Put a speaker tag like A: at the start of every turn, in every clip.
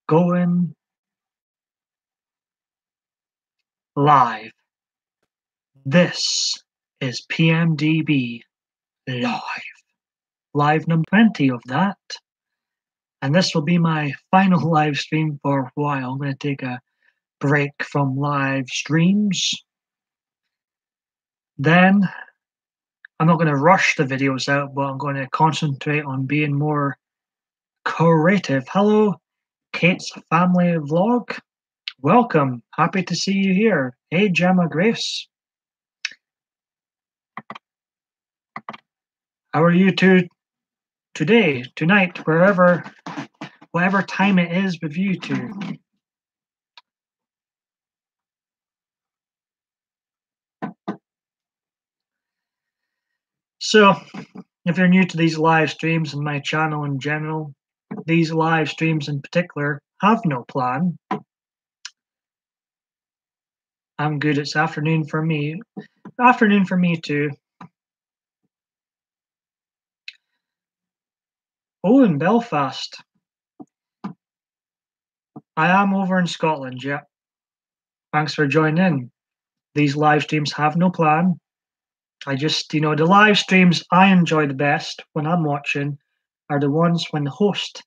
A: Going live. This is PMDB live. Live number 20 of that. And this will be my final live stream for a while. I'm going to take a break from live streams. Then I'm not going to rush the videos out, but I'm going to concentrate on being more creative. Hello, Kate's family vlog. Welcome. Happy to see you here. Hey, Gemma Grace. How are you two today, tonight, whatever time it is with you two? So, if you're new to these live streams and my channel in general, these live streams in particular have no plan. I'm good. It's afternoon for me. Afternoon for me too. Oh, in Belfast. I am over in Scotland, yeah. Thanks for joining in. These live streams have no plan. I just, the live streams I enjoy the best when I'm watching are the ones when the host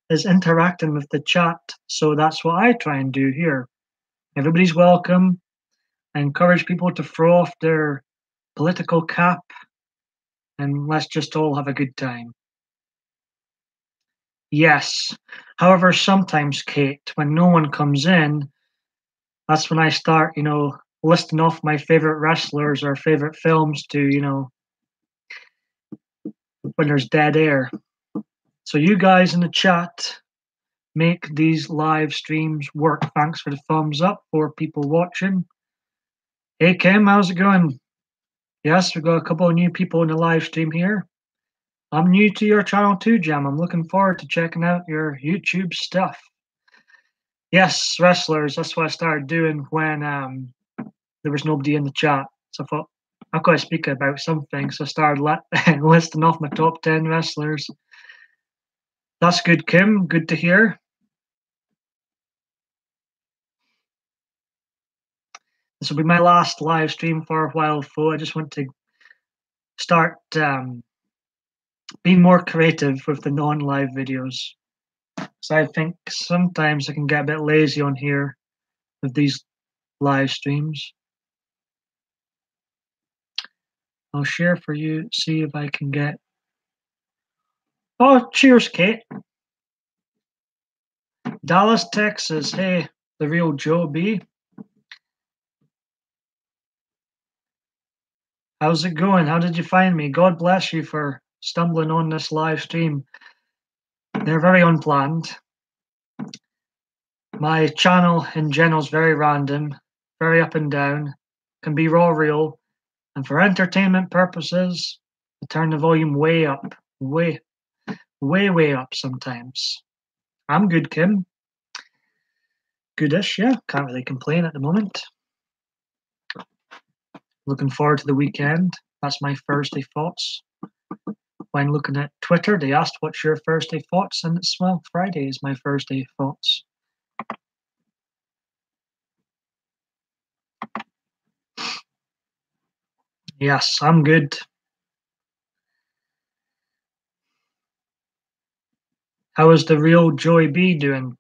A: is interacting with the chat. So that's what I try and do here. Everybody's welcome. I encourage people to throw off their political cap and let's just all have a good time. Yes. However, sometimes, Kate, when no one comes in, that's when I start, listing off my favorite wrestlers or favorite films to, when there's dead air. So you guys in the chat make these live streams work. Thanks for the thumbs up for people watching. Hey Kim, how's it going? Yes, we've got a couple of new people in the live stream here. I'm new to your channel too, Jam. I'm looking forward to checking out your YouTube stuff. Yes, wrestlers, that's what I started doing when there was nobody in the chat. So I thought, I've got to speak about something. So I started listing off my top 10 wrestlers. That's good, Kim. Good to hear. This will be my last live stream for a while, though. I just want to start being more creative with the non-live videos. So I think sometimes I can get a bit lazy on here with these live streams. I'll share for you, see if I can get... Oh, cheers, Kate. Dallas, Texas. Hey, the real Joe B. How's it going? How did you find me? God bless you for stumbling on this live stream. They're very unplanned. My channel in general is very random, very up and down, can be raw real, and for entertainment purposes, I turn the volume way up, way up sometimes. I'm good, Kim. Goodish, yeah. Can't really complain at the moment. Looking forward to the weekend. That's my Thursday thoughts. When looking at Twitter, they asked what's your Thursday thoughts, and it's, well, Friday is my Thursday thoughts. Yes, I'm good. How is the real Joey B doing?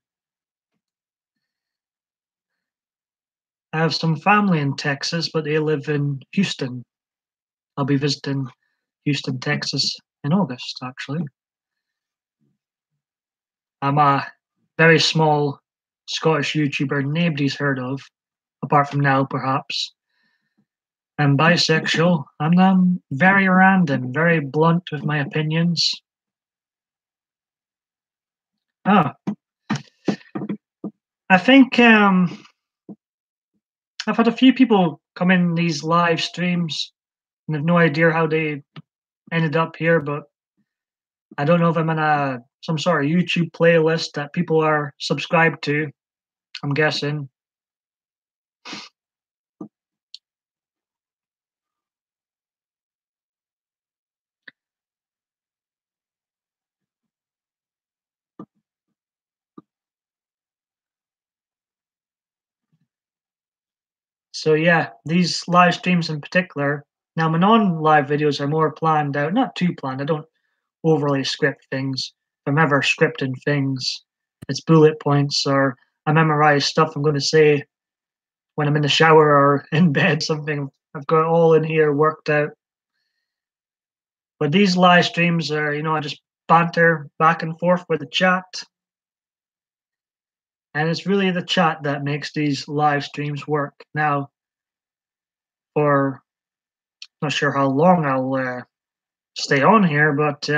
A: I have some family in Texas, but they live in Houston. I'll be visiting Houston, Texas in August, actually. I'm a very small Scottish YouTuber nobody's heard of, apart from now, perhaps. I'm bisexual, and I'm very random, very blunt with my opinions. Oh. I think I've had a few people come in these live streams and have no idea how they ended up here, but I don't know if I'm in some sort of YouTube playlist that people are subscribed to, I'm guessing. So yeah, these live streams in particular. Now my non-live videos are more planned out, not too planned. I don't overly script things. If I'm ever scripting things, it's bullet points or I memorize stuff I'm going to say when I'm in the shower or in bed. Something I've got all in here worked out. But these live streams are, I just banter back and forth with the chat. And it's really the chat that makes these live streams work. Now, for not sure how long I'll stay on here, but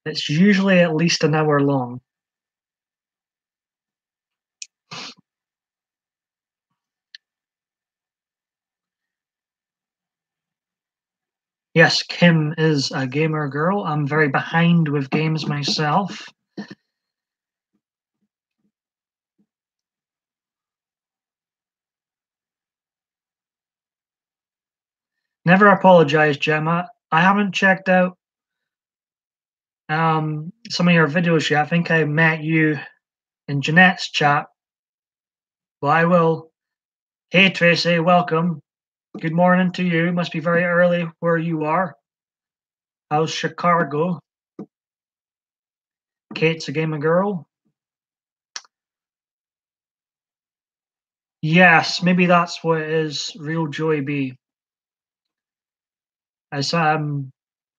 A: it's usually at least an hour long. Yes, Kim is a gamer girl. I'm very behind with games myself. Never apologize, Gemma. I haven't checked out some of your videos yet. I think I met you in Jeanette's chat, but I will. Hey, Tracy, welcome. Good morning to you. Must be very early where you are. How's Chicago? Kate's a gamer girl. Yes, maybe that's what it is. Real Joy B. I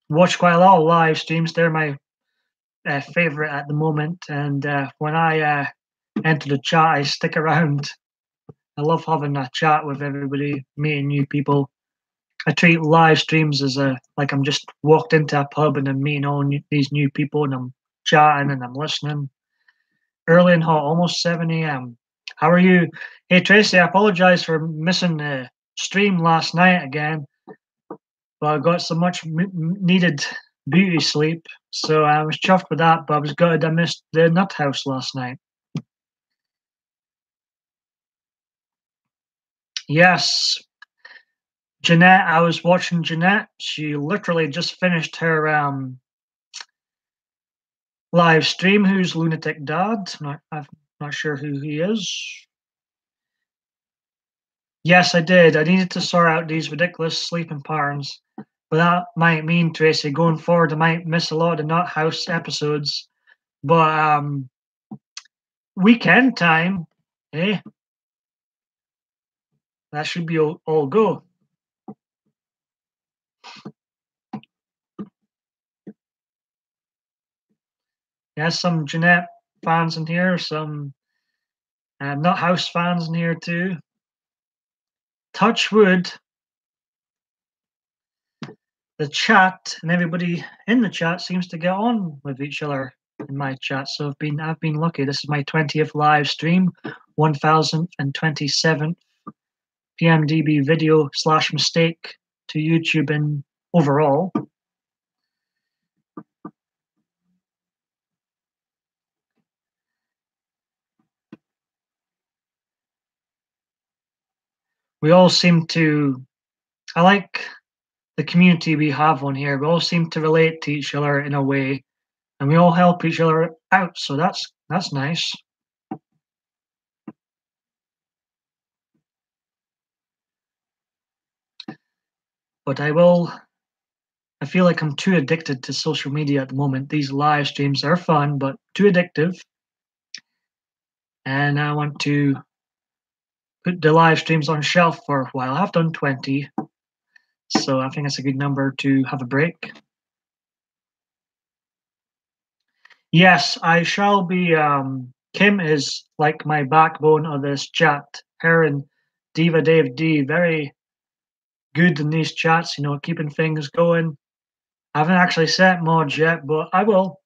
A: watch quite a lot of live streams. They're my favorite at the moment. And when I enter the chat, I stick around. I love having a chat with everybody, meeting new people. I treat live streams as like I'm just walked into a pub and I'm meeting these new people and I'm chatting and I'm listening. Early and hot, almost 7 a.m. How are you? Hey Tracy, I apologize for missing the stream last night again, but I got so much needed beauty sleep, so I was chuffed with that. But I was gutted I missed the Nut House last night. Yes, Jeanette. I was watching Jeanette. She literally just finished her live stream. Who's Lunatic Dad? I'm not sure who he is. Yes, I did. I needed to sort out these ridiculous sleeping patterns. But that might mean, Tracy, going forward, I might miss a lot of the Nut House episodes. But weekend time, eh? That should be all go. Yes, some Jeanette fans in here, some Nut House fans in here too. Touch wood. The chat and everybody in the chat seems to get on with each other in my chat. So I've been lucky. This is my 20th live stream, 1027th PMDB video / mistake to YouTube in overall. We all seem to, I like the community we have on here. We all seem to relate to each other in a way, and we all help each other out. So that's nice. But I feel like I'm too addicted to social media at the moment. These live streams are fun, but too addictive. And I want to put the live streams on shelf for a while. I've done 20, so I think that's a good number to have a break. Yes, I shall be. Kim is like my backbone of this chat. Her and Diva Dave D, very good in these chats, keeping things going. I haven't actually set mods yet, but I will.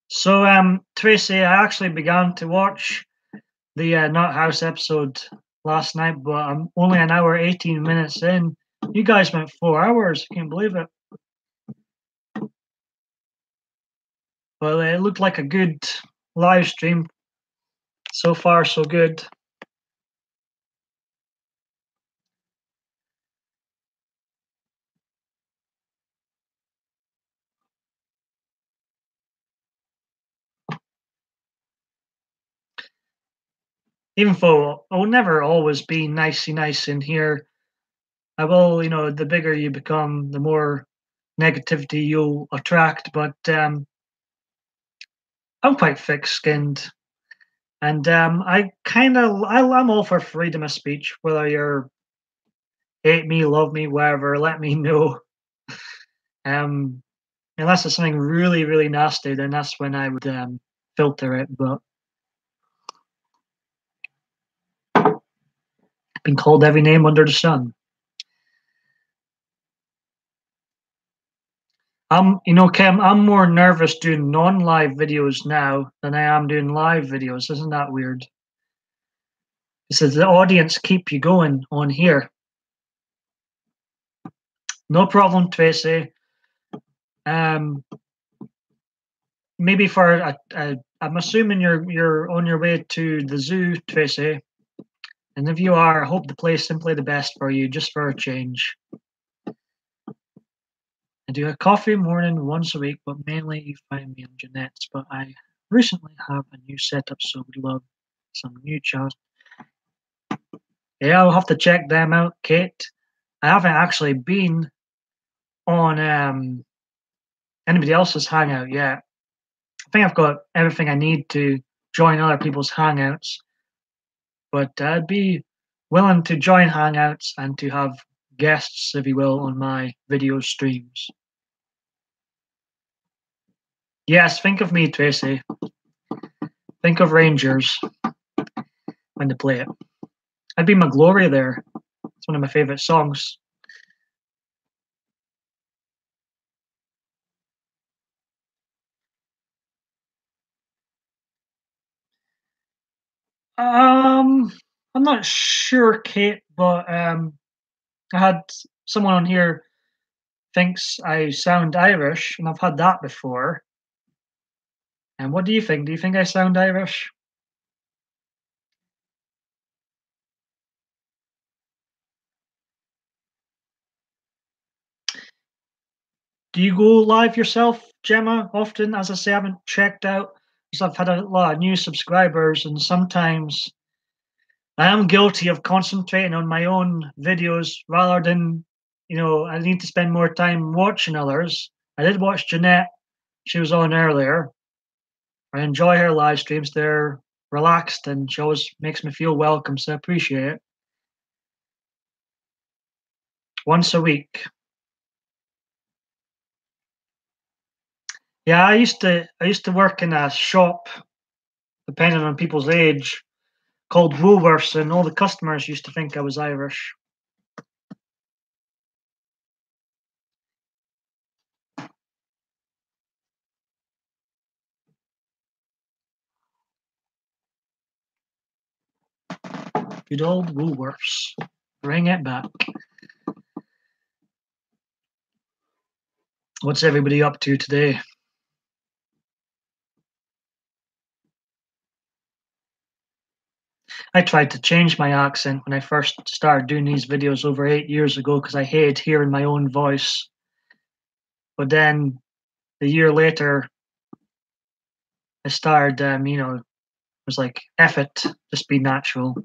A: So, Tracy, I actually began to watch the Nut House episode last night, but I'm only an hour 18 minutes in. You guys went 4 hours. I can't believe it. Well, it looked like a good live stream. So far, so good. Even though I'll never always be nicey nice in here, I will, the bigger you become, the more negativity you'll attract. But I'm quite thick-skinned, and I'm all for freedom of speech. Whether you're hate me, love me, whatever, let me know. Um, Unless it's something really, really nasty, then that's when I would filter it. But been called every name under the sun. Kim, I'm more nervous doing non-live videos now than I am doing live videos. Isn't that weird? It says the audience keep you going on here. No problem, Tracy. Maybe I'm assuming you're on your way to the zoo, Tracy. And if you are, I hope the place simply the best for you, just for a change. I do a coffee morning once a week, but mainly you find me on Jeanette's. But I recently have a new setup, so would love some new chats. Yeah, I'll have to check them out, Kate. I haven't actually been on anybody else's hangout yet. I think I've got everything I need to join other people's hangouts, but I'd be willing to join hangouts and to have guests, if you will, on my video streams. Yes, think of me, Tracy. Think of Rangers when they play it. I'd be my glory there. It's one of my favorite songs. I'm not sure, Kate, but I had someone on here thinks I sound Irish, and I've had that before. And what do you think? Do you think I sound Irish? Do you go live yourself, Gemma, often? As I say, I haven't checked out because I've had a lot of new subscribers, and sometimes I am guilty of concentrating on my own videos rather than, I need to spend more time watching others. I did watch Jeanette. She was on earlier. I enjoy her live streams. They're relaxed and she always makes me feel welcome, so I appreciate it. Once a week. Yeah, I used to work in a shop, depending on people's age, called Woolworths, and all the customers used to think I was Irish. Good old Woolworths. Bring it back. What's everybody up to today? I tried to change my accent when I first started doing these videos over 8 years ago because I hated hearing my own voice. But then a year later, I started, was like, F it, just be natural.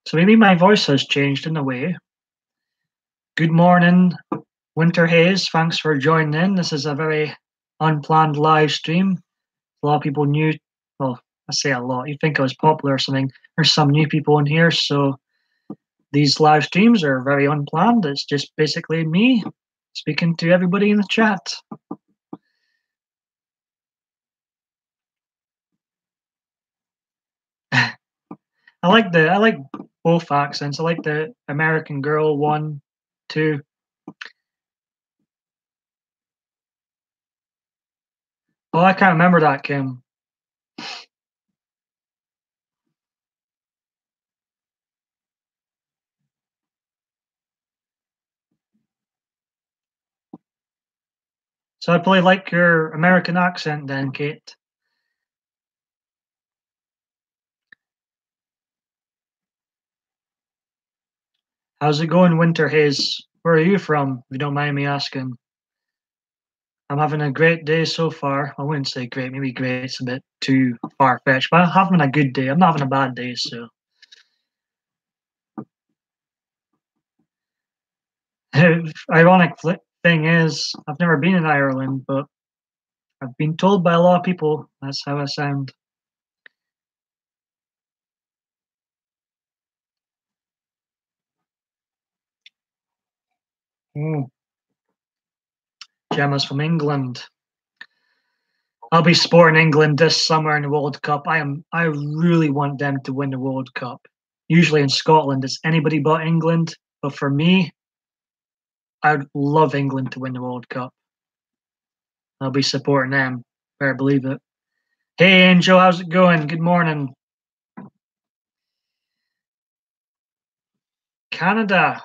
A: So maybe my voice has changed in a way. Good morning, Winter Haze. Thanks for joining in. This is a very unplanned live stream. A lot of people new. Well, I say a lot. You think I was popular or something. There's some new people in here, so these live streams are very unplanned. It's just basically me speaking to everybody in the chat. I like both accents. I like the American Girl one, too. Oh, I can't remember that, Kim. So I probably like your American accent then, Kate. How's it going, Winter Haze? Where are you from, if you don't mind me asking? I'm having a great day so far. I wouldn't say great, maybe great's a bit too far-fetched, but I'm having a good day. I'm not having a bad day, so. Ironic thing is, I've never been in Ireland, but I've been told by a lot of people that's how I sound. Oh, Gemma's from England. I'll be supporting England this summer in the World Cup. I really want them to win the World Cup. Usually in Scotland, it's anybody but England. But for me, I'd love England to win the World Cup. I'll be supporting them. Better believe it. Hey, Angel, how's it going? Good morning. Canada,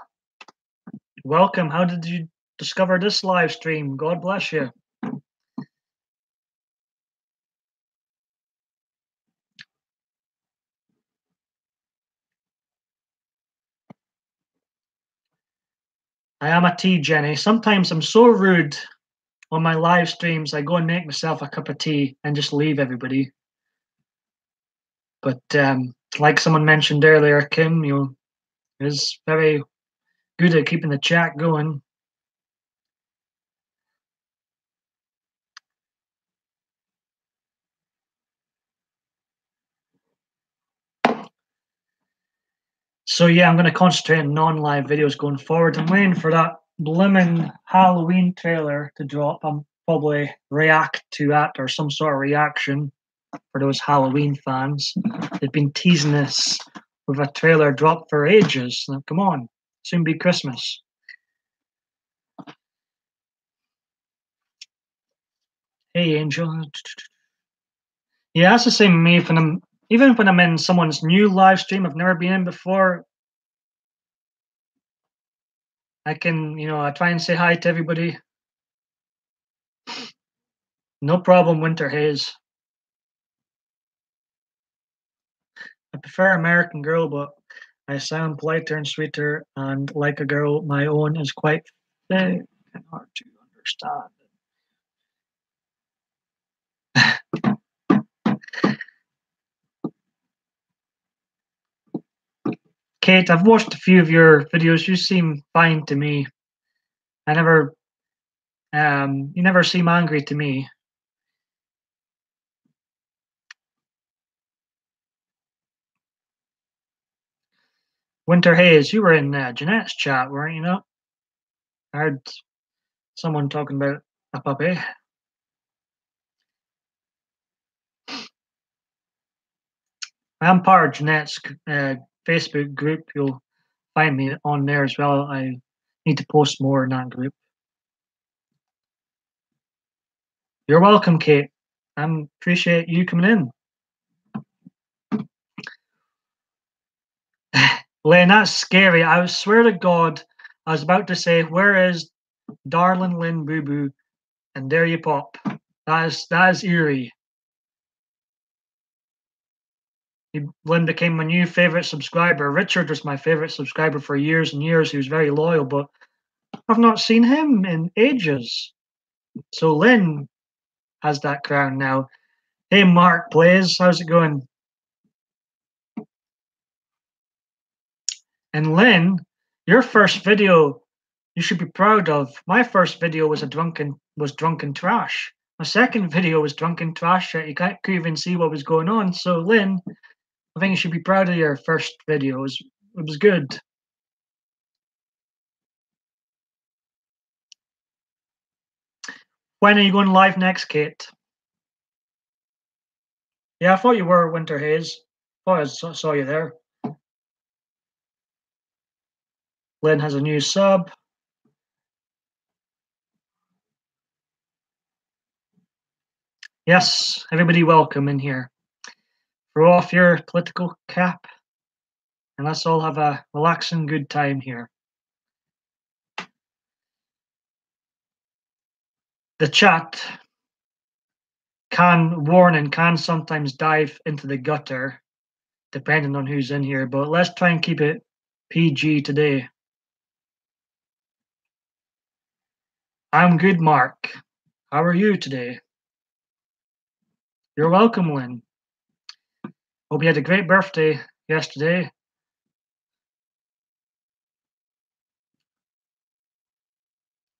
A: welcome. How did you discover this live stream? God bless you. I am a tea, Jenny. Sometimes I'm so rude on my live streams. I go and make myself a cup of tea and just leave everybody. But like someone mentioned earlier, Kim, is very good at keeping the chat going. So yeah, I'm going to concentrate on non-live videos going forward. I'm waiting for that blimmin' Halloween trailer to drop. I'm probably react to that or some sort of reaction for those Halloween fans. They've been teasing this with a trailer drop for ages. Now, come on, soon be Christmas. Hey, Angel. Yeah, that's the same with me. Even when I'm in someone's new live stream I've never been in before, I can, I try and say hi to everybody. No problem, Winter Haze. I prefer American Girl, but I sound politer and sweeter, and like a girl, my own is quite thick and hard to understand. Kate, I've watched a few of your videos. You seem fine to me. You never seem angry to me. Winter Haze, you were in Jeanette's chat, weren't you? Not? I heard someone talking about a puppy. I'm part of Jeanette's Facebook group. You'll find me on there as well. I need to post more in that group. You're welcome, Kate. I appreciate you coming in. Lynn, that's scary. I swear to God, I was about to say, where is darling Lynn Boo Boo? And there you pop. That is eerie. Lynn became my new favorite subscriber. Richard was my favorite subscriber for years and years. He was very loyal, but I've not seen him in ages. So Lynn has that crown now. Hey, Mark Plays, how's it going? And Lynn, your first video you should be proud of. My first video was drunken trash. My second video was drunken trash that you couldn't even see what was going on. So Lynn, I think you should be proud of your first video. It was good. When are you going live next, Kate? Yeah, I thought you were, Winter Haze. Thought I saw you there. Lynn has a new sub. Yes, everybody welcome in here. Throw off your political cap and let's all have a relaxing good time here. The chat can sometimes dive into the gutter depending on who's in here, but let's try and keep it PG today. I'm good, Mark. How are you today? You're welcome, Lynn. Hope you had a great birthday yesterday.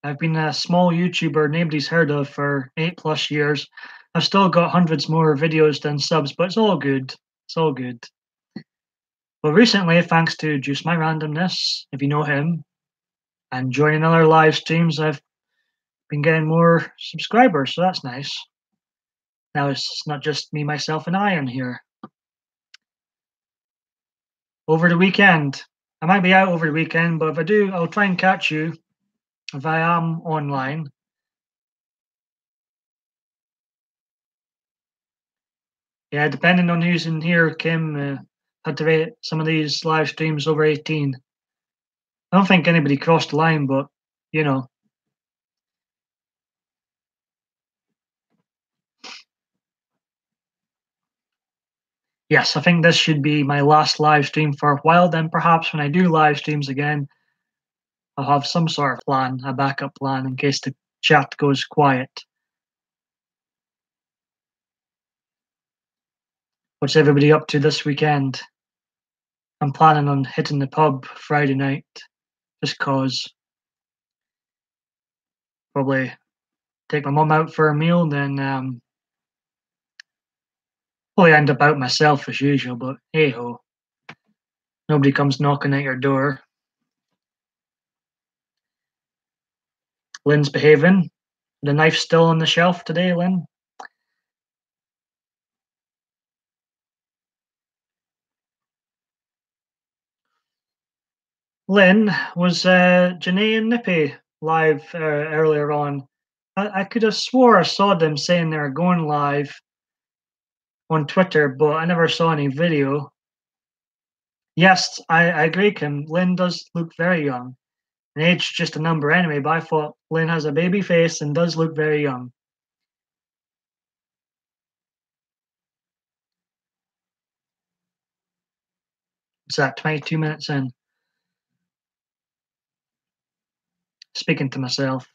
A: I've been a small YouTuber nobody's heard of for 8+ years. I've still got hundreds more videos than subs, but it's all good. It's all good. Well, recently, thanks to Juice My Randomness, if you know him, and joining other live streams, I've been getting more subscribers, so that's nice. Now it's not just me, myself, and I on here. Over the weekend, I might be out over the weekend, but if I do, I'll try and catch you if I am online. Yeah, depending on who's in here, Kim had to rate some of these live streams over 18. I don't think anybody crossed the line, but you know. Yes, I think this should be my last live stream for a while. Then perhaps when I do live streams again, I'll have some sort of plan, a backup plan in case the chat goes quiet. What's everybody up to this weekend? I'm planning on hitting the pub Friday night, just cause. Probably take my mum out for a meal, then probably end up out myself as usual, but hey ho. Nobody comes knocking at your door. Lynn's behaving. The knife's still on the shelf today, Lynn. Lynn, was Janae and Nippy live earlier on? I could have swore I saw them saying they were going live on Twitter, but I never saw any video. Yes, I agree, Kim. Lynn does look very young. And age is just a number anyway, but I thought Lynn has a baby face and does look very young. It's at 22 minutes in. Speaking to myself.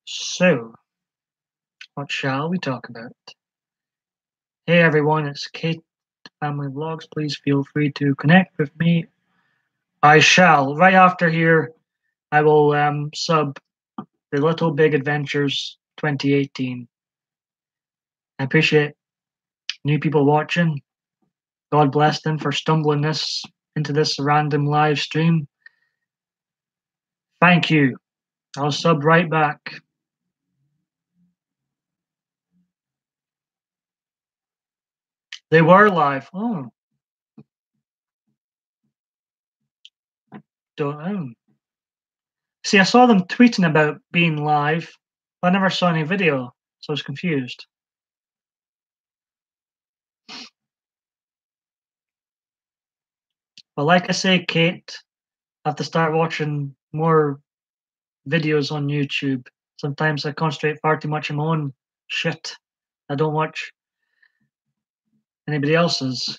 A: So, what shall we talk about? Hey everyone, it's Kate Family Vlogs. Please feel free to connect with me. I shall. Right after here, I will sub the Little Big Adventures 2018. I appreciate new people watching. God bless them for stumbling into this random live stream. Thank you. I'll sub right back. They were live. Oh, don't know. See, I saw them tweeting about being live, but I never saw any video, so I was confused. But like I say, Kate, I have to start watching more videos on YouTube. Sometimes I concentrate far too much on my own shit. I don't watch anybody else's.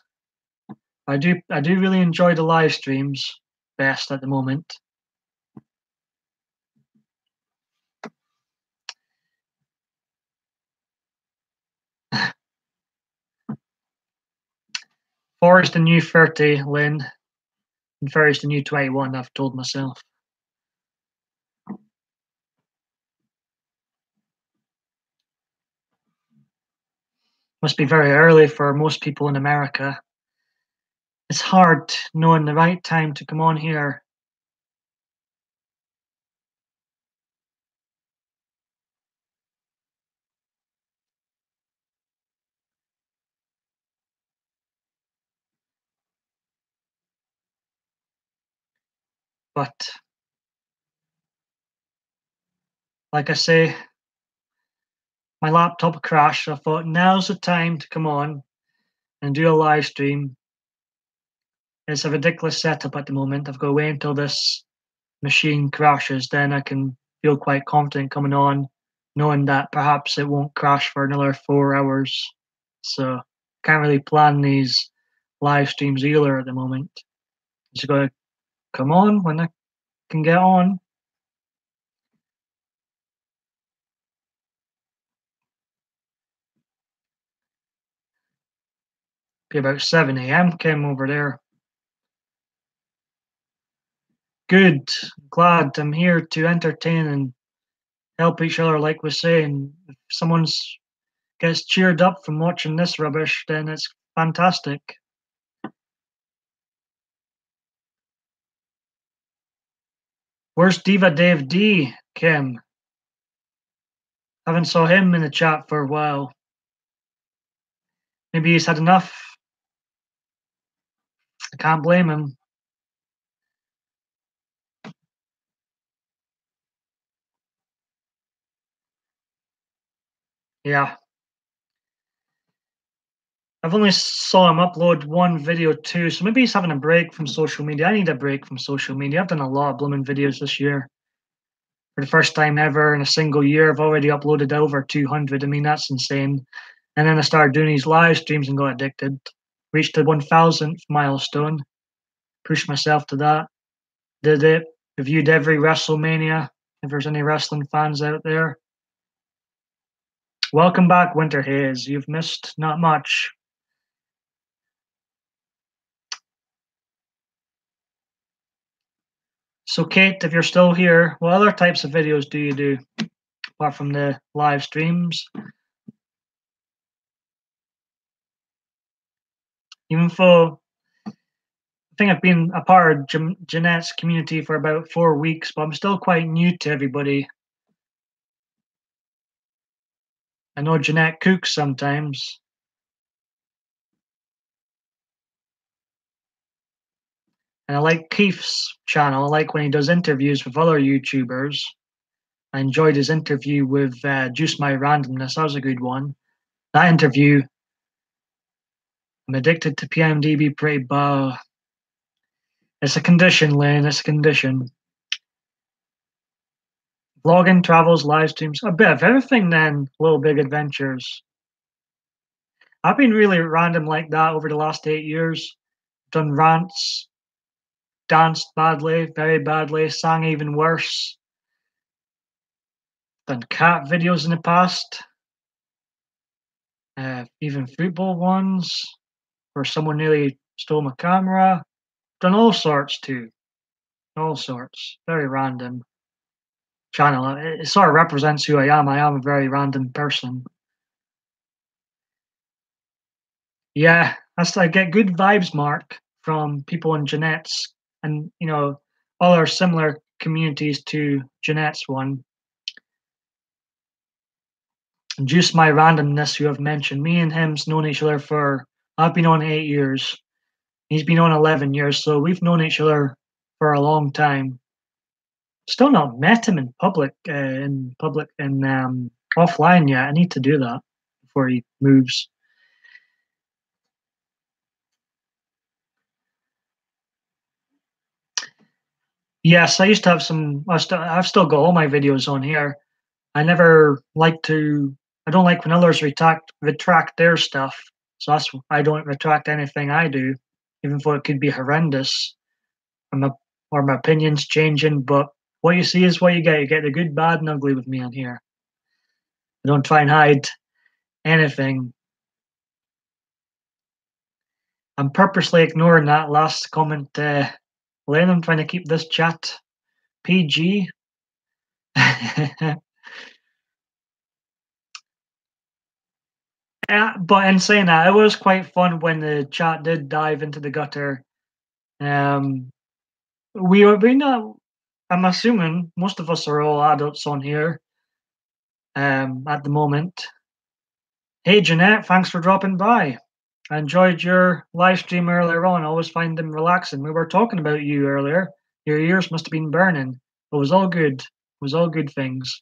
A: I do really enjoy the live streams best at the moment. Four is the new 30, Lynn, and 4 is the new 21, I've told myself. Must be very early for most people in America. It's hard knowing the right time to come on here. But like I say, my laptop crashed. So I thought now's the time to come on and do a live stream. It's a ridiculous setup at the moment. I've got to wait until this machine crashes, then I can feel quite confident coming on, knowing that perhaps it won't crash for another 4 hours. So can't really plan these live streams either at the moment. Just gotta come on when I can get on. Be about 7 a.m. came over there. Good. Glad I'm here to entertain and help each other, like we're saying. If someone's gets cheered up from watching this rubbish, then it's fantastic. Where's Diva Dave D, Kim? Haven't saw him in the chat for a while. Maybe he's had enough. I can't blame him. Yeah. I've only saw him upload one video too, so maybe he's having a break from social media. I need a break from social media. I've done a lot of blooming videos this year. For the first time ever in a single year, I've already uploaded over 200. I mean, that's insane. And then I started doing these live streams and got addicted. Reached the 1000th milestone. Pushed myself to that. Did it. Reviewed every WrestleMania. If there's any wrestling fans out there. Welcome back, Winter Haze. You've missed not much. So, Kate, if you're still here, what other types of videos do you do apart from the live streams? Even though I think I've been a part of Jeanette's community for about 4 weeks, but I'm still quite new to everybody. I know Jeanette cooks sometimes. And I like Keith's channel. I like when he does interviews with other YouTubers. I enjoyed his interview with Juice My Randomness. That was a good one. That interview, I'm addicted to PMDB pretty bad. It's a condition, Lane. It's a condition. Vlogging, travels, live streams, a bit of everything then, Little Big Adventures. I've been really random like that over the last 8 years. Done rants, danced badly, very badly, sang even worse. Done cat videos in the past. Even football ones where someone nearly stole my camera. Done all sorts too. All sorts. Very random channel. It sort of represents who I am. I am a very random person. Yeah, I get good vibes, Mark, from people in Jeanette's and other similar communities to Jeanette's one. And just my randomness, you have mentioned. Me and him's known each other for I've been on 8 years. He's been on 11 years, so we've known each other for a long time. Still not met him in public, and offline yet. I need to do that before he moves. Yes, I used to have some. I've still got all my videos on here. I never like to. I don't like when others retract their stuff. So I don't retract anything I do, even though it could be horrendous, or my opinions changing. But what you see is what you get. You get the good, bad, and ugly with me on here. I don't try and hide anything. I'm purposely ignoring that last comment, Lane. I'm trying to keep this chat PG. Yeah, but in saying that, it was quite fun when the chat did dive into the gutter. Um, we not. I'm assuming most of us are all adults on here. At the moment. Hey Jeanette, thanks for dropping by. I enjoyed your live stream earlier on. I always find them relaxing. We were talking about you earlier. Your ears must have been burning. It was all good. It was all good things.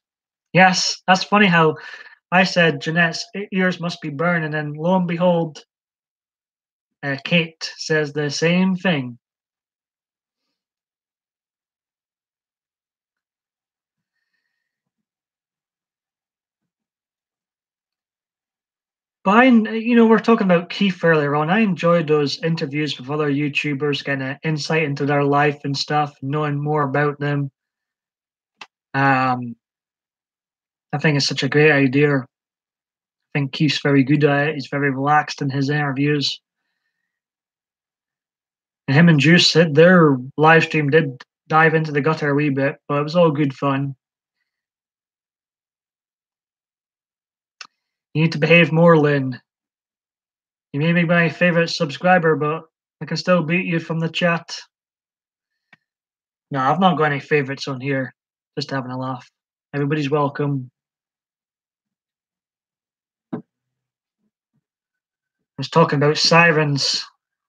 A: Yes, that's funny how I said Jeanette's ears must be burning, and lo and behold, Kate says the same thing. But we're talking about Keith earlier on. I enjoyed those interviews with other YouTubers, getting an insight into their life and stuff, knowing more about them. Um, I think it's such a great idea. I think Keith's very good at it. He's very relaxed in his interviews. And him and Juice, their live stream did dive into the gutter a wee bit, but it was all good fun. You need to behave more, Lynn. You may be my favorite subscriber, but I can still beat you from the chat. No, I've not got any favorites on here. Just having a laugh. Everybody's welcome. I was talking about sirens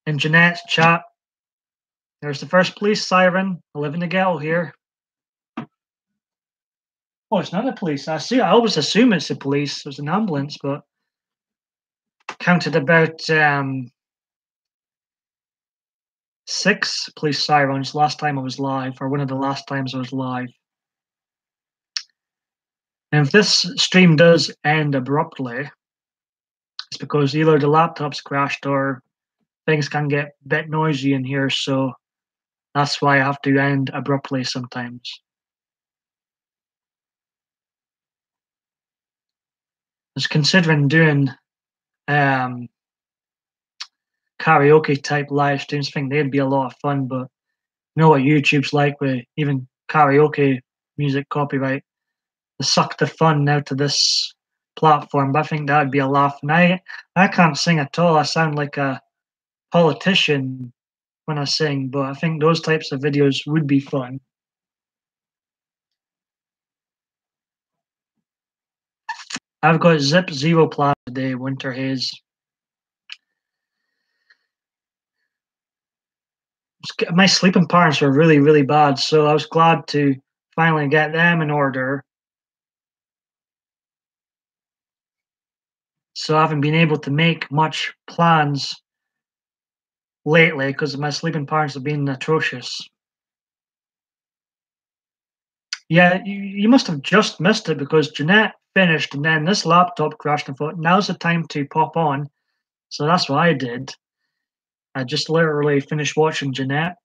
A: in Jeanette's chat. There's the first police siren. I live in the ghetto here. Oh, it's not a police. I always assume it's a police. It was an ambulance, but counted about 6 police sirens last time I was live, or one of the last times I was live. And if this stream does end abruptly, it's because either the laptop's crashed or things can get a bit noisy in here, so that's why I have to end abruptly sometimes. I was considering doing karaoke type live streams. I think they'd be a lot of fun, but you know what YouTube's like with even karaoke music copyright. They suck the fun out of this platform, but I think that'd be a laugh. And I can't sing at all. I sound like a politician when I sing, but I think those types of videos would be fun. I've got Zip Zero plan today, Winter Haze. My sleeping patterns were really, really bad, so I was glad to finally get them in order. So I haven't been able to make much plans lately because my sleeping patterns have been atrocious. Yeah, you must have just missed it because Jeanette finished and then this laptop crashed and I thought, now's the time to pop on. So that's what I did. I just literally finished watching Jeanette.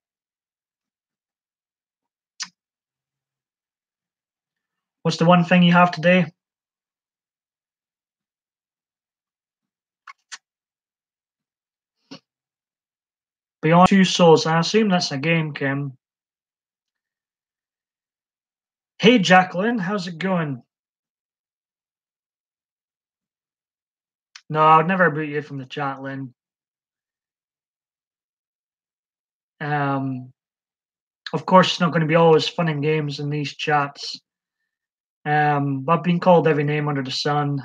A: What's the one thing you have today? Beyond Two Souls. I assume that's a game, Kim. Hey, Jacqueline, how's it going? No, I'd never boot you from the chat, Lynn. Of course, it's not going to be always fun and games in these chats. I've been called every name under the sun,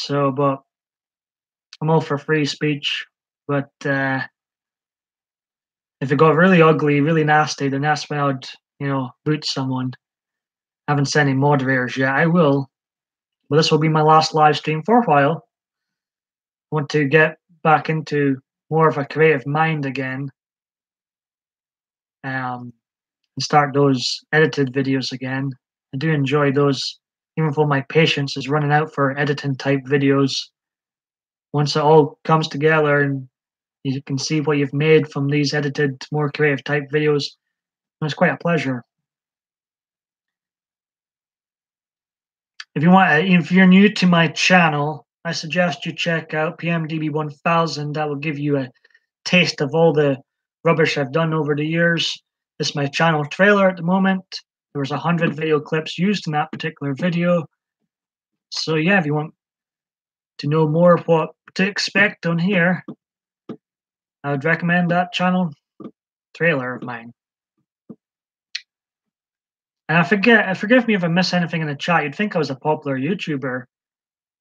A: but I'm all for free speech. But if it got really ugly, really nasty, then that's when I'd, boot someone. I haven't sent any moderators yet. I will, but this will be my last live stream for a while. I want to get back into more of a creative mind again, and start those edited videos again. I do enjoy those, even though my patience is running out for editing type videos. Once it all comes together and you can see what you've made from these edited, more creative type videos, it's quite a pleasure. If you're new to my channel, I suggest you check out PMDB 1000. That will give you a taste of all the rubbish I've done over the years. This is my channel trailer at the moment. There was 100 video clips used in that particular video. So yeah, if you want to know more of what to expect on here, I would recommend that channel trailer of mine. And forgive me if I miss anything in the chat. You'd think I was a popular YouTuber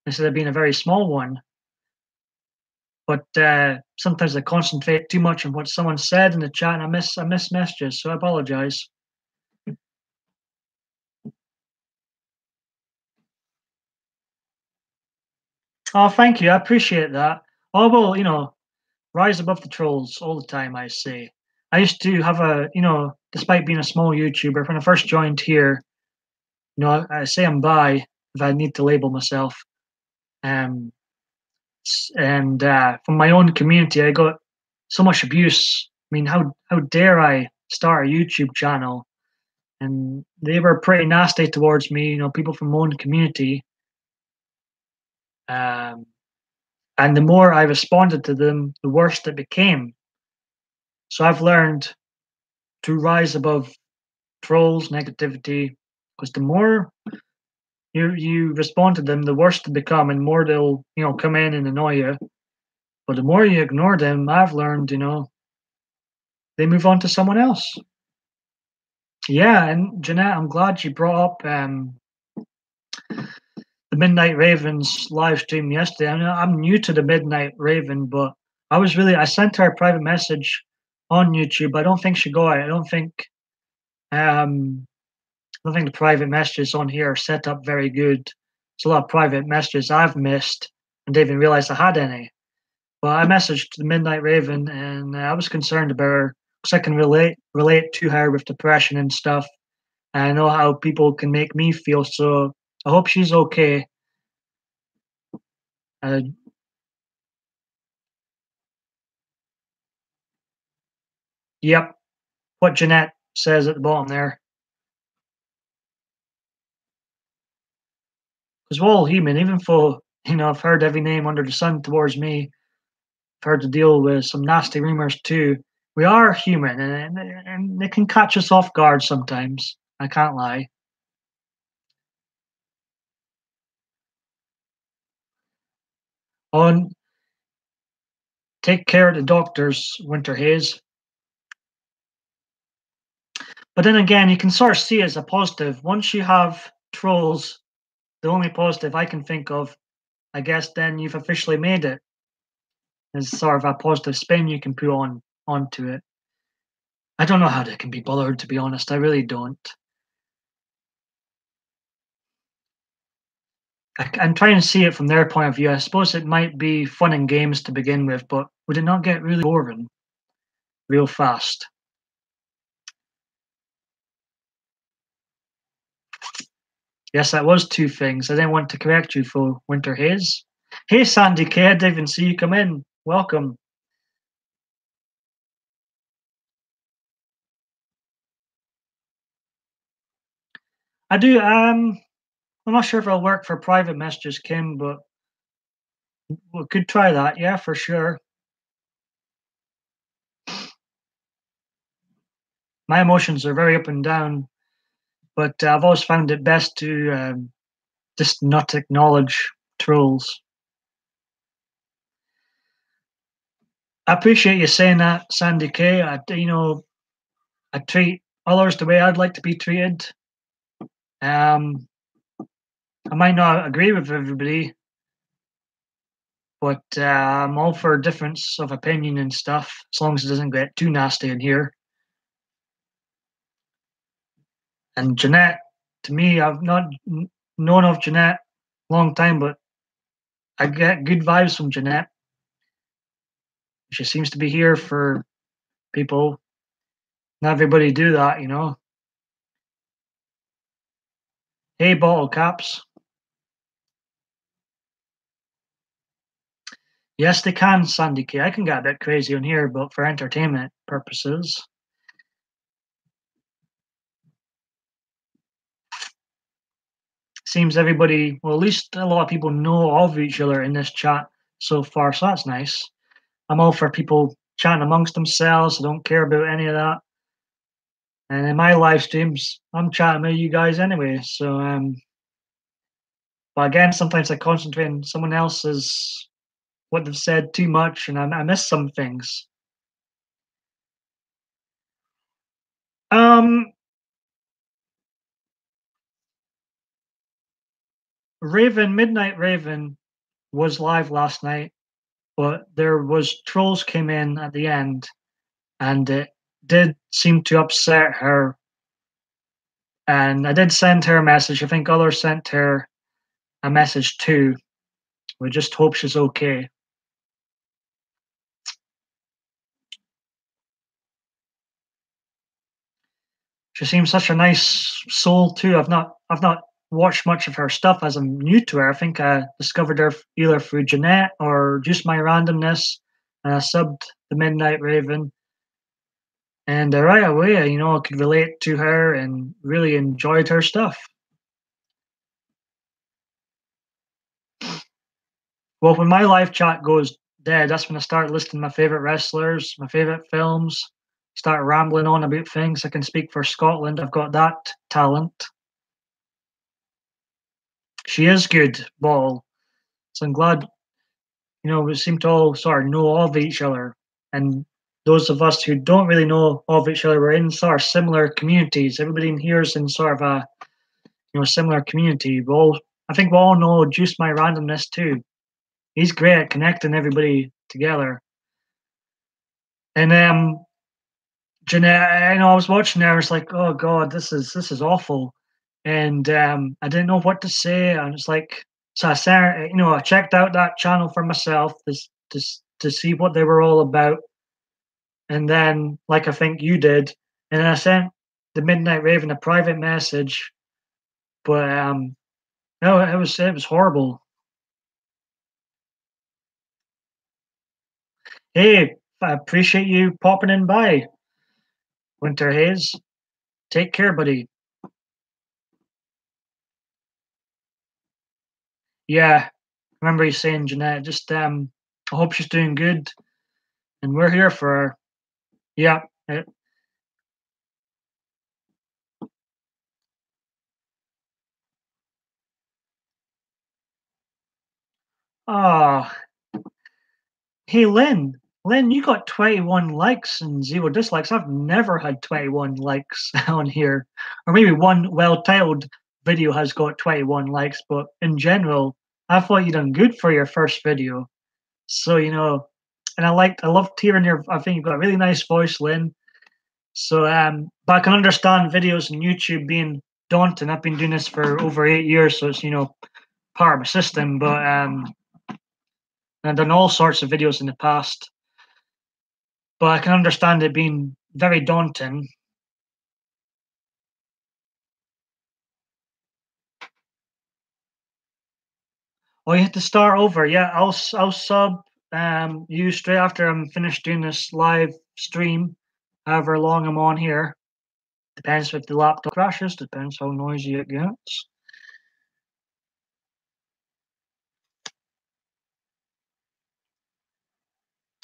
A: instead of being a very small one. But sometimes I concentrate too much on what someone said in the chat and I miss messages, so I apologize. Oh, thank you. I appreciate that. Oh, well, rise above the trolls all the time, I say. I used to have despite being a small YouTuber, when I first joined here, I say I'm bi if I need to label myself. And from my own community, I got so much abuse. I mean, how dare I start a YouTube channel? And they were pretty nasty towards me. You know, people from my own community. Um, and the more I responded to them, the worse it became. So I've learned to rise above trolls, negativity, because the more you respond to them, the worse they become, and more they'll come in and annoy you. But the more you ignore them, I've learned, they move on to someone else. Yeah, and Jeanette, I'm glad you brought up the Midnight Ravens live stream yesterday. I mean, I'm new to the Midnight Raven, but I sent her a private message on YouTube. I don't think she got it. Um I don't think the private messages on here are set up very good. There's a lot of private messages I've missed and didn't even realize I had any. But I messaged the Midnight Raven, and I was concerned about her because I can relate to her with depression and stuff. And I know how people can make me feel, so I hope she's okay. Uh, yep, what Jeanette says at the bottom there. Because we're all human, even though I've heard every name under the sun towards me. I've heard to deal with some nasty rumors too. We are human, and it can catch us off guard sometimes. I can't lie. On take care of the doctors, Winter Hayes. But then again, you can sort of see it as a positive. Once you have trolls, the only positive I can think of, I guess, then you've officially made it. There's sort of a positive spin you can put onto it. I don't know how they can be bothered, to be honest. I really don't. I'm trying to see it from their point of view. I suppose it might be fun and games to begin with, but would it not get really boring real fast? Yes, that was two things. I didn't want to correct you for Winter Haze. Hey, Sandy K, I didn't even see you come in. Welcome. I do. I'm not sure if I'll work for private messages, Kim, but we could try that. Yeah, for sure. My emotions are very up and down, but I've always found it best to just not acknowledge trolls. I appreciate you saying that, Sandy K. I treat others the way I'd like to be treated. Um, I might not agree with everybody, but I'm all for difference of opinion and stuff, as long as it doesn't get too nasty in here. And Jeanette, to me, I've not known of Jeanette a long time, but I get good vibes from Jeanette. She seems to be here for people. Not everybody do that. Hey, bottle caps. Yes, they can, Sandy K. I can get a bit crazy on here, but for entertainment purposes. Seems everybody, well, at least a lot of people know of each other in this chat so far, so that's nice. I'm all for people chatting amongst themselves. I don't care about any of that. And in my live streams, I'm chatting with you guys anyway. So, but again, sometimes I concentrate on someone else's what they've said too much, and I miss some things. Um, Midnight Raven was live last night, but there was trolls came in at the end, and it did seem to upset her. And I did send her a message. I think others sent her a message too. We just hope she's okay. She seems such a nice soul too. I've not watched much of her stuff as I'm new to her. I think I discovered her either through Jeanette or just my randomness, and I subbed the Midnight Raven. And right away, I could relate to her and really enjoyed her stuff. Well, when my live chat goes dead, that's when I start listing my favorite wrestlers, my favorite films, start rambling on about things. I can speak for Scotland. I've got that talent. She is good, Ball. So I'm glad, we seem to all sort of know of each other. And those of us who don't really know of each other, we're in sort of similar communities. Everybody in here is in sort of a, similar community. I think we all know Juice My Randomness too. He's great at connecting everybody together. And Jeanette, I was watching there. I was like, oh God, this is awful, and I didn't know what to say. I was like, so I sat, I checked out that channel for myself to see what they were all about, and then, like I think you did, and then I sent the Midnight Raven a private message, but no, it was horrible. Hey, I appreciate you popping in by, Winter Haze. Take care, buddy. Yeah, remember you saying, Jeanette, just I hope she's doing good, and we're here for her. Yeah. Oh, hey, Lynn. Lynn, you got 21 likes and 0 dislikes. I've never had 21 likes on here. Or maybe one well-titled video has got 21 likes, but in general, I thought you done good for your first video. So, and I loved hearing I think you've got a really nice voice, Lynn. So, but I can understand videos on YouTube being daunting. I've been doing this for over 8 years, so it's, part of my system, but I've done all sorts of videos in the past, but I can understand it being very daunting. Oh, you have to start over. Yeah, I'll sub you straight after I'm finished doing this live stream, however long I'm on here. Depends if the laptop crashes. Depends how noisy it gets.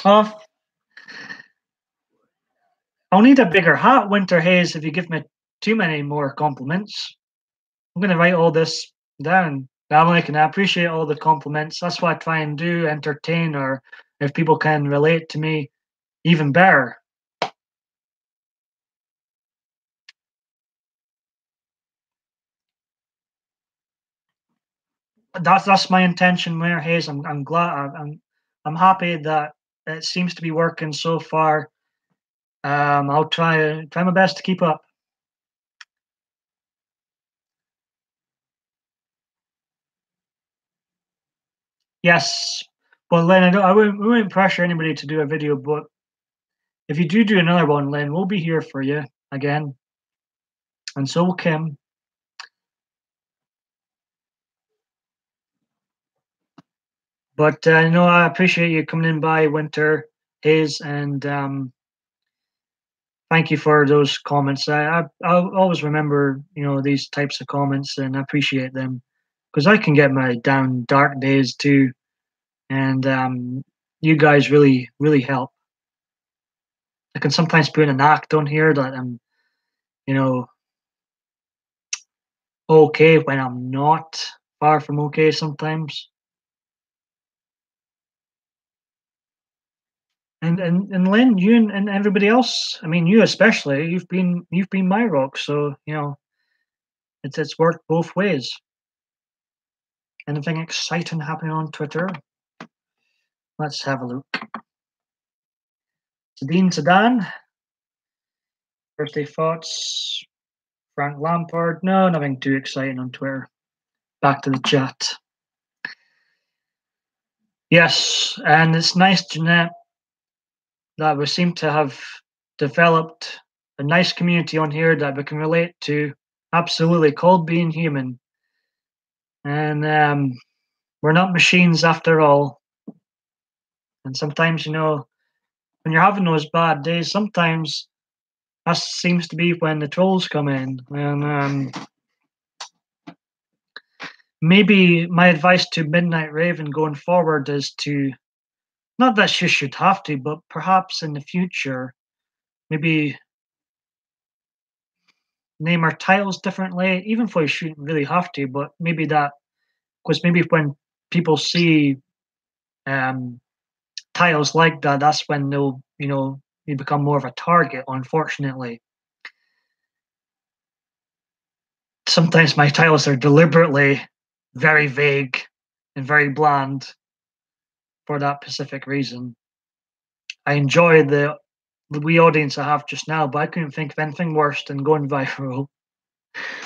A: Oh, I'll need a bigger hat, Winter Haze, if you give me too many more compliments. I'm going to write all this down. I appreciate all the compliments. That's what I try and do, entertain, or if people can relate to me, even better. That's my intention, Mayor Hayes. I'm glad. I'm happy that it seems to be working so far. I'll try my best to keep up. Yes, but Len, we won't pressure anybody to do a video, but if you do another one, Len, we'll be here for you again, and so will Kim. But I appreciate you coming in by, Winter Hayes, and thank you for those comments. I'll always remember these types of comments, and I appreciate them because I can get my down dark days too, and you guys really help. I can sometimes put in an act on here that I'm you know okay when I'm not, far from okay sometimes. And Lynn, you and everybody else. I mean, you especially. You've been my rock. So it's worked both ways. Anything exciting happening on Twitter? Let's have a look. Zadine Zidane. Birthday thoughts. Frank Lampard. No, nothing too exciting on Twitter. Back to the chat. Yes, and it's nice, Jeanette, that we seem to have developed a nice community on here that we can relate to. Absolutely, called being human. And we're not machines after all. And sometimes, when you're having those bad days, sometimes that seems to be when the trolls come in. And maybe my advice to Midnight Raven going forward is to, not that she should have to, but perhaps in the future, maybe name our titles differently, even though you shouldn't really have to, but maybe that, because maybe when people see um, titles like that, that's when they'll, you become more of a target, unfortunately. Sometimes my titles are deliberately very vague and very bland for that specific reason. I enjoy the wee audience I have just now, but I couldn't think of anything worse than going viral.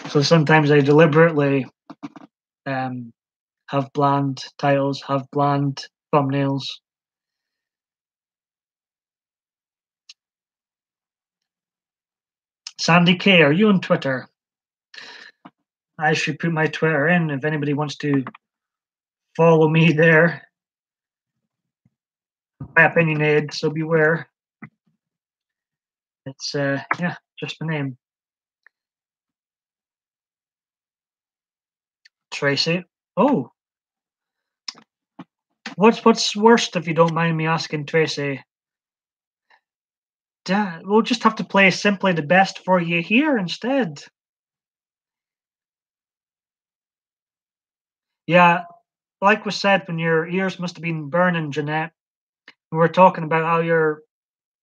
A: So sometimes I deliberately um, have bland titles, have bland thumbnails. Sandy K, are you on Twitter? I should put my Twitter in if anybody wants to follow me there. My opinionated, so beware. It's yeah, just my name. Tracy. Oh, what's worst if you don't mind me asking, Tracy? We'll just have to play simply the best for you here instead. Yeah, like was said, when your ears must have been burning, Jeanette. We were talking about how your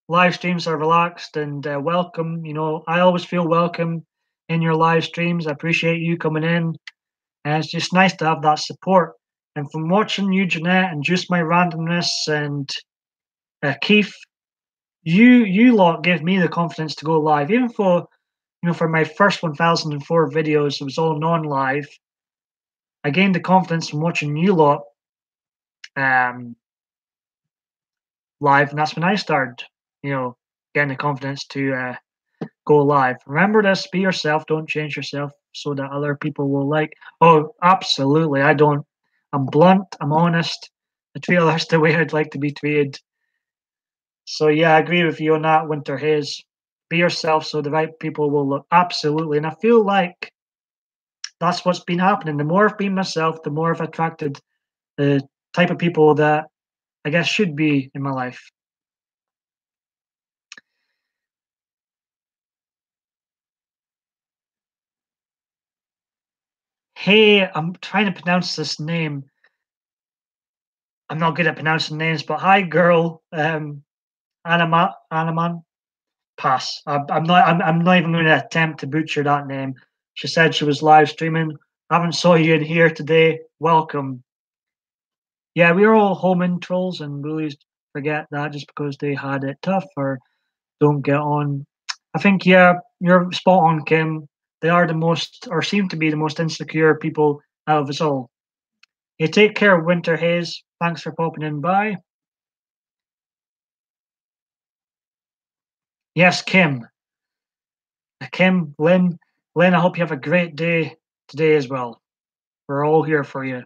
A: live streams are relaxed and welcome. I always feel welcome in your live streams. I appreciate you coming in, and it's just nice to have that support. And from watching you, Jeanette, and just my randomness, and Keith, you lot gave me the confidence to go live, even for for my first 1004 videos. It was all non-live. I gained the confidence from watching you lot um, live, and that's when I started, getting the confidence to go live. Remember this: be yourself, don't change yourself, so that other people will like. Oh, absolutely. I don't. I'm blunt. I'm honest. I treat others the way I'd like to be treated. So yeah, I agree with you on that, Winter Haze. Be yourself, so the right people will look. Absolutely, and I feel like that's what's been happening. The more I've been myself, the more I've attracted the type of people that I guess should be in my life. Hey, I'm trying to pronounce this name. I'm not good at pronouncing names, but hi, girl. Anaman. Pass. I'm not. I'm not even going to attempt to butcher that name. She said she was live streaming. I haven't saw you in here today. Welcome. Yeah, we are all home trolls, and we always forget that just because they had it tough or don't get on. I think yeah, you're spot on, Kim. They are the most, or seem to be the most insecure people out of us all. You take care, Winter Haze. Thanks for popping in by. Yes, Kim. Kim, Lynn, Lynn, I hope you have a great day today as well. We're all here for you.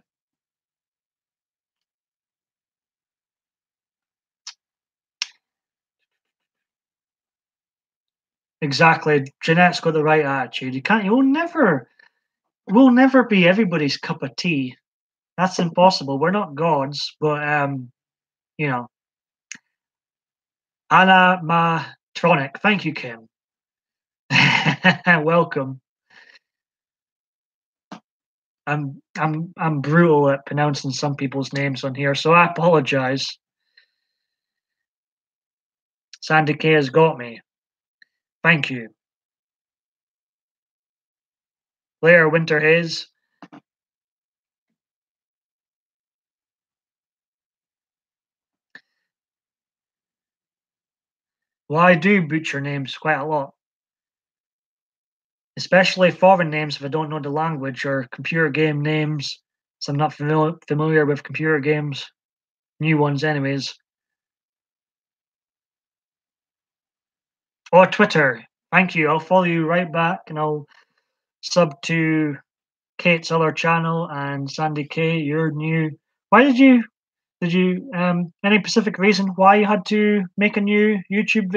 A: Exactly. Jeanette's got the right attitude. We'll never be everybody's cup of tea. That's impossible. We're not gods, but you know, animatronic. Thank you, Kim. Welcome. I'm brutal at pronouncing some people's names on here, so I apologize. Sandy K has got me. Thank you. Blair Winter Haze. Well, I do butcher names quite a lot, especially foreign names if I don't know the language, or computer game names. So I'm not familiar with computer games, new ones, anyways. Or Twitter. Thank you. I'll follow you right back, and I'll sub to Kate's other channel, and Sandy K, you're new. Why did you any specific reason why you had to make a new YouTube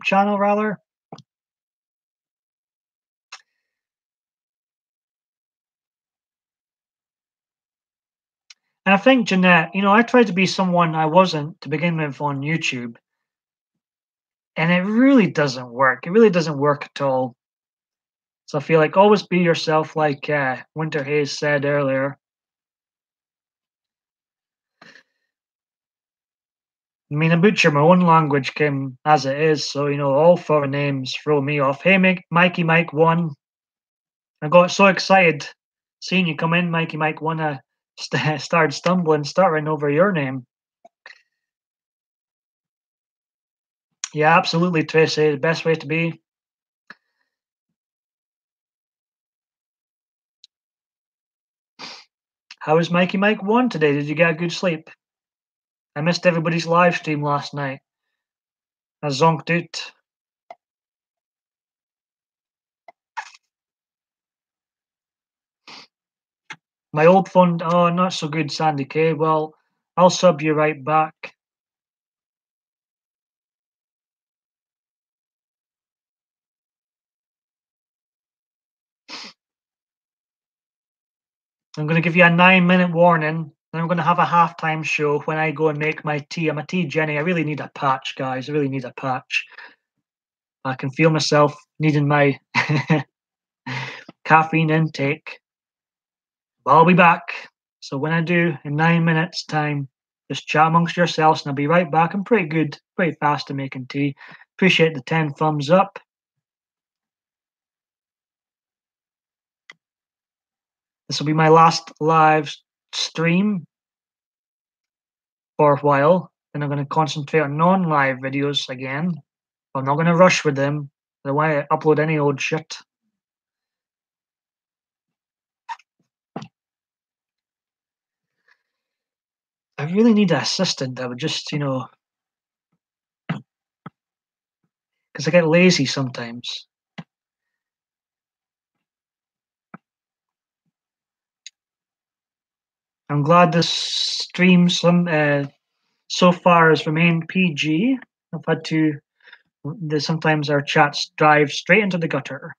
A: channel rather? And I think Jeanette, I tried to be someone I wasn't to begin with on YouTube, and it really doesn't work. It really doesn't work at all. So I feel like always be yourself, like Winter Hayes said earlier. I mean, I butcher my own language came as it is, so all foreign names throw me off. Hey, Mikey Mike 1. I got so excited seeing you come in, Mikey Mike 1. I started stuttering over your name. Yeah, absolutely, Tracy. The best way to be. How was Mikey Mike 1 today? Did you get a good sleep? I missed everybody's live stream last night. I zonked out. My old phone, oh, not so good, Sandy K. Well, I'll sub you right back. I'm going to give you a 9-minute warning. Then I'm going to have a halftime show when I go and make my tea. I'm a tea Jenny. I really need a patch, guys. I really need a patch. I can feel myself needing my caffeine intake. But I'll be back. So when I do, in 9 minutes' time, just chat amongst yourselves, and I'll be right back. I'm pretty good, pretty fast at making tea. Appreciate the 10 thumbs up. This will be my last live stream for a while. Then I'm going to concentrate on non-live videos again. I'm not going to rush with them. I don't want to upload any old shit. I really need an assistant that would just, because I get lazy sometimes. I'm glad this stream so far has remained PG. I've had to. Sometimes our chats drive straight into the gutter.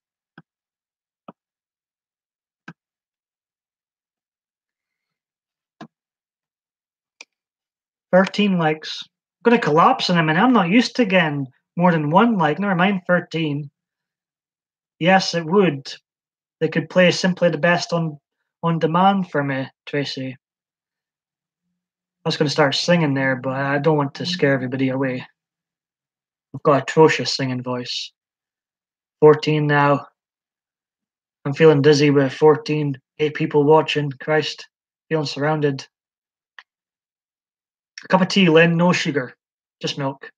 A: "13 likes. I'm gonna collapse in a minute. I'm not used to getting more than 1 like. Never mind 13. Yes, it would. They could play Simply the Best on demand for me, Tracy. I was going to start singing there, but I don't want to scare everybody away. I've got atrocious singing voice. 14 now. I'm feeling dizzy with 14, 8 people watching. Christ, feeling surrounded. A cup of tea, Lynn, no sugar, just milk.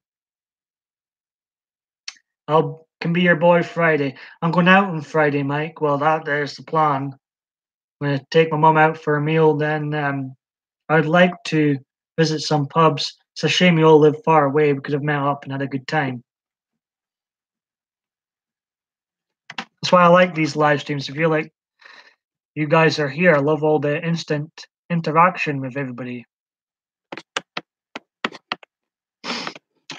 A: Can be your boy Friday. I'm going out on Friday, Mike. Well, there's the plan. I'm going to take my mum out for a meal. Then I'd like to visit some pubs. It's a shame you all live far away. We could have met up and had a good time. That's why I like these live streams. I feel like you guys are here. I love all the instant interaction with everybody.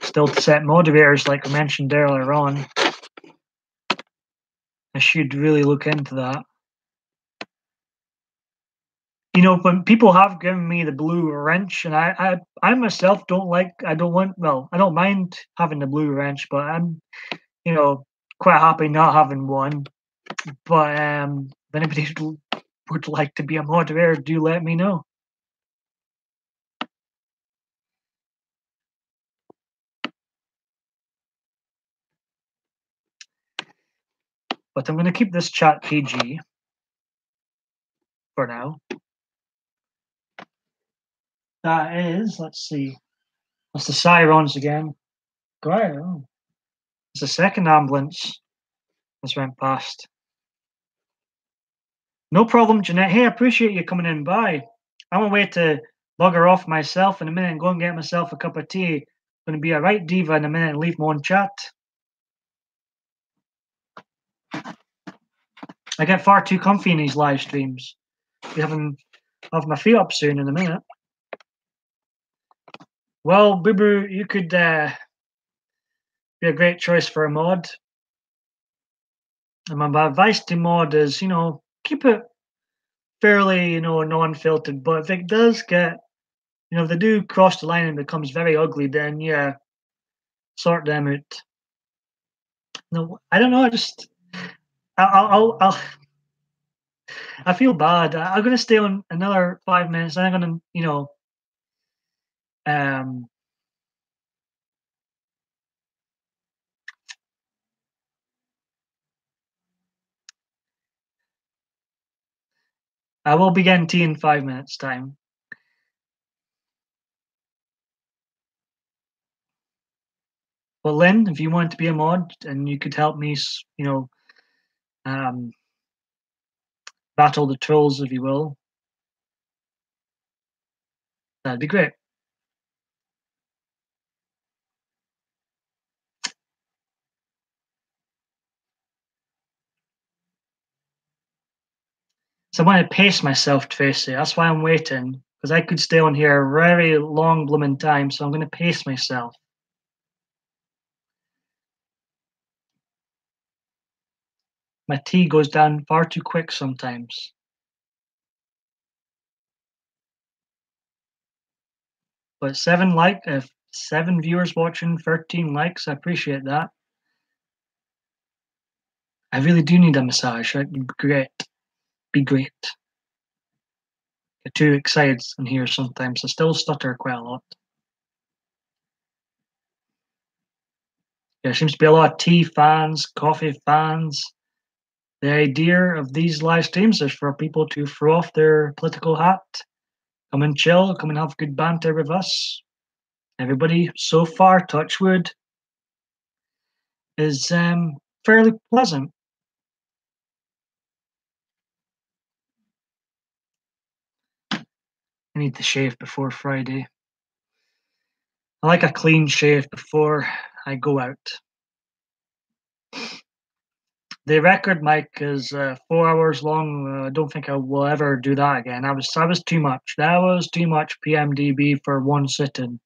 A: Still to set moderators, like I mentioned earlier on. I should really look into that. When people have given me the blue wrench, and I myself I don't mind having the blue wrench, but I'm, quite happy not having one. But if anybody would like to be a moderator, do let me know. But I'm going to keep this chat PG for now. That is, let's see. That's the sirens again. Great. Oh. It's the second ambulance that's went past. No problem, Jeanette. Hey, I appreciate you coming in by. I'm on my way to bugger off myself in a minute and go and get myself a cup of tea. I'm going to be a right diva in a minute and leave my own chat. I get far too comfy in these live streams. Be having my feet up soon in a minute. Well, Boo Boo, you could be a great choice for a mod. And my advice to mod is, keep it fairly, non-filtered. But if it does get, if they do cross the line and becomes very ugly, then yeah, sort them out. No, I don't know. I'll I feel bad. I'm gonna stay on another 5 minutes. And I'm gonna, um, I will begin tea in 5 minutes time. But Lynn, if you want to be a mod and you could help me, um, battle the trolls, if you will, that'd be great. So I want to pace myself, Tracy. That's why I'm waiting, because I could stay on here a very long blooming time. So I'm going to pace myself. My tea goes down far too quick sometimes. But 7 viewers watching, 13 likes. I appreciate that. I really do need a massage. That'd be great. Be great. Get too excited in here sometimes. I still stutter quite a lot. There seems to be a lot of tea fans, coffee fans. The idea of these live streams is for people to throw off their political hat, come and chill, come and have good banter with us. Everybody so far, touch wood, is fairly pleasant. I need to shave before Friday. I like a clean shave before I go out. The record mic is 4 hours long. I don't think I will ever do that again. That was too much. That was too much PMDB for one sitting.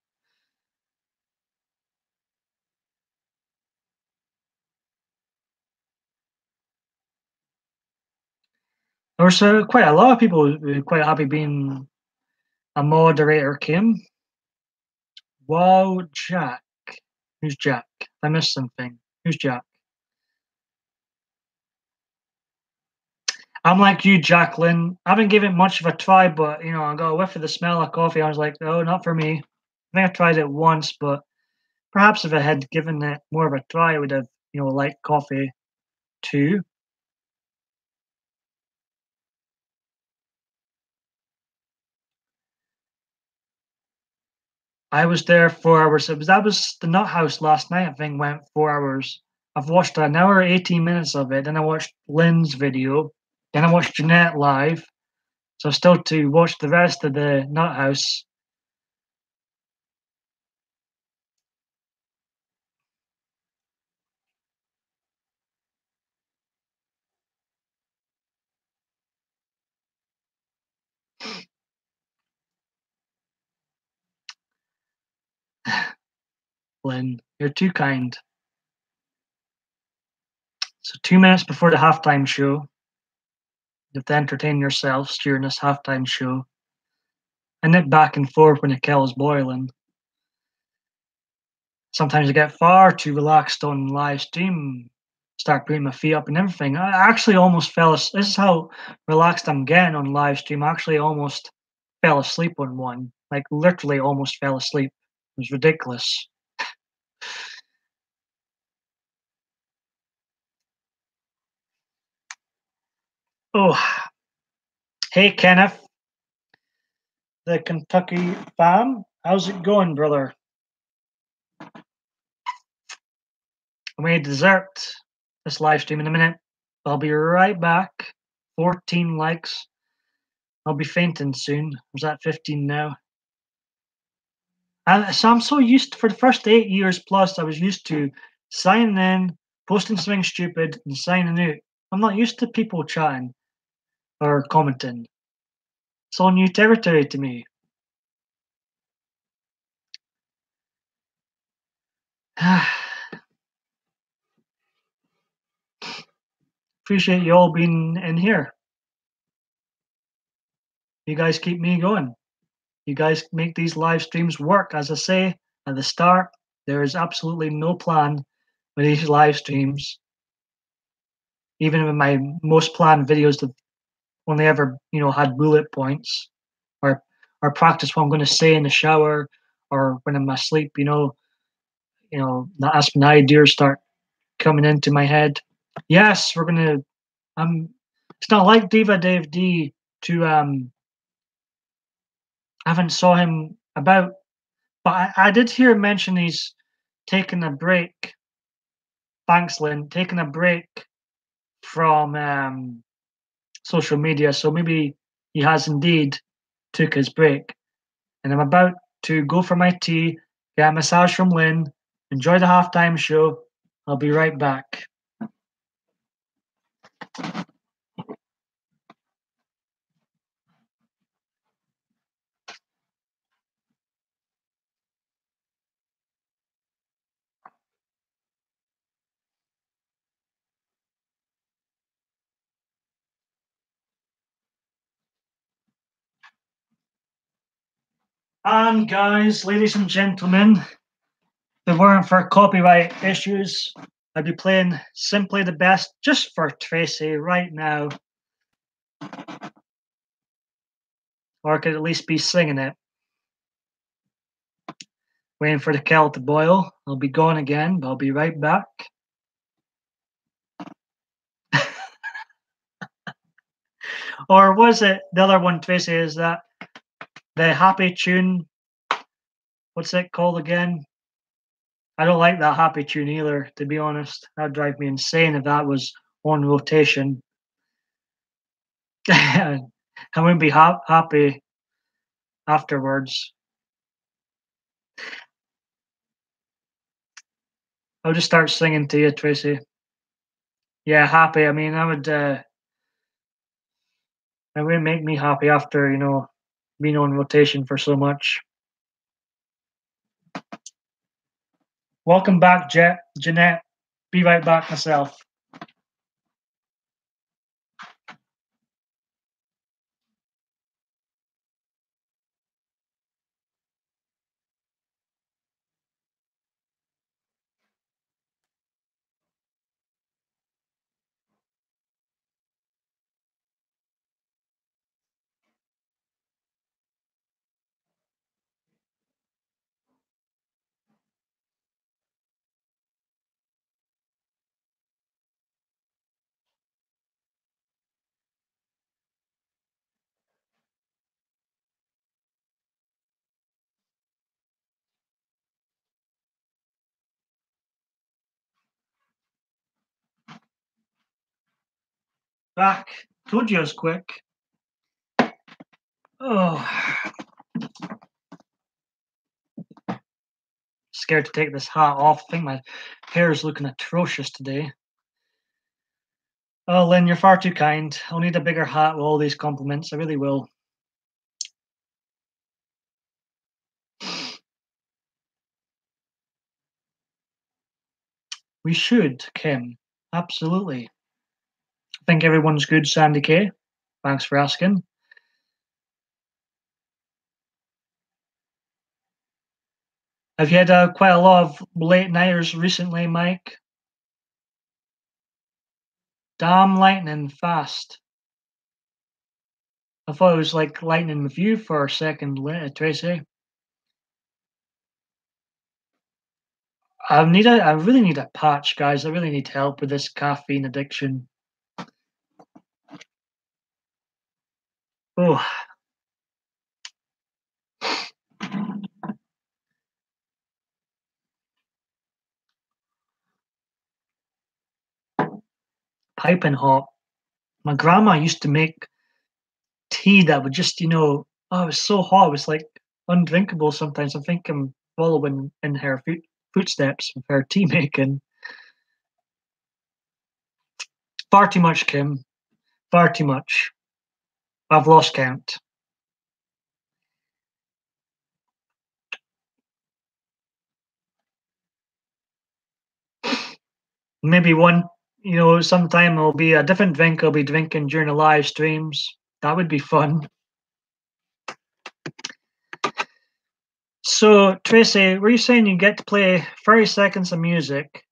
A: There was quite a lot of people who were quite happy being a moderator, Kim. Wow, Jack. Who's Jack? I missed something. Who's Jack? I'm like you, Jacqueline. I haven't given it much of a try, but I got a whiff of the smell of coffee. I was like, oh, not for me. I think I tried it once, but perhaps if I had given it more of a try, I would have, liked coffee too. I was there 4 hours. That was the Nut House last night. I think went 4 hours. I've watched an hour, 18 minutes of it. Then I watched Lynn's video. Then I watched Jeanette live. So still to watch the rest of the Nut House. Lynn, you're too kind. So 2 minutes before the halftime show, you have to entertain yourselves during this halftime show. I nip back and forth when the kettle's boiling. Sometimes I get far too relaxed on live stream, start putting my feet up and everything. I actually almost fell asleep. This is how relaxed I'm getting on live stream. I actually almost fell asleep on one. Like literally almost fell asleep. It was ridiculous. Oh, hey Kenneth, the Kentucky fan. How's it going, brother? I made dessert this live stream in a minute. I'll be right back. 14 likes. I'll be fainting soon. Was that 15 now? So I'm so used to, for the first 8 years plus, I was used to signing in, posting something stupid, and signing out. I'm not used to people chatting or commenting. It's all new territory to me. Appreciate you all being in here. You guys keep me going. You guys make these live streams work. As I say at the start, there is absolutely no plan with these live streams. Even with my most planned videos that only ever, had bullet points or practice what I'm going to say in the shower or when I'm asleep, that's when ideas start coming into my head. Yes, we're gonna. It's not like Diva Dave D to I haven't saw him about, but I did hear him mention he's taking a break. Thanks, Lynn. Taking a break from social media, so maybe he has indeed took his break. And I'm about to go for my tea, get a massage from Lynn, enjoy the halftime show. I'll be right back. And guys, ladies and gentlemen, if it weren't for copyright issues, I'd be playing Simply the Best just for Tracy right now. Or I could at least be singing it. Waiting for the kettle to boil. I'll be gone again, but I'll be right back. Or was it the other one, Tracy, is that the happy tune? What's it called again? I don't like that happy tune either, to be honest. That would drive me insane if that was on rotation. I wouldn't be happy afterwards. I'll just start singing to you, Tracy. Yeah, happy. I mean, it wouldn't make me happy after, being on rotation for so much. Welcome back, Jeanette. Be right back myself. Back. Told you I was quick. Oh. Scared to take this hat off. I think my hair is looking atrocious today. Oh, Lynn, you're far too kind. I'll need a bigger hat with all these compliments. I really will. We should, Kim. Absolutely. I think everyone's good, Sandy K. Thanks for asking. Have you had quite a lot of late nighters recently, Mike? Damn lightning fast. I thought it was like lightning with you for a second, Tracy. I really need a patch, guys. I really need help with this caffeine addiction. Oh. Piping hot. My grandma used to make tea that would just, it was so hot. It was like undrinkable sometimes. I think I'm following in her footsteps with her tea making. Far too much, Kim. Far too much. I've lost count. Maybe sometime it'll be a different drink I'll be drinking during the live streams. That would be fun. So, Tracy, were you saying you get to play 30 seconds of music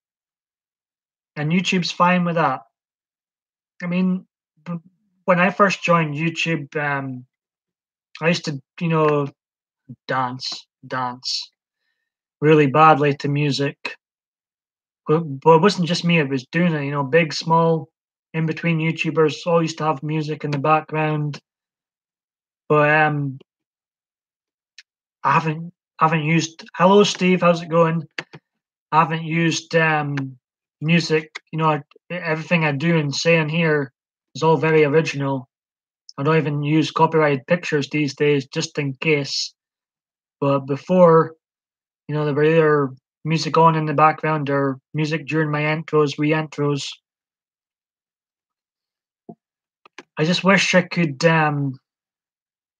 A: and YouTube's fine with that? I mean, when I first joined YouTube, I used to, dance really badly to music. But it wasn't just me, it was doing it, big, small, in between YouTubers all used to have music in the background. But I haven't used hello Steve, how's it going? I haven't used music, everything I do and say in here is all very original. I don't even use copyrighted pictures these days just in case. But before, there were either music on in the background or music during my intros, re-intros. I just wish I could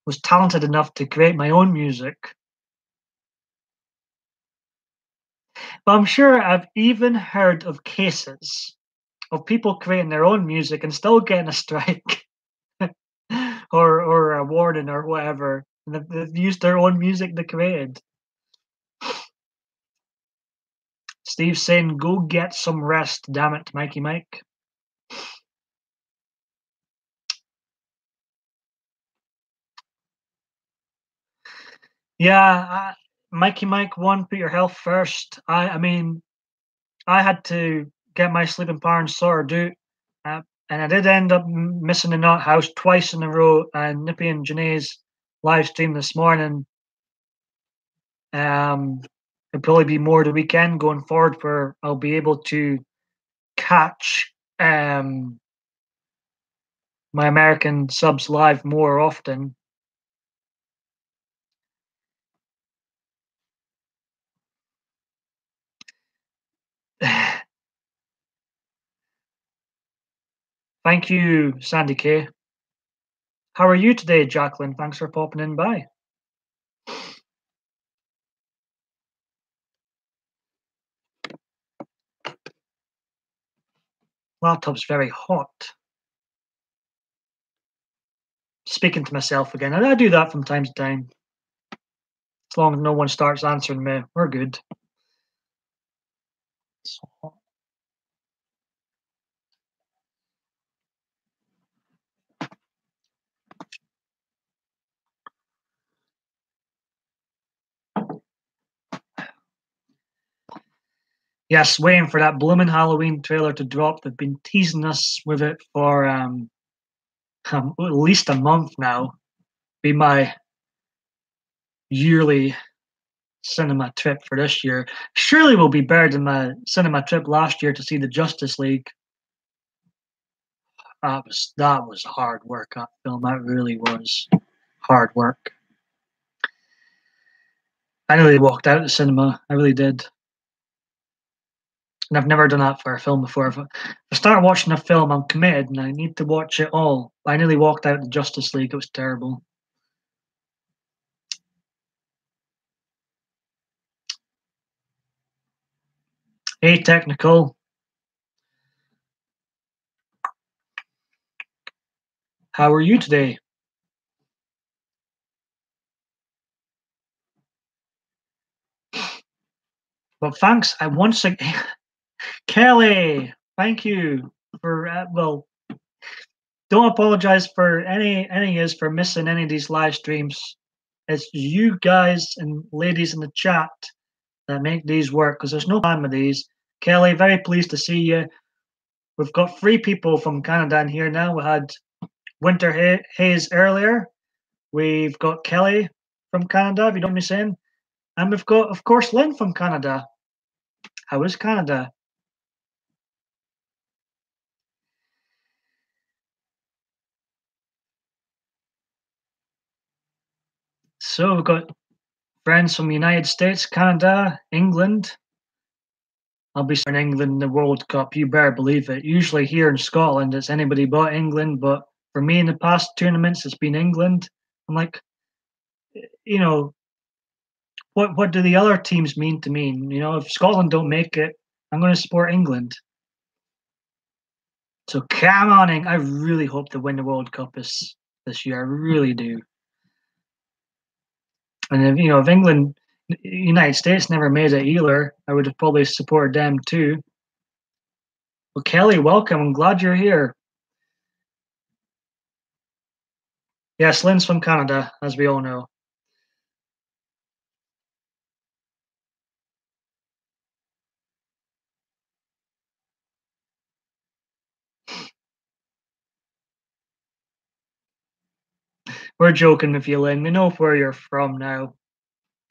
A: was talented enough to create my own music. But I'm sure I've even heard of cases of people creating their own music and still getting a strike or a warning or whatever. And they've used their own music they created. Steve's saying, go get some rest, damn it, Mikey Mike. Yeah, Mikey Mike, one, put your health first. I mean, I had to get my sleeping patterns sorted out, and I did end up missing the Nut House twice in a row. And Nippy and Janae's live stream this morning. It'll probably be more the weekend going forward, where I'll be able to catch my American subs live more often. Thank you, Sandy K. How are you today, Jacqueline? Thanks for popping in by. Laptop's very hot. Speaking to myself again. I do that from time to time. As long as no one starts answering me, we're good. So hot. Yes, waiting for that blooming Halloween trailer to drop. They've been teasing us with it for at least a month now. Be my yearly cinema trip for this year. Surely will be better than my cinema trip last year to see the Justice League. That was hard work, that film. That really was hard work. I nearly walked out of the cinema. I really did. And I've never done that for a film before. If I start watching a film, I'm committed and I need to watch it all. I nearly walked out of the Justice League. It was terrible. Hey, Technical. How are you today? Well, thanks. I once again, Kelly, thank you for don't apologize for any is for missing any of these live streams. It's you guys and ladies in the chat that make these work because there's no plan with these. Kelly, very pleased to see you. We've got 3 people from Canada in here now. We had Winter Hayes earlier. We've got Kelly from Canada, if you don't mind me saying. And we've got, of course, Lynn from Canada. How is Canada? So we've got friends from the United States, Canada, England. I'll be supporting England in the World Cup. You better believe it. Usually here in Scotland, it's anybody but England. But for me, in the past tournaments, it's been England. I'm like, you know, what do the other teams mean to me? You know, if Scotland don't make it, I'm going to support England. So come on, I really hope they win the World Cup this year. I really do. And if if England, United States never made it either, I would have probably supported them too. Well, Kelly, welcome. I'm glad you're here. Yes, Lynn's from Canada, as we all know. We're joking with you, Lynn. We know where you're from now.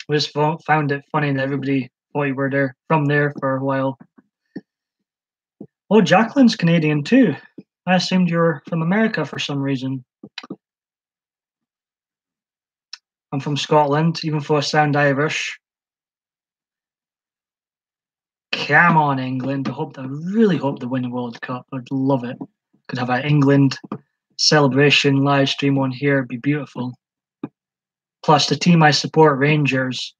A: We just found it funny that everybody thought you were from there for a while. Oh, Jacqueline's Canadian too. I assumed you were from America for some reason. I'm from Scotland, even though I sound Irish. Come on, England. I really hope they win the World Cup. I'd love it. Could have an England celebration live stream on here. It'd be beautiful. Plus, the team I support, Rangers,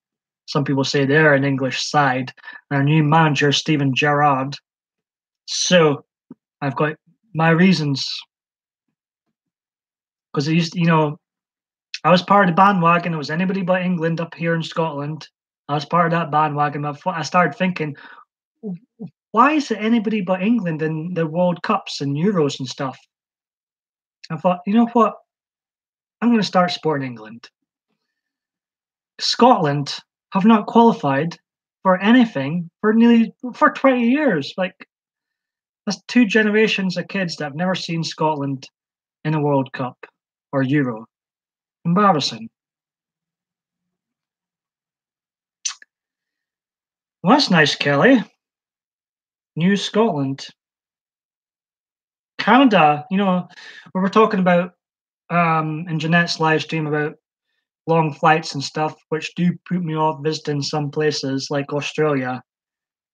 A: some people say they're an English side. And our new manager, Steven Gerrard. So, I've got my reasons. Because it used, I was part of the bandwagon. It was anybody but England up here in Scotland. I was part of that bandwagon. I started thinking, why is it anybody but England in the World Cups and Euros and stuff? I thought, you know what? I'm going to start supporting England. Scotland have not qualified for anything for 20 years. Like, that's 2 generations of kids that have never seen Scotland in a World Cup or Euro. Embarrassing. Well, that's nice, Kelly. New Scotland. Canada, we were talking about in Jeanette's live stream about long flights and stuff, which do put me off visiting some places like Australia.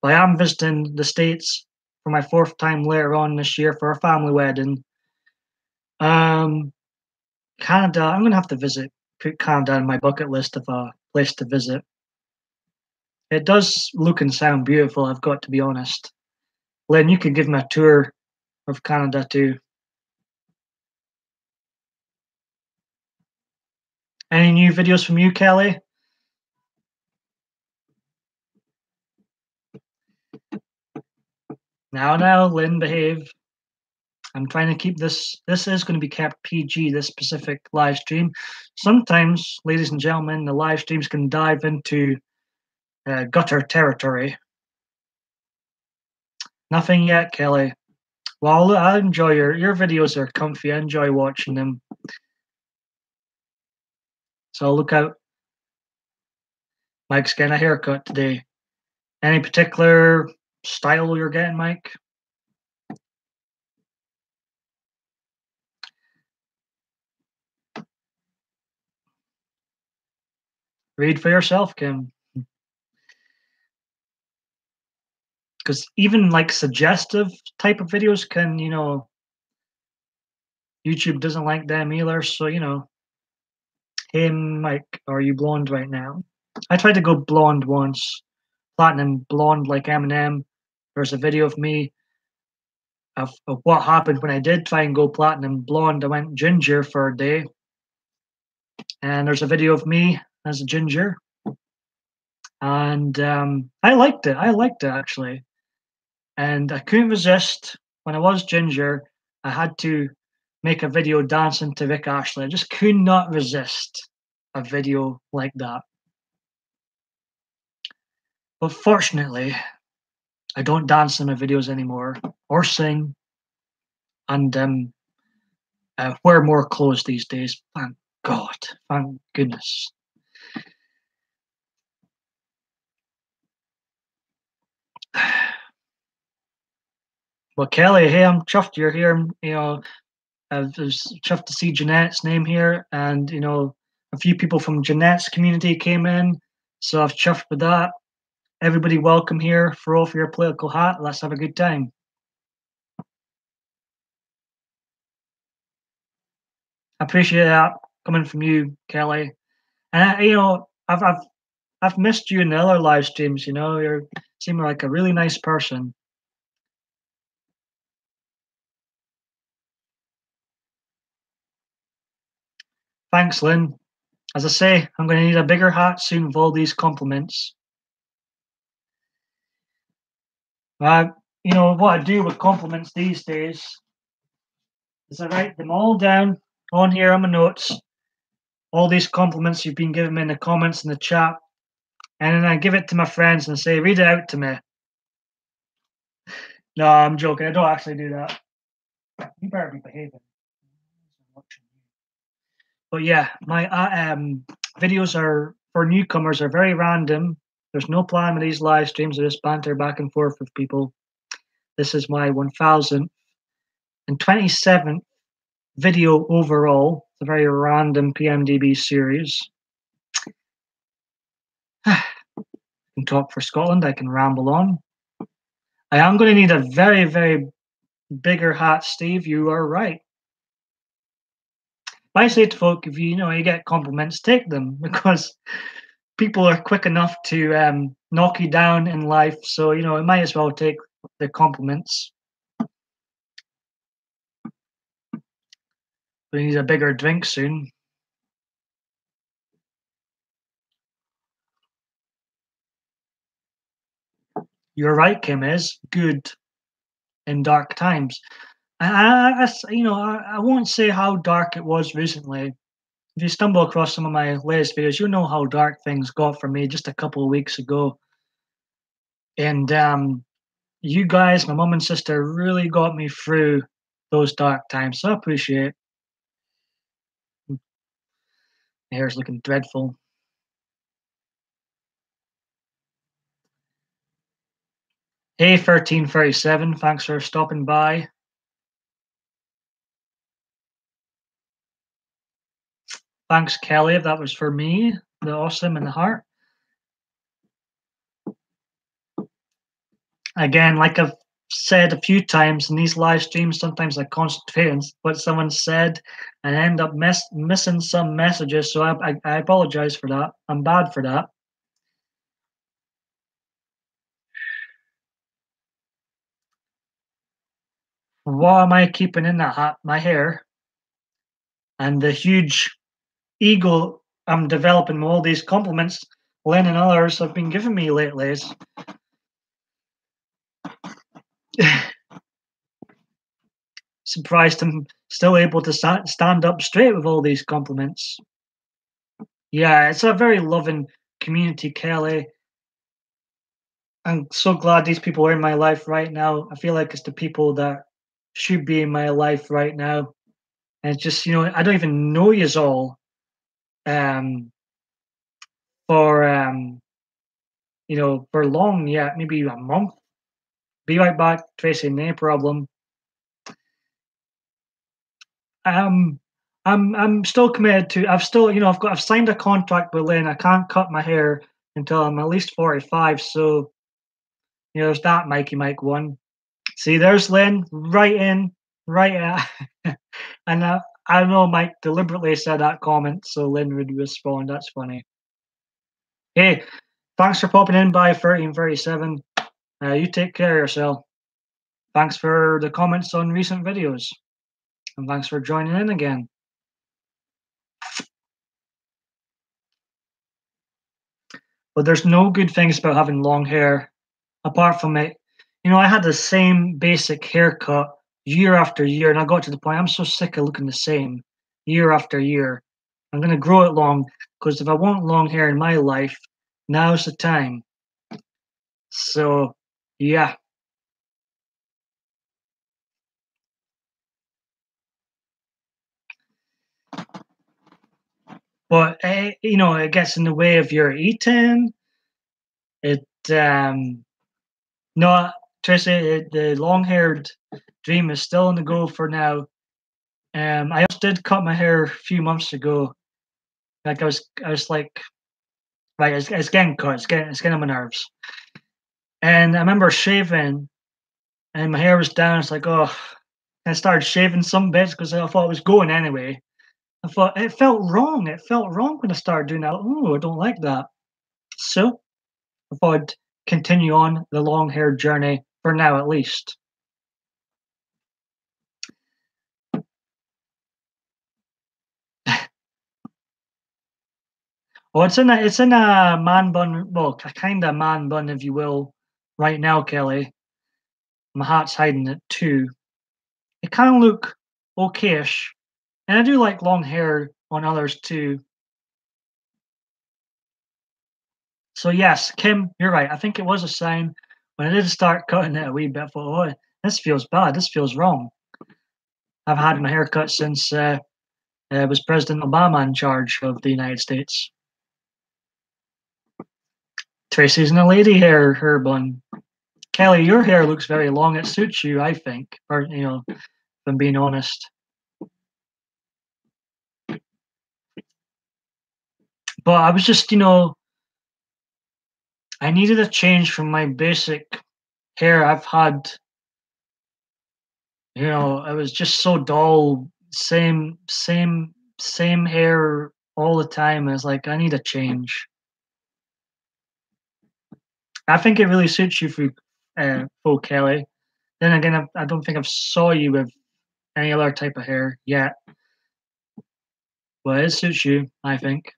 A: But I am visiting the States for my 4th time later on this year for a family wedding. Canada, I'm going to have to put Canada on my bucket list of a place to visit. It does look and sound beautiful, I've got to be honest. Lynn, you could give me a tour of Canada too. Any new videos from you, Kelly? Now, Lynn, behave. I'm trying to keep this is going to be kept PG, this specific live stream. Sometimes, ladies and gentlemen, the live streams can dive into gutter territory. Nothing yet, Kelly. Well, I enjoy your videos are comfy. I enjoy watching them. So look out. Mike's getting a haircut today. Any particular style you're getting, Mike? Read for yourself, Kim. Because even like suggestive type of videos can, YouTube doesn't like them either. So, hey, Mike, are you blonde right now? I tried to go blonde once, platinum blonde like Eminem. There's a video of me of what happened when I did try and go platinum blonde. I went ginger for a day. And there's a video of me as a ginger. And I liked it. I liked it, actually. And I couldn't resist. When I was ginger, I had to make a video dancing to Rick Ashley. I just could not resist a video like that. But fortunately, I don't dance in my videos anymore or sing. And wear more clothes these days. Thank God. Thank goodness. Well, Kelly, hey, I'm chuffed you're here. I was chuffed to see Jeanette's name here, and a few people from Jeanette's community came in, so I've chuffed with that. Everybody welcome here. Throw off your political hat. Let's have a good time. I appreciate that coming from you, Kelly. And I've missed you in the other live streams. You seem like a really nice person. Thanks, Lynn. As I say, I'm going to need a bigger hat soon with all these compliments. Uh, what I do with compliments these days is I write them all down on here on my notes. All these compliments you've been giving me in the comments in the chat, and then I give it to my friends and say, read it out to me. No, I'm joking. I don't actually do that. You better be behaving. But yeah, my videos are for newcomers are very random. There's no plan with these live streams. I just banter back and forth with people. This is my 1027th video overall. It's a very random PMDB series. I can talk for Scotland. I can ramble on. I am going to need a very, very bigger hat, Steve. You are right. I say to folk, if you get compliments, take them, because people are quick enough to knock you down in life. So it might as well take the compliments. We need a bigger drink soon. You're right, Kim is good in dark times. I won't say how dark it was recently. If you stumble across some of my latest videos, you'll know how dark things got for me just a couple of weeks ago. And you guys, my mum and sister, really got me through those dark times. So I appreciate it. My hair's looking dreadful. Hey, 1337, thanks for stopping by. Thanks, Kelly, if that was for me, the awesome and the heart. Again, like I've said a few times in these live streams, sometimes I concentrate on what someone said and end up missing some messages. So I apologize for that. I'm bad for that. What am I keeping in that hat? My hair and the huge ego I'm developing with all these compliments Lynn and others have been giving me lately. Surprised I'm still able to stand up straight with all these compliments. Yeah, it's a very loving community, Kelly. I'm so glad these people are in my life right now. I feel like it's the people that should be in my life right now. And it's just, I don't even know yous all um, for, for long yet, maybe a month. Be right back, Tracy, no problem. I'm still committed to. I've signed a contract with Lynn. I can't cut my hair until I'm at least 45. So there's that Mikey Mike one. See, there's Lynn right in, right at, and I know Mike deliberately said that comment so Lynn would respond. That's funny. Hey, thanks for popping in by 1337. You take care of yourself. Thanks for the comments on recent videos, and thanks for joining in again. But there's no good things about having long hair, apart from it. I had the same basic haircut year after year, and I got to the point I'm so sick of looking the same year after year. I'm going to grow it long, because if I want long hair in my life, now's the time. So, yeah. But, it gets in the way of your eating. No, Tracy, the long-haired dream is still on the go for now. I just did cut my hair a few months ago. Like I was like, right, it's getting cut. It's getting on my nerves. And I remember shaving, and my hair was down. It's like, oh, I started shaving some bits because I thought it was going anyway. I thought it felt wrong. It felt wrong when I started doing that. Oh, I don't like that. So I thought I'd continue on the long hair journey for now, at least. Well, it's in a man bun, well, a kind of man bun, if you will, right now, Kelly. My hat's hiding it too. It kind of look okayish, and I do like long hair on others too. So yes, Kim, you're right. I think it was a sign when I did start cutting it a wee bit. I thought, oh, this feels bad. This feels wrong. I've had my hair cut since was President Obama in charge of the United States. Tracy's in a lady hair bun. Kelly, your hair looks very long. It suits you, I think. Or if I'm being honest. But I was just, I needed a change from my basic hair I've had. It was just so dull, same hair all the time. I was like, I need a change. I think it really suits you for full Kelly. Then again, I don't think I've saw you with any other type of hair yet. But it suits you, I think.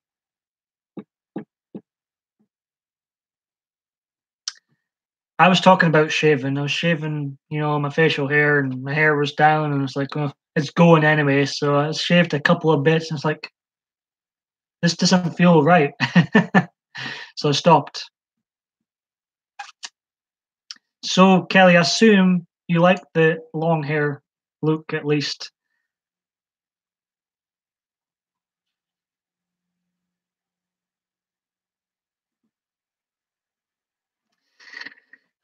A: I was talking about shaving. I was shaving, my facial hair, and my hair was down, and it's like, oh, it's going anyway. So I shaved a couple of bits, and it's like, this doesn't feel right. So I stopped. So Kelly, I assume you like the long hair look at least.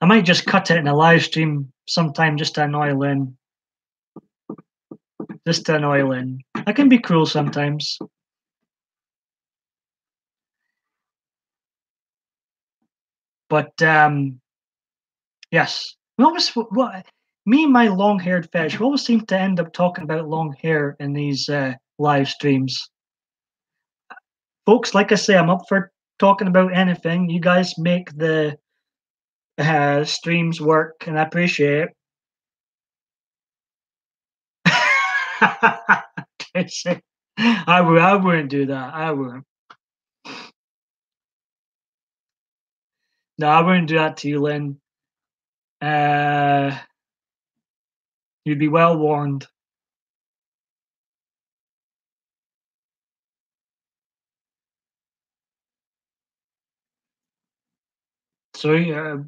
A: I might just cut it in a live stream sometime just to annoy Lynn. Just to annoy Lynn. I can be cruel sometimes. But yes. We always what me and my long haired fetish, we always seem to end up talking about long hair in these live streams. Folks, like I say, I'm up for talking about anything. You guys make the streams work, and I appreciate it. I wouldn't do that. I wouldn't. No, I wouldn't do that to you, Lynn. Uh, you'd be well warned. So,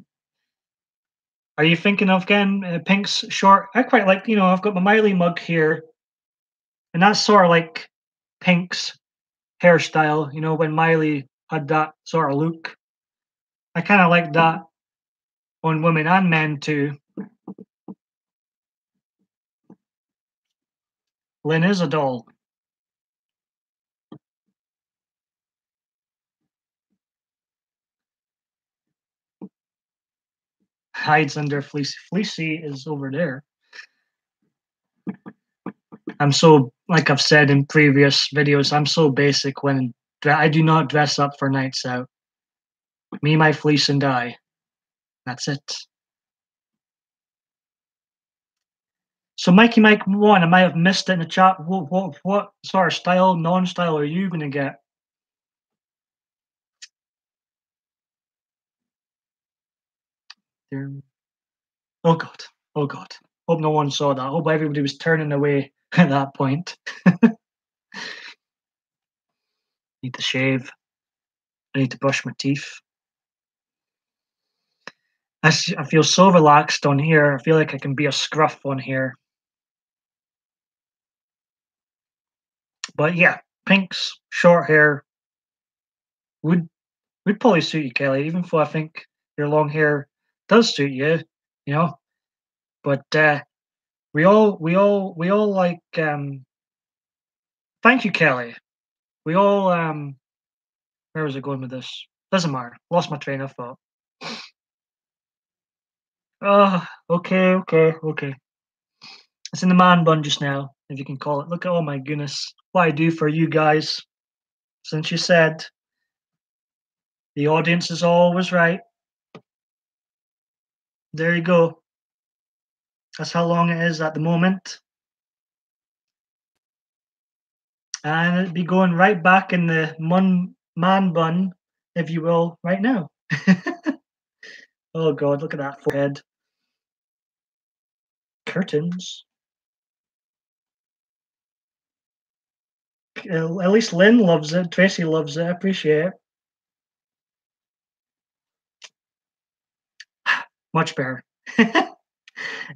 A: are you thinking of getting Pink's short? I quite like, I've got my Miley mug here, and that's sort of like Pink's hairstyle. When Miley had that sort of look, I kind of like that on women and men too. Lynn is a doll. Hides under Fleecy. Fleecy is over there. I'm so, like I've said in previous videos, I'm so basic when I do not dress up for nights out. Me, my fleece, and I. That's it. So, Mikey Mike 1, I might have missed it in the chat. What sort of style, non-style are you going to get? There. Oh, God. Oh, God. Hope no one saw that. Hope everybody was turning away at that point. Need to shave. I need to brush my teeth. I feel so relaxed on here. I feel like I can be a scruff on here. But yeah, Pink's short hair would probably suit you, Kelly, even though I think your long hair does suit you, you know. But we all like thank you, Kelly. We all where was I going with this? Doesn't matter. Lost my train of thought. Oh, okay. It's in the man bun just now, if you can call it. Look at, oh my goodness, what I do for you guys. Since you said the audience is always right, there you go. That's how long it is at the moment. And it'd be going right back in the man bun, if you will, right now. Oh God, look at that forehead. Curtains. At least Lynn loves it. Tracy loves it. I appreciate it. Much better.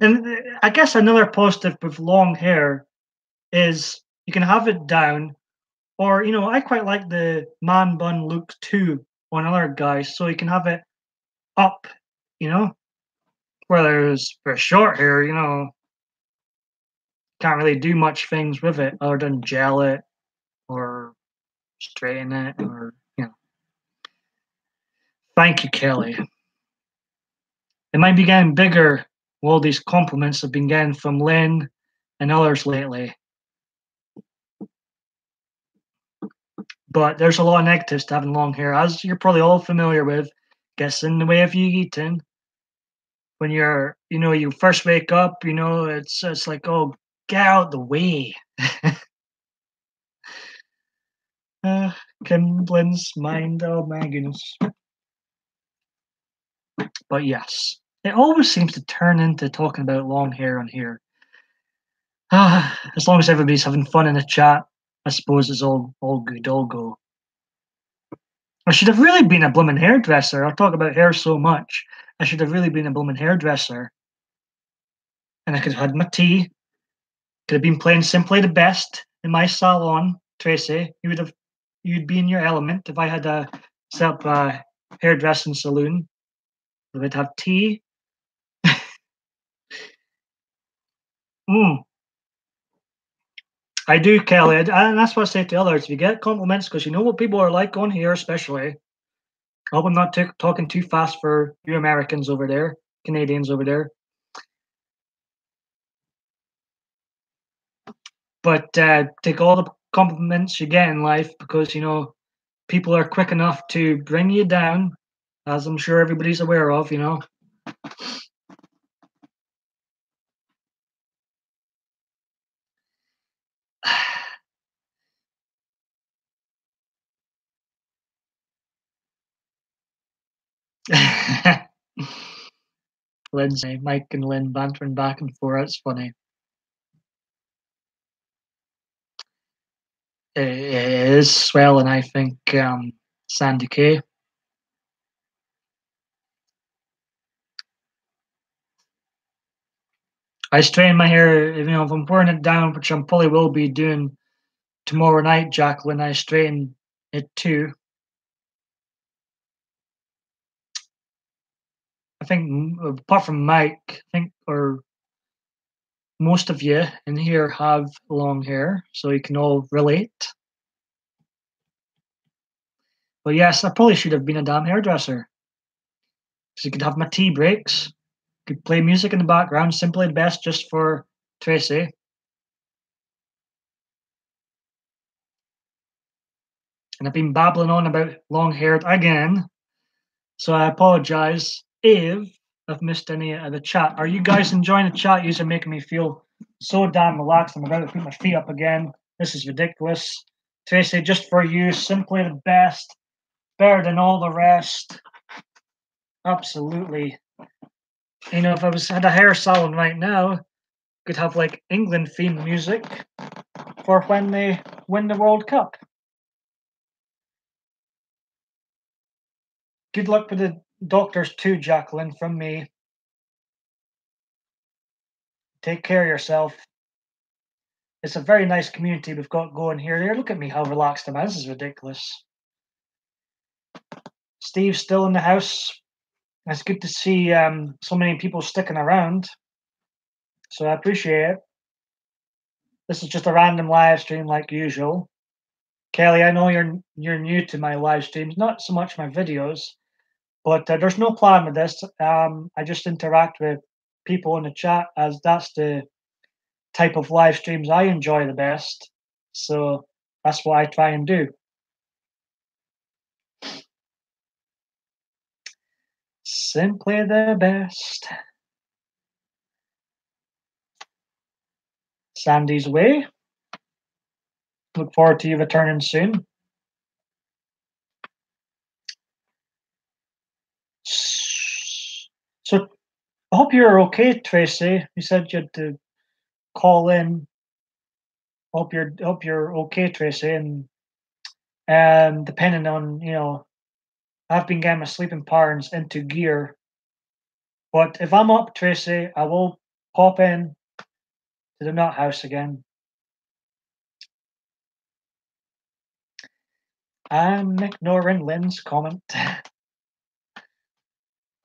A: And I guess another positive with long hair is you can have it down, or I quite like the man bun look too on other guys, so you can have it up, you know. Whereas for short hair, can't really do much things with it other than gel it or straighten it, or Thank you, Kelly. It might be getting bigger. All these compliments I've been getting from Lynn and others lately. But there's a lot of negatives to having long hair, as you're probably all familiar with. Gets in the way of you eating. When you first wake up, it's like, oh, get out the way. uh, Lynn's mind, oh my goodness. But yes, it always seems to turn into talking about long hair on here. As long as everybody's having fun in the chat, I suppose it's all good, all go. I should have really been a blooming hairdresser. I talk about hair so much. I should have really been a blooming hairdresser. And I could have had my tea. Could have been playing Simply the Best in my salon, Tracy. You'd be in your element if I had set up a hairdressing saloon. We'd have tea. Mm, I do, Kelly, and that's what I say to others. If you get compliments, because you know what people are like on here, especially. I hope I'm not talking too fast for you Americans over there, Canadians over there. But take all the compliments you get in life, because people are quick enough to bring you down, as I'm sure everybody's aware of. Lindsay, Mike and Lynn bantering back and forth. It's funny. It is swelling, I think, Sandy K. I straighten my hair, if I'm wearing it down, which I probably will be doing tomorrow night, Jacqueline. I straighten it too. I think, apart from Mike, I think, or most of you in here have long hair, so you can all relate. But yes, I probably should have been a damn hairdresser. Because you could have my tea breaks, could play music in the background, Simply the Best just for Tracy. And I've been babbling on about long hair again. So I apologize if I've missed any of the chat. Are you guys enjoying the chat? You're making me feel so damn relaxed. I'm about to put my feet up again. This is ridiculous. Tracy, just for you, Simply the Best, better than all the rest. Absolutely. If I had a hair salon right now, could have like England themed music for when they win the World Cup. Good luck with the doctors too, Jacqueline, from me. Take care of yourself. It's a very nice community we've got going here. There, look at me, how relaxed I'm. This is ridiculous. Steve's still in the house. It's good to see so many people sticking around. So I appreciate it. This is just a random live stream like usual. Kelly, I know you're new to my live streams, not so much my videos. But there's no plan with this. I just interact with people in the chat as that's the type of live streams I enjoy the best. So that's what I try and do. Simply the best. Sandy's away. Look forward to you returning soon. So I hope you're okay, Tracy. You said you had to call in. Hope you're okay, Tracy. And depending on I've been getting my sleeping patterns into gear. But if I'm up, Tracy, I will pop in to the nut house again. I'm ignoring Lynn's comment.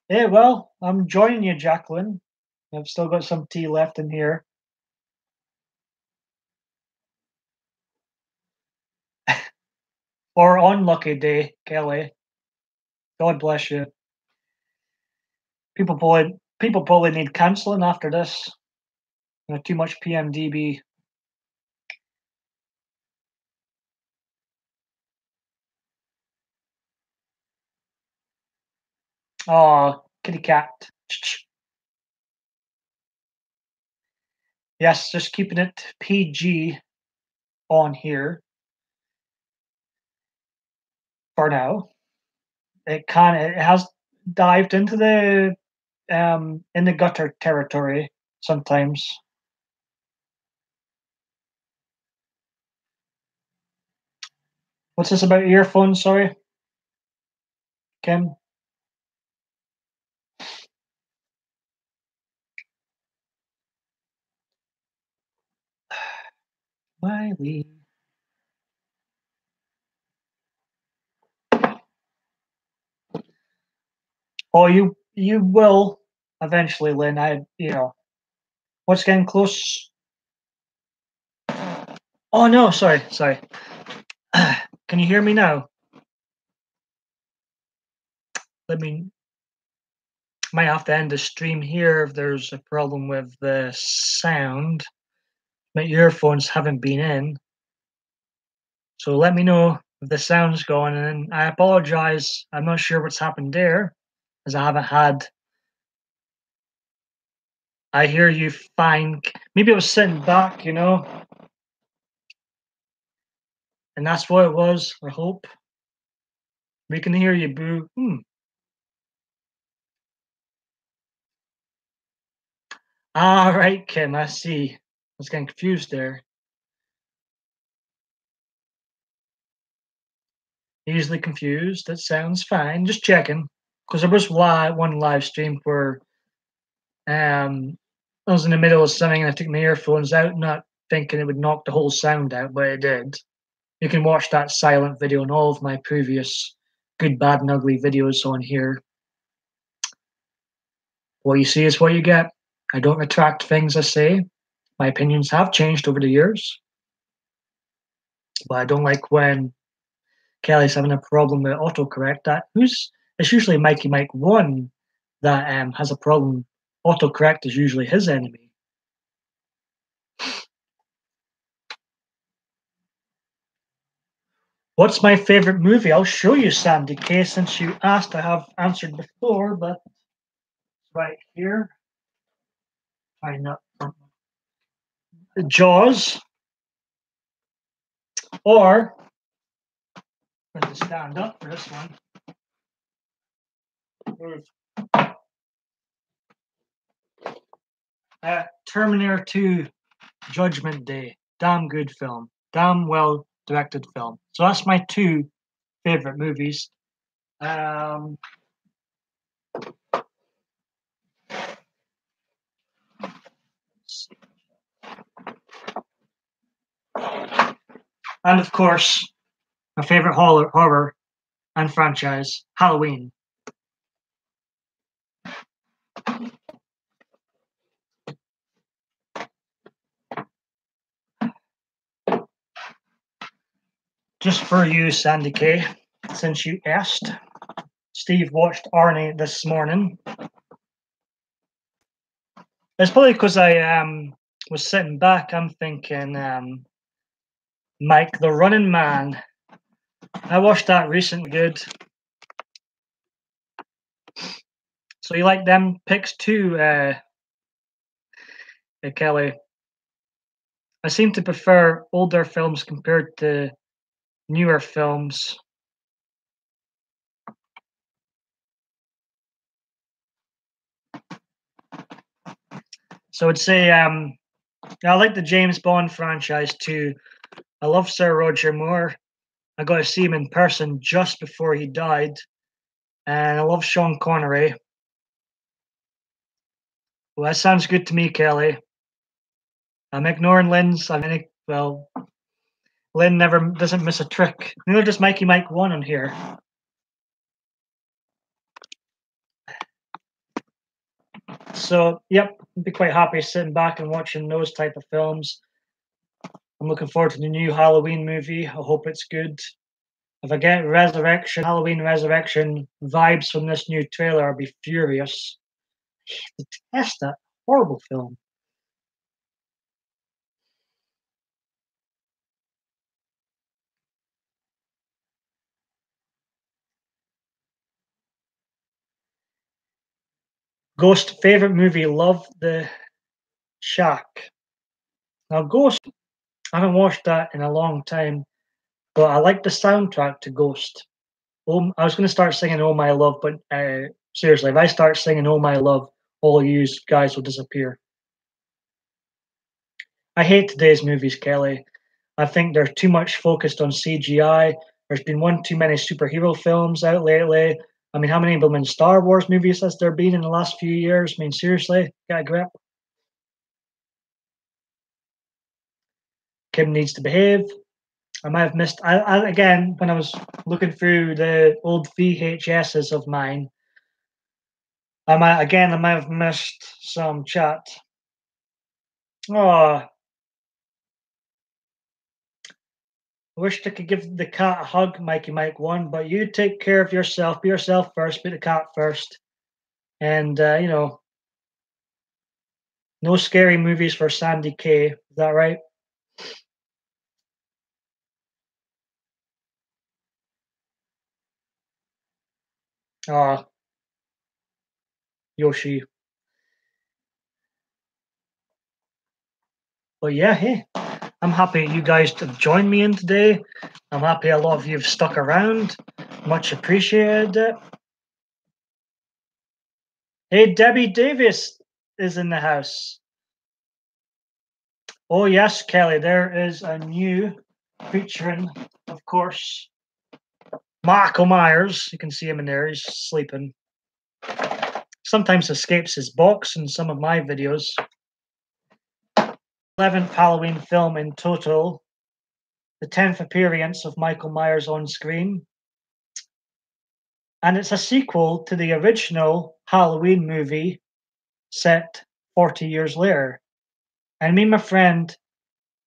A: Hey, well, I'm joining you, Jacqueline. I've still got some tea left in here. Or unlucky day, Kelly. God bless you. People probably need counselling after this. Too much PMDB. Oh, kitty cat. Yes, just keeping it PG on here for now. It has dived into the in the gutter territory sometimes. What's this about earphones? Sorry, Kim. Wiley. Oh, you will eventually, Lynn. What's getting close? Oh no, sorry. Can you hear me now? Let me. Might have to end the stream here if there's a problem with the sound. My earphones haven't been in, so let me know if the sound's going. And I apologize. I'm not sure what's happened there, as I haven't had. I hear you fine. Maybe I was sitting back, and that's what it was. I hope we can hear you, Boo. All right, Kim. I see. I was getting confused there. Easily confused. That sounds fine. Just checking, because there was one live stream where I was in the middle of something and I took my earphones out, not thinking it would knock the whole sound out, but it did. You can watch that silent video and all of my previous good, bad, and ugly videos on here. What you see is what you get. I don't retract things I say. My opinions have changed over the years, but I don't like when Kelly's having a problem with autocorrect. It's usually Mikey Mike 1 that has a problem. Autocorrect is usually his enemy. What's my favorite movie? I'll show you, Sandy K. Since you asked, I have answered before, but right here. I know. Jaws, or let's stand up for this one. Terminator 2 Judgment Day. Damn good film. Damn well directed film. So that's my two favorite movies. And of course, my favorite horror and franchise, Halloween. Just for you, Sandy K, since you asked. Steve watched Arnie this morning. It's probably because I was sitting back. I'm thinking, Mike the Running Man. I watched that recently. Good. So you like them picks too, Kelly? I seem to prefer older films compared to newer films. So I'd say I like the James Bond franchise too. I love Sir Roger Moore. I got to see him in person just before he died, and I love Sean Connery. Well, that sounds good to me, Kelly. I'm ignoring Lynn's. Well, Lynn never doesn't miss a trick. Neither does Mikey Mike 1 on here. So, yep, I'd be quite happy sitting back and watching those type of films. I'm looking forward to the new Halloween movie. I hope it's good. If I get Halloween Resurrection vibes from this new trailer, I'll be furious. I detest that horrible film. Ghost favorite movie, love the Shack. Now, Ghost, I haven't watched that in a long time, but I like the soundtrack to Ghost. I was going to start singing "Oh My Love," but seriously, if I start singing "Oh My Love," all you guys will disappear. I hate today's movies, Kelly. I think they're too much focused on CGI. There's been one too many superhero films out lately. I mean, how many blooming Star Wars movies has there been in the last few years? I mean, seriously, get a grip. Kim needs to behave. I might have missed. Again, when I was looking through the old VHSs of mine, I might have missed some chat. Oh, I wish I could give the cat a hug, Mikey Mike 1, but you take care of yourself. Be yourself first. Be the cat first. And, no scary movies for Sandy K. Is that right? Oh, Yoshi. But yeah, hey, I'm happy you guys have joined me in today. I'm happy a lot of you have stuck around. Much appreciated. Hey, Debbie Davis is in the house. Oh, yes, Kelly, there is a new featuring, of course, Michael Myers. You can see him in there. He's sleeping. Sometimes escapes his box in some of my videos. 11th Halloween film in total. The 10th appearance of Michael Myers on screen. And it's a sequel to the original Halloween movie set 40 years later. And me and my friend,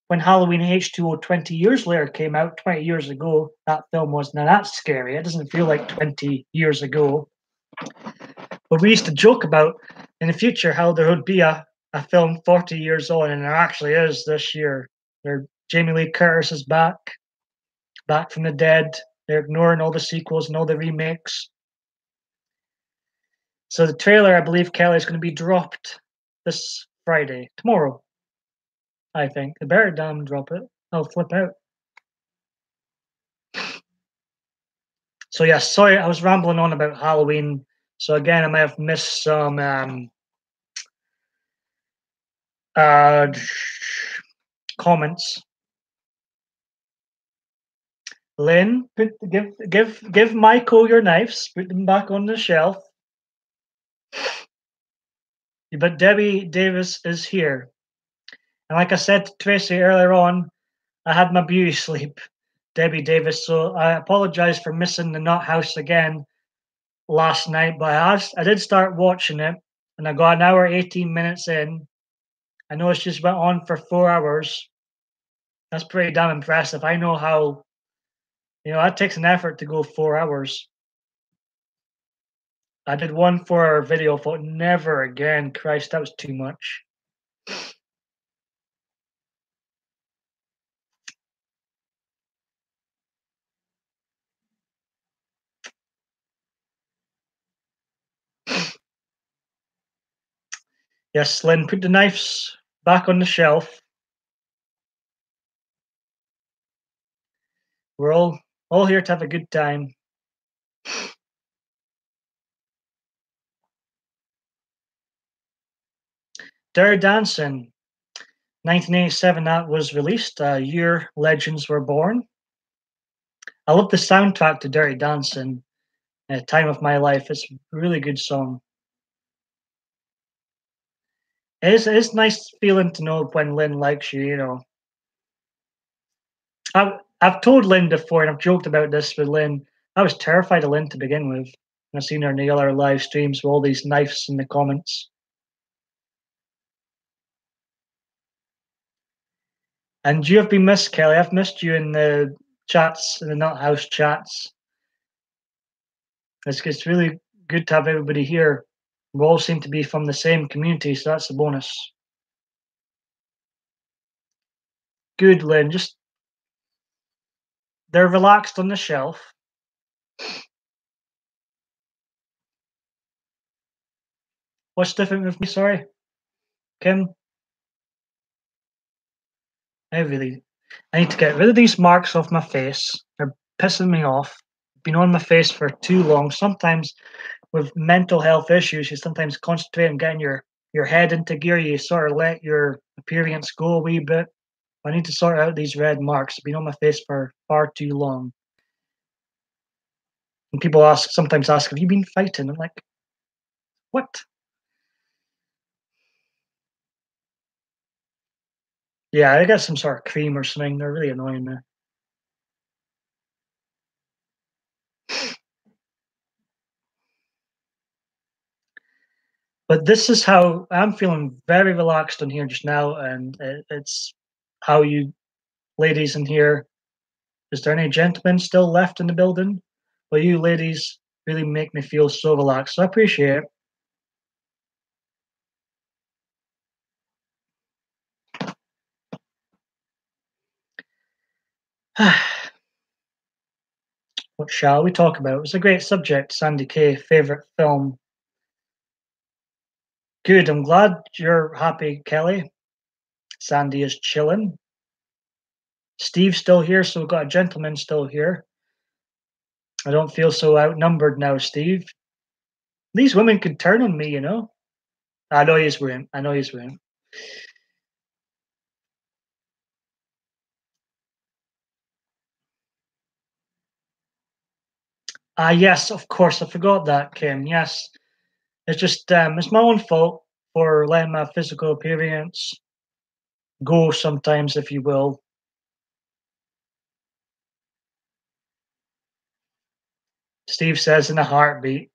A: when Halloween H2O 20 years later came out, 20 years ago, that film was now that's scary. It doesn't feel like 20 years ago. But we used to joke about in the future how there would be a film 40 years on, and there actually is this year. Jamie Lee Curtis is back from the dead. They're ignoring all the sequels and all the remakes. So the trailer, I believe, Kelly, is going to be dropped this Friday, tomorrow. I think they better damn drop it. I'll flip out. So yeah, sorry, I was rambling on about Halloween. So again, I might have missed some comments. Lynn, give Michael your knives. Put them back on the shelf. But Debbie Davis is here, and like I said to Tracy earlier on, I had my beauty sleep, Debbie Davis. So I apologize for missing the Nut House again last night, but I did start watching it, and I got an hour 18 minutes in. I know it's just went on for 4 hours. That's pretty damn impressive. I know how, that takes an effort to go 4 hours. I did one for our video, thought never again. Christ, that was too much. Yes, Lynn, put the knives back on the shelf. We're all here to have a good time. Dirty Dancing, 1987, that was released. A year legends were born. I love the soundtrack to Dirty Dancing. Time of My Life. It's a really good song. It's nice feeling to know when Lynn likes you. You know, I've told Lynn before, and I've joked about this with Lynn. I was terrified of Lynn to begin with. And I've seen her in the other live streams with all these knives in the comments. And you have been missed, Kelly. I've missed you in the chats, in the Nut House chats. It's really good to have everybody here. We all seem to be from the same community, so that's a bonus. Good, Lynn. Just they're relaxed on the shelf. What's different with me? Sorry, Kim. I need to get rid of these marks off my face. They're pissing me off. Been on my face for too long. Sometimes with mental health issues, you sometimes concentrate on getting your head into gear. You sort of let your appearance go a wee bit. I need to sort out these red marks. Been on my face for far too long. And people sometimes ask, "Have you been fighting?" I'm like, "What?" Yeah, I got some sort of cream or something. They're really annoying me. But this is how I'm feeling very relaxed on here just now, and it's how you ladies in here. Is there any gentlemen still left in the building? Well, you ladies really make me feel so relaxed. So I appreciate it. What shall we talk about? It was a great subject, Sandy Kay, favorite film. Good. I'm glad you're happy, Kelly. Sandy is chilling. Steve's still here, so we've got a gentleman still here. I don't feel so outnumbered now, Steve. These women could turn on me, you know. I know he's won't. I know he's won't. Ah, yes, of course. I forgot that, Kim. Yes, it's my own fault for letting my physical appearance go sometimes, if you will. Steve says in a heartbeat.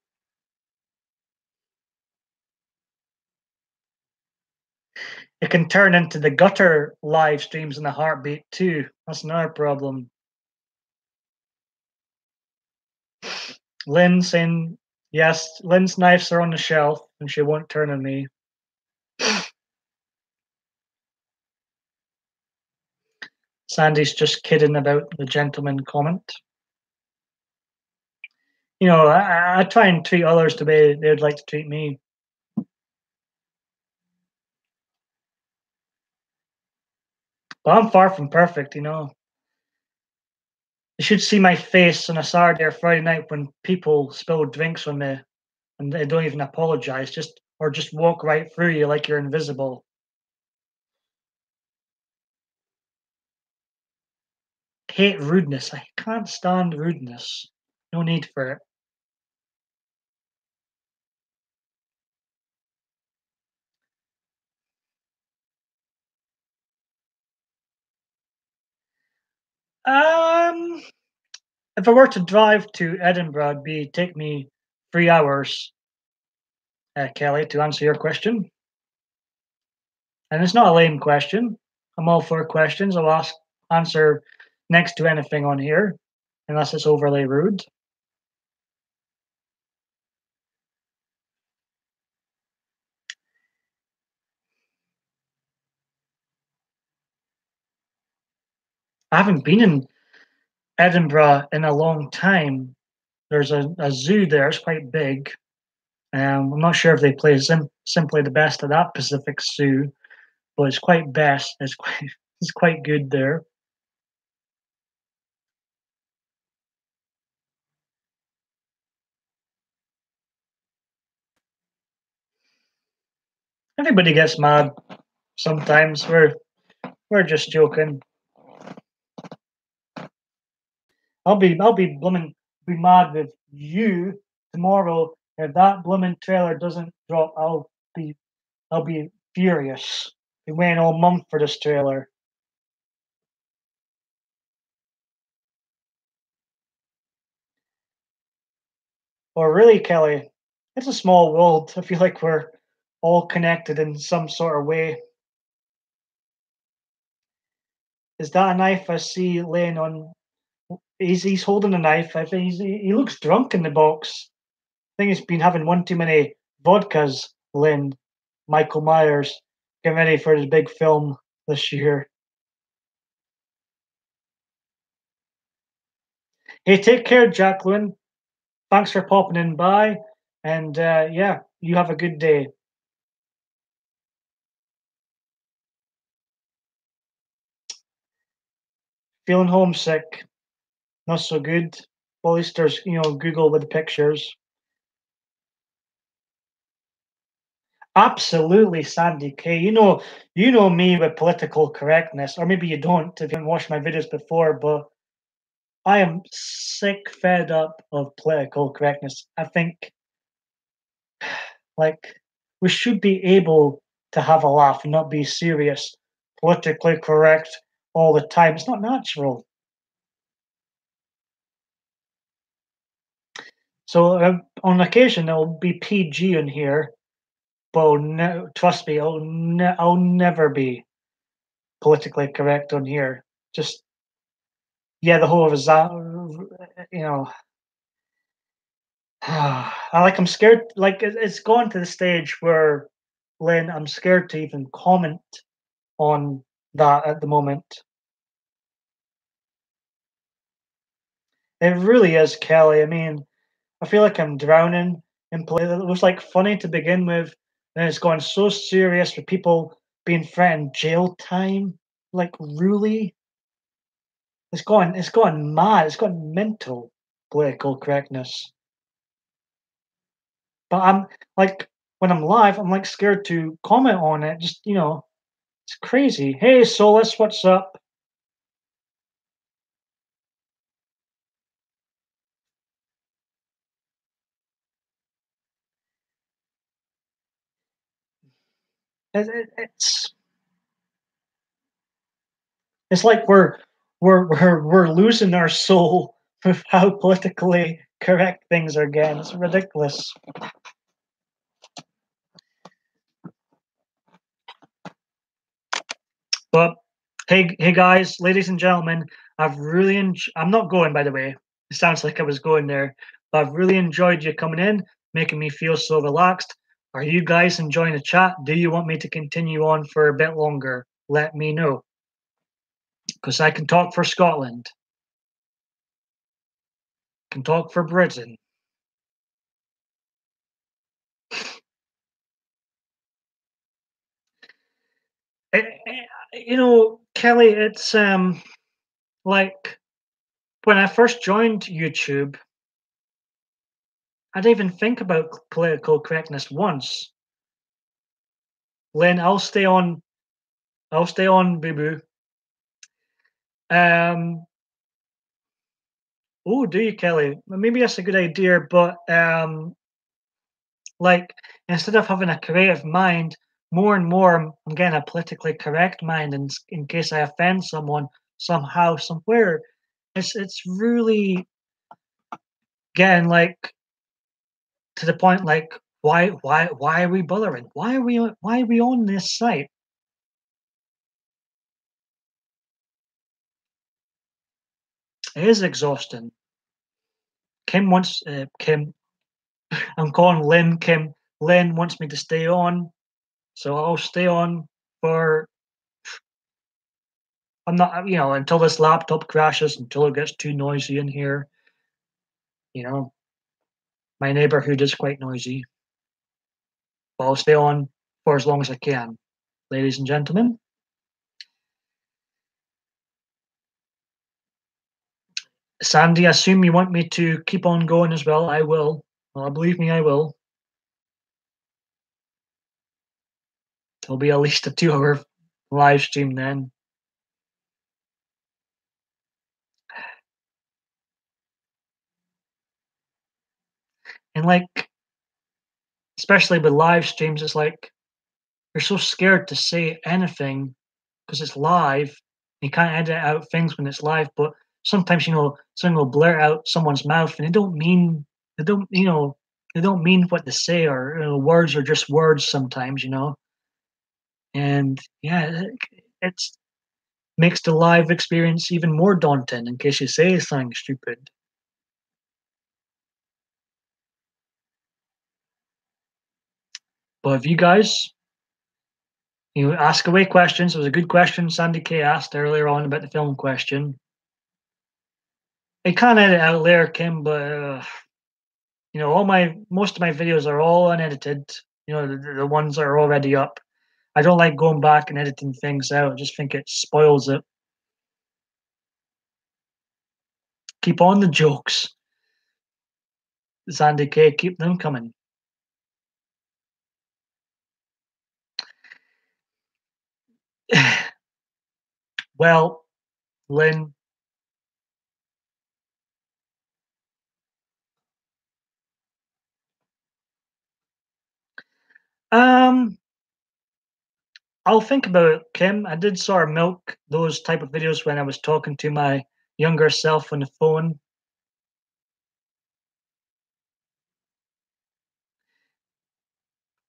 A: It can turn into the gutter live streams in a heartbeat too. That's another problem. Lynn saying yes, Lynn's knives are on the shelf and she won't turn on me. Sandy's just kidding about the gentleman comment. You know, I try and treat others the way they'd like to treat me. But I'm far from perfect, you know. You should see my face on a Saturday or Friday night when people spill drinks on me and they don't even apologize, just walk right through you like you're invisible. Hate rudeness. I can't stand rudeness. No need for it. Um, if I were to drive to Edinburgh, it'd take me 3 hours, Kelly, to answer your question. And it's not a lame question. I'm all for questions. Answer next to anything on here, unless it's overly rude. I haven't been in Edinburgh in a long time. There's a zoo there. It's quite big. I'm not sure if they play simply the best at that Pacific Zoo, but it's quite best. It's quite it's quite good there. Everybody gets mad sometimes. We're just joking. I'll be blooming be mad with you tomorrow if that blooming trailer doesn't drop. I'll be furious. Been waiting all month for this trailer. Or really, Kelly, it's a small world. I feel like we're all connected in some sort of way. Is that a knife I see laying on? He's holding a knife. I think he looks drunk in the box. I think he's been having one too many vodkas. Lynn, Michael Myers, getting ready for his big film this year. Hey, take care, Jacqueline. Thanks for popping in by, and yeah, you have a good day. Feeling homesick? Not so good. Well, at least there's Google with the pictures. Absolutely, Sandy K. You know me with political correctness, or maybe you don't if you haven't watched my videos before, but I am sick, fed up of political correctness. I think like we should be able to have a laugh and not be serious, politically correct all the time. It's not natural. So on occasion it'll be PG in here, but no, trust me, I'll never be politically correct on here. Just yeah, the whole of you know, I'm scared. Like it's gone to the stage where, Lynn, I'm scared to even comment on that at the moment. It really is, Kelly. I mean, I feel like I'm drowning in play. It was like funny to begin with, then it's gone so serious with people being threatened jail time. Like really, it's gone mad. It's gone mental. Political correctness. But I'm like when I'm live, I'm like scared to comment on it. Just it's crazy. Hey, Solus, what's up? It's like we're losing our soul with how politically correct things are getting. It's ridiculous. But hey guys, ladies and gentlemen, I'm not going by the way. It sounds like I was going there, but I've really enjoyed you coming in, making me feel so relaxed. Are you guys enjoying the chat? Do you want me to continue on for a bit longer? Let me know, because I can talk for Scotland, can talk for Britain. Kelly, it's like when I first joined YouTube, I didn't even think about political correctness once. Lynn, I'll stay on. I'll stay on, boo boo. Um. Oh, do you, Kelly? Well, maybe that's a good idea, but like instead of having a creative mind, more and more I'm getting a politically correct mind, in case I offend someone somehow, somewhere. It's really getting like to the point like why are we bothering? Why are we on this site? It is exhausting. Kim wants Kim. I'm calling Lynn Kim. Lynn wants me to stay on, so I'll stay on for I'm not, until this laptop crashes, until it gets too noisy in here. You know, my neighborhood is quite noisy, but I'll stay on for as long as I can. Ladies and gentlemen, Sandy, I assume you want me to keep on going as well. I will. Well, believe me, I will. It'll be at least a 2 hour live stream then. And like, especially with live streams, it's like you're so scared to say anything because it's live. You can't edit out things when it's live, but sometimes someone will blurt out someone's mouth and they don't mean what they say, or words are just words sometimes. And yeah, it's makes the live experience even more daunting in case you say something stupid. But if you guys ask away questions, it was a good question Sandy K asked earlier on about the film question. I can't edit out later, Kim, but all my most of my videos are all unedited. The ones that are already up. I don't like going back and editing things out. I just think it spoils it. Keep on the jokes, Sandy K. Keep them coming. Well, Lynn, um, I'll think about it, Kim. I did sort of milk those type of videos when I was talking to my younger self on the phone.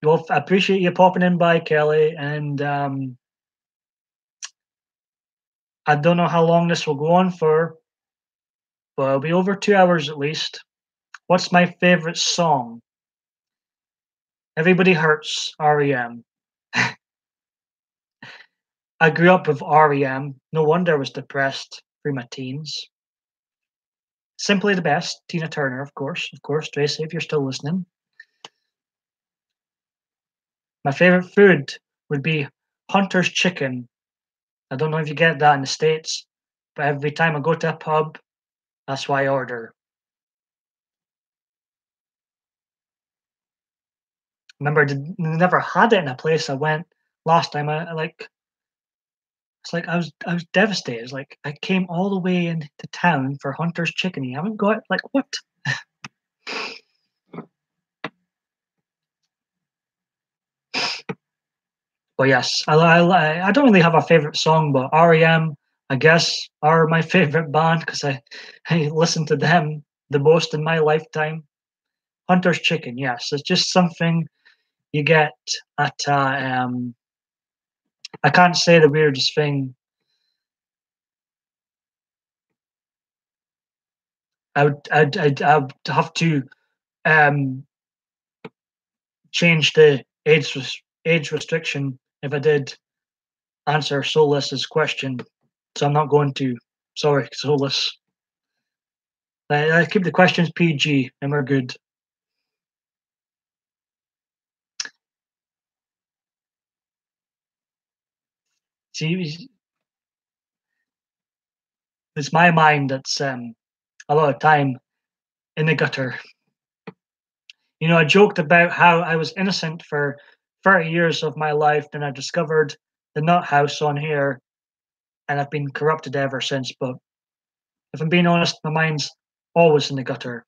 A: Well, I appreciate you popping in by, Kelly, and I don't know how long this will go on for, but it'll be over 2 hours at least. What's my favorite song? Everybody Hurts, REM. I grew up with REM. No wonder I was depressed through my teens. Simply the Best, Tina Turner, of course. Of course, Tracy, if you're still listening. My favorite food would be Hunter's Chicken. I don't know if you get that in the States, but every time I go to a pub, that's what I order. Remember, I never had it in a place I went last time. It's like I was devastated. It's like I came all the way into town for Hunter's Chicken. You haven't got it? Like what? But yes, I don't really have a favorite song, but REM, I guess, are my favorite band because I listen to them the most in my lifetime. Hunter's Chicken, yes, it's just something you get at. I can't say the weirdest thing. I would have to um, change the age restriction if I did answer Solis's question. So I'm not going to. Sorry, Solis. I keep the questions PG and we're good. See, it's my mind that's a lot of time in the gutter. I joked about how I was innocent for 30 years of my life, then I discovered the nut house on here, and I've been corrupted ever since. But if I'm being honest, my mind's always in the gutter.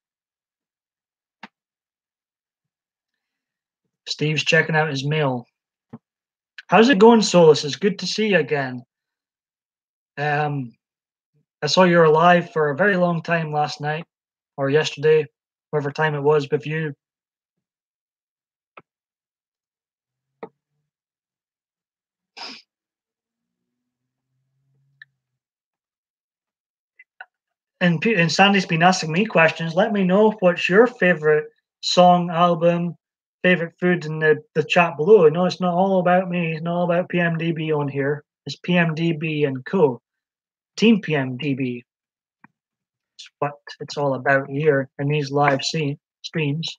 A: Steve's checking out his mail. How's it going, Solus? It's good to see you again. Um, I saw you were alive for a very long time last night or yesterday, whatever time it was with you. And Sandy's been asking me questions. Let me know what's your favorite song, album, favorite food in the chat below. No, it's not all about me. It's not all about PMDB on here. It's PMDB and Co. Team PMDB. It's what it's all about here in these live streams.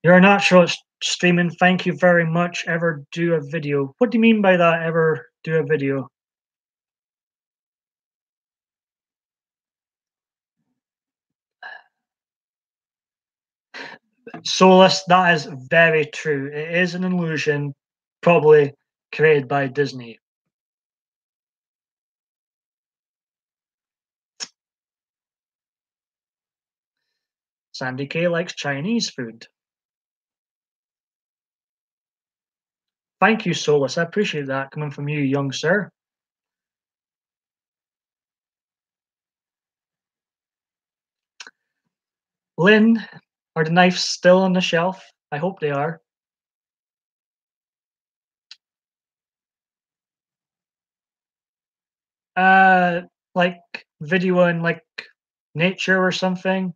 A: You're not sure streaming. Thank you very much. Ever do a video? What do you mean by that? Ever do a video? Solus, that is very true. It is an illusion, probably created by Disney. Sandy K likes Chinese food. Thank you, Solus. I appreciate that coming from you, young sir. Lynn, are the knives still on the shelf? I hope they are. Like video in like nature or something.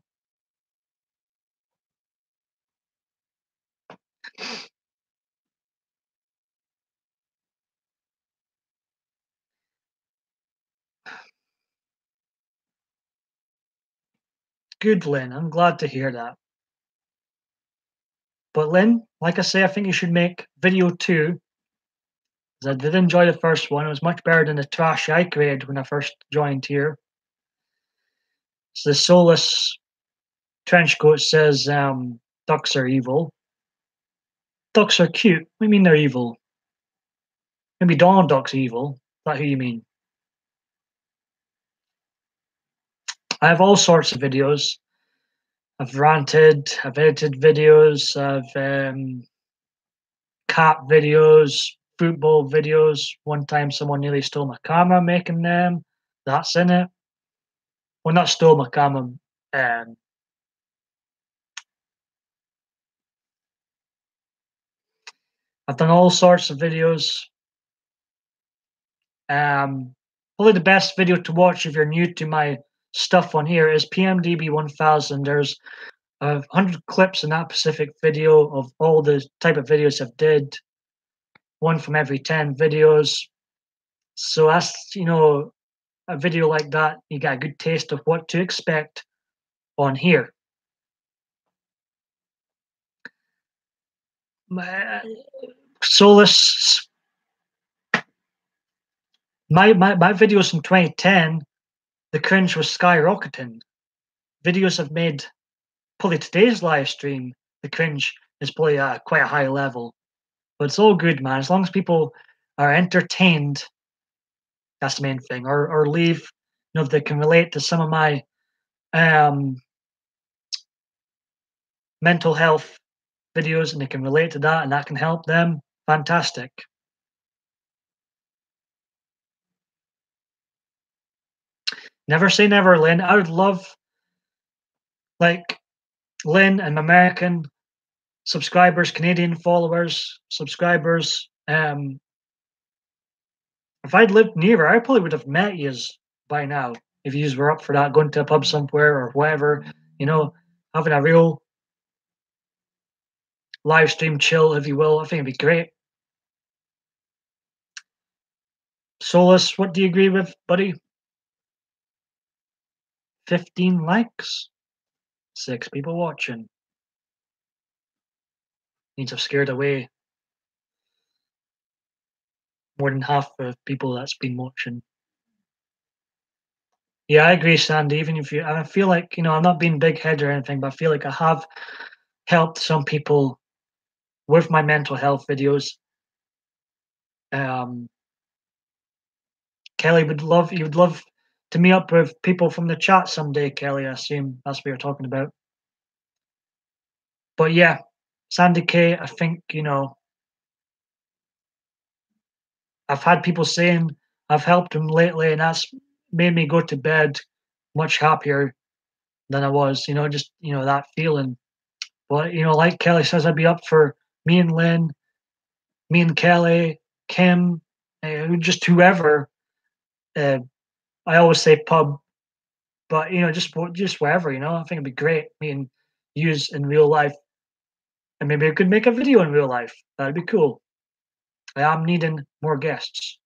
A: Good, Lynn. I'm glad to hear that. But Lynn, like I say, I think you should make video 2. Because I did enjoy the first one. It was much better than the trash I created when I first joined here. So the Solus trench coat says ducks are evil. Ducks are cute. What do you mean they're evil? Maybe Donald Duck's evil. Is that who you mean? I have all sorts of videos. I've ranted, I've edited videos, I've cat videos, football videos. One time someone nearly stole my camera making them. That's in it. Well, not stole my camera. I've done all sorts of videos. Probably the best video to watch if you're new to my stuff on here is PMDB 1000. There's 100 clips in that specific video of all the type of videos I've did. One from every 10 videos. So that's, a video like that, you get a good taste of what to expect on here. Solus, my videos from 2010, the cringe was skyrocketing. Videos I've made, probably today's live stream, the cringe is probably quite a high level. But it's all good, man. As long as people are entertained, that's the main thing. Or leave, if they can relate to some of my mental health videos and they can relate to that and that can help them, fantastic. Never say never, Lynn. I would love, like, Lynn and American subscribers, Canadian followers, subscribers. If I'd lived nearer, I probably would have met yous by now. If yous were up for that, going to a pub somewhere or whatever, having a real live stream chill, if you will. I think it'd be great. Solus, what do you agree with, buddy? 15 likes, 6 people watching. Means I've scared away more than half of people that's been watching. Yeah, I agree, Sandy. Even if I feel like, I'm not being big headed or anything, but I feel like I have helped some people with my mental health videos. Kelly you would love to meet up with people from the chat someday, Kelly. I assume that's what you're talking about. But yeah, Sandy K, I think, I've had people saying I've helped them lately, and that's made me go to bed much happier than I was, just, that feeling. But, like Kelly says, I'd be up for me and Lynn, me and Kelly, Kim, just whoever. I always say pub, but, just wherever, I think it'd be great meeting yous in real life. And maybe I could make a video in real life. That'd be cool. I am needing more guests.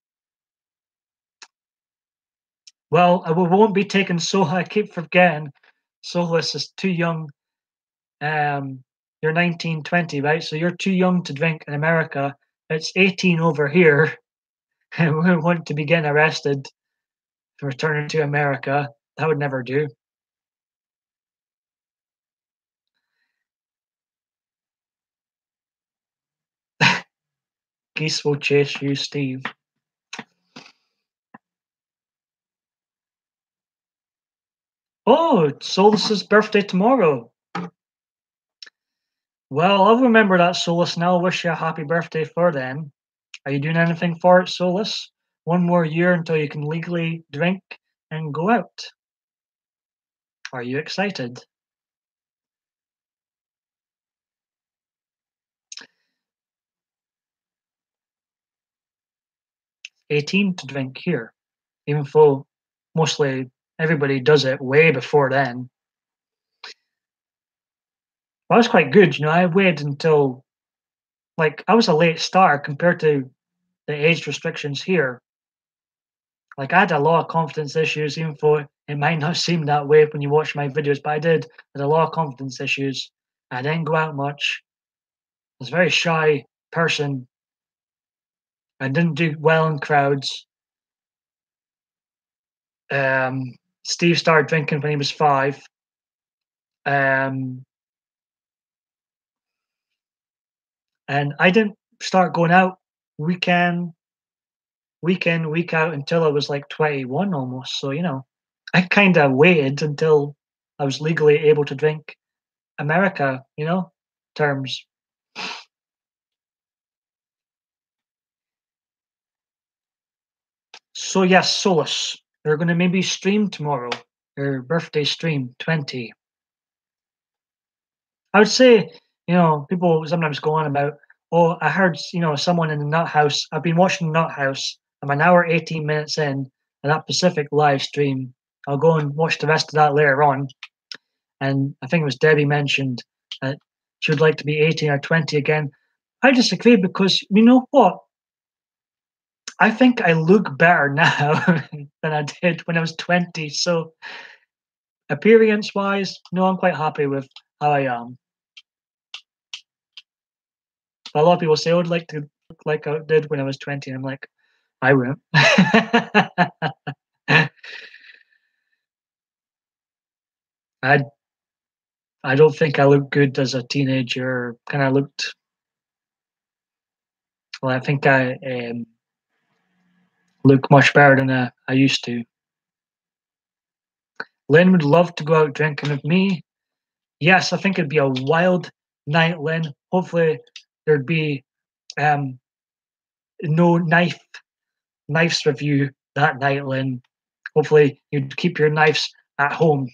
A: Well, we won't be taking Sola. I keep forgetting. Solus is too young. You're 19, 20, right? So you're too young to drink in America. It's 18 over here. And we want to be getting arrested for returning to America. That would never do. Geese will chase you, Steve. Oh, it's Solus's birthday tomorrow. Well, I'll remember that, Solus, and I'll wish you a happy birthday for then. Are you doing anything for it, Solus? One more year until you can legally drink and go out. Are you excited? 18 to drink here, even though mostly everybody does it way before then. But I was quite good, you know. I waited until, like, I was a late start compared to the age restrictions here. Like, I had a lot of confidence issues, even though it might not seem that way when you watch my videos, but I did. I had a lot of confidence issues. I didn't go out much. I was a very shy person. I didn't do well in crowds. Um, Steve started drinking when he was 5. Um, and I didn't start going out weekend, week out until I was like 21 almost. So, you know, I kind of waited until I was legally able to drink America, you know, terms. So yes, Solus, you're going to maybe stream tomorrow, your birthday stream 20. I would say, you know, people sometimes go on about, oh, I heard, you know, someone in the Nut House. I've been watching Nut House. I'm an hour 18 minutes in, and that Pacific live stream. I'll go and watch the rest of that later on. And I think it was Debbie mentioned that she would like to be 18 or 20 again. I disagree because you know what? I think I look better now than I did when I was 20. So appearance wise, no, I'm quite happy with how I am. A lot of people say, "I would like to look like I did when I was 20." I'm like, I won't. I I don't think I look good as a teenager. Kind of looked well. I think I look much better than I used to. Lynn would love to go out drinking with me. Yes, I think it'd be a wild night, Lynn. Hopefully, there'd be um, no knives review that night, Lynn. Hopefully, you'd keep your knives at home.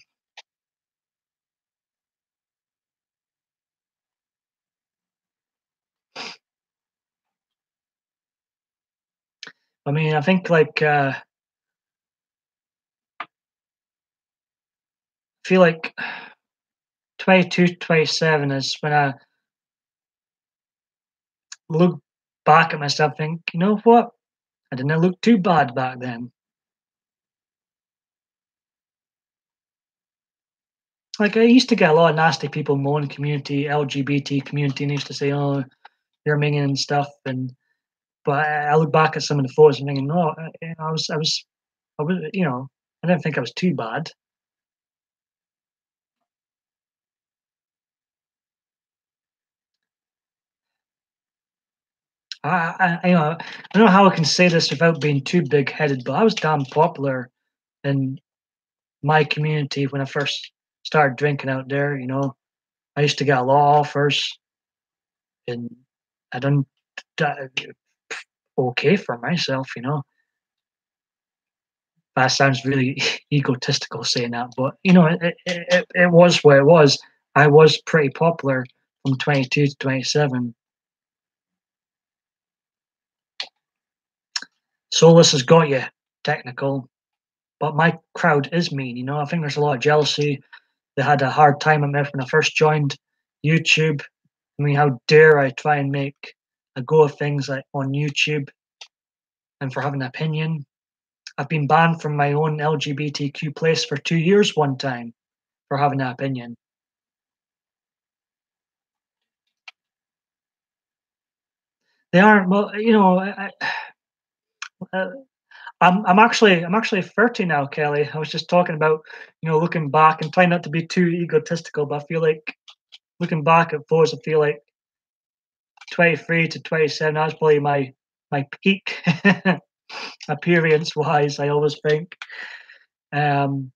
A: I mean, I think like feel like 22, 27 is when I look back at myself, think, you know what? I didn't look too bad back then. Like I used to get a lot of nasty people moan community, LGBT community, and they used to say, "Oh, you're minging and stuff." And but I look back at some of the photos and thinking, no, I was, you know, I didn't think I was too bad. You know, I don't know how I can say this without being too big-headed, but I was damn popular in my community when I first started drinking out there. You know, I used to get a lot of offers, and I done okay for myself. You know, that sounds really egotistical saying that, but you know, it was what it was. I was pretty popular from 22 to 27. Solus has got you technical, but my crowd is mean. You know, I think there's a lot of jealousy. They had a hard time at me when I first joined YouTube. I mean, how dare I try and make a go of things like on YouTube and for having an opinion. I've been banned from my own LGBTQ place for 2 years one time for having an opinion. They aren't well, uh, I'm actually 30 now, Kelly. I was just talking about, looking back and trying not to be too egotistical, but I feel like looking back at photos, I feel like 23 to 27, that's probably my peak appearance wise, I always think. Um,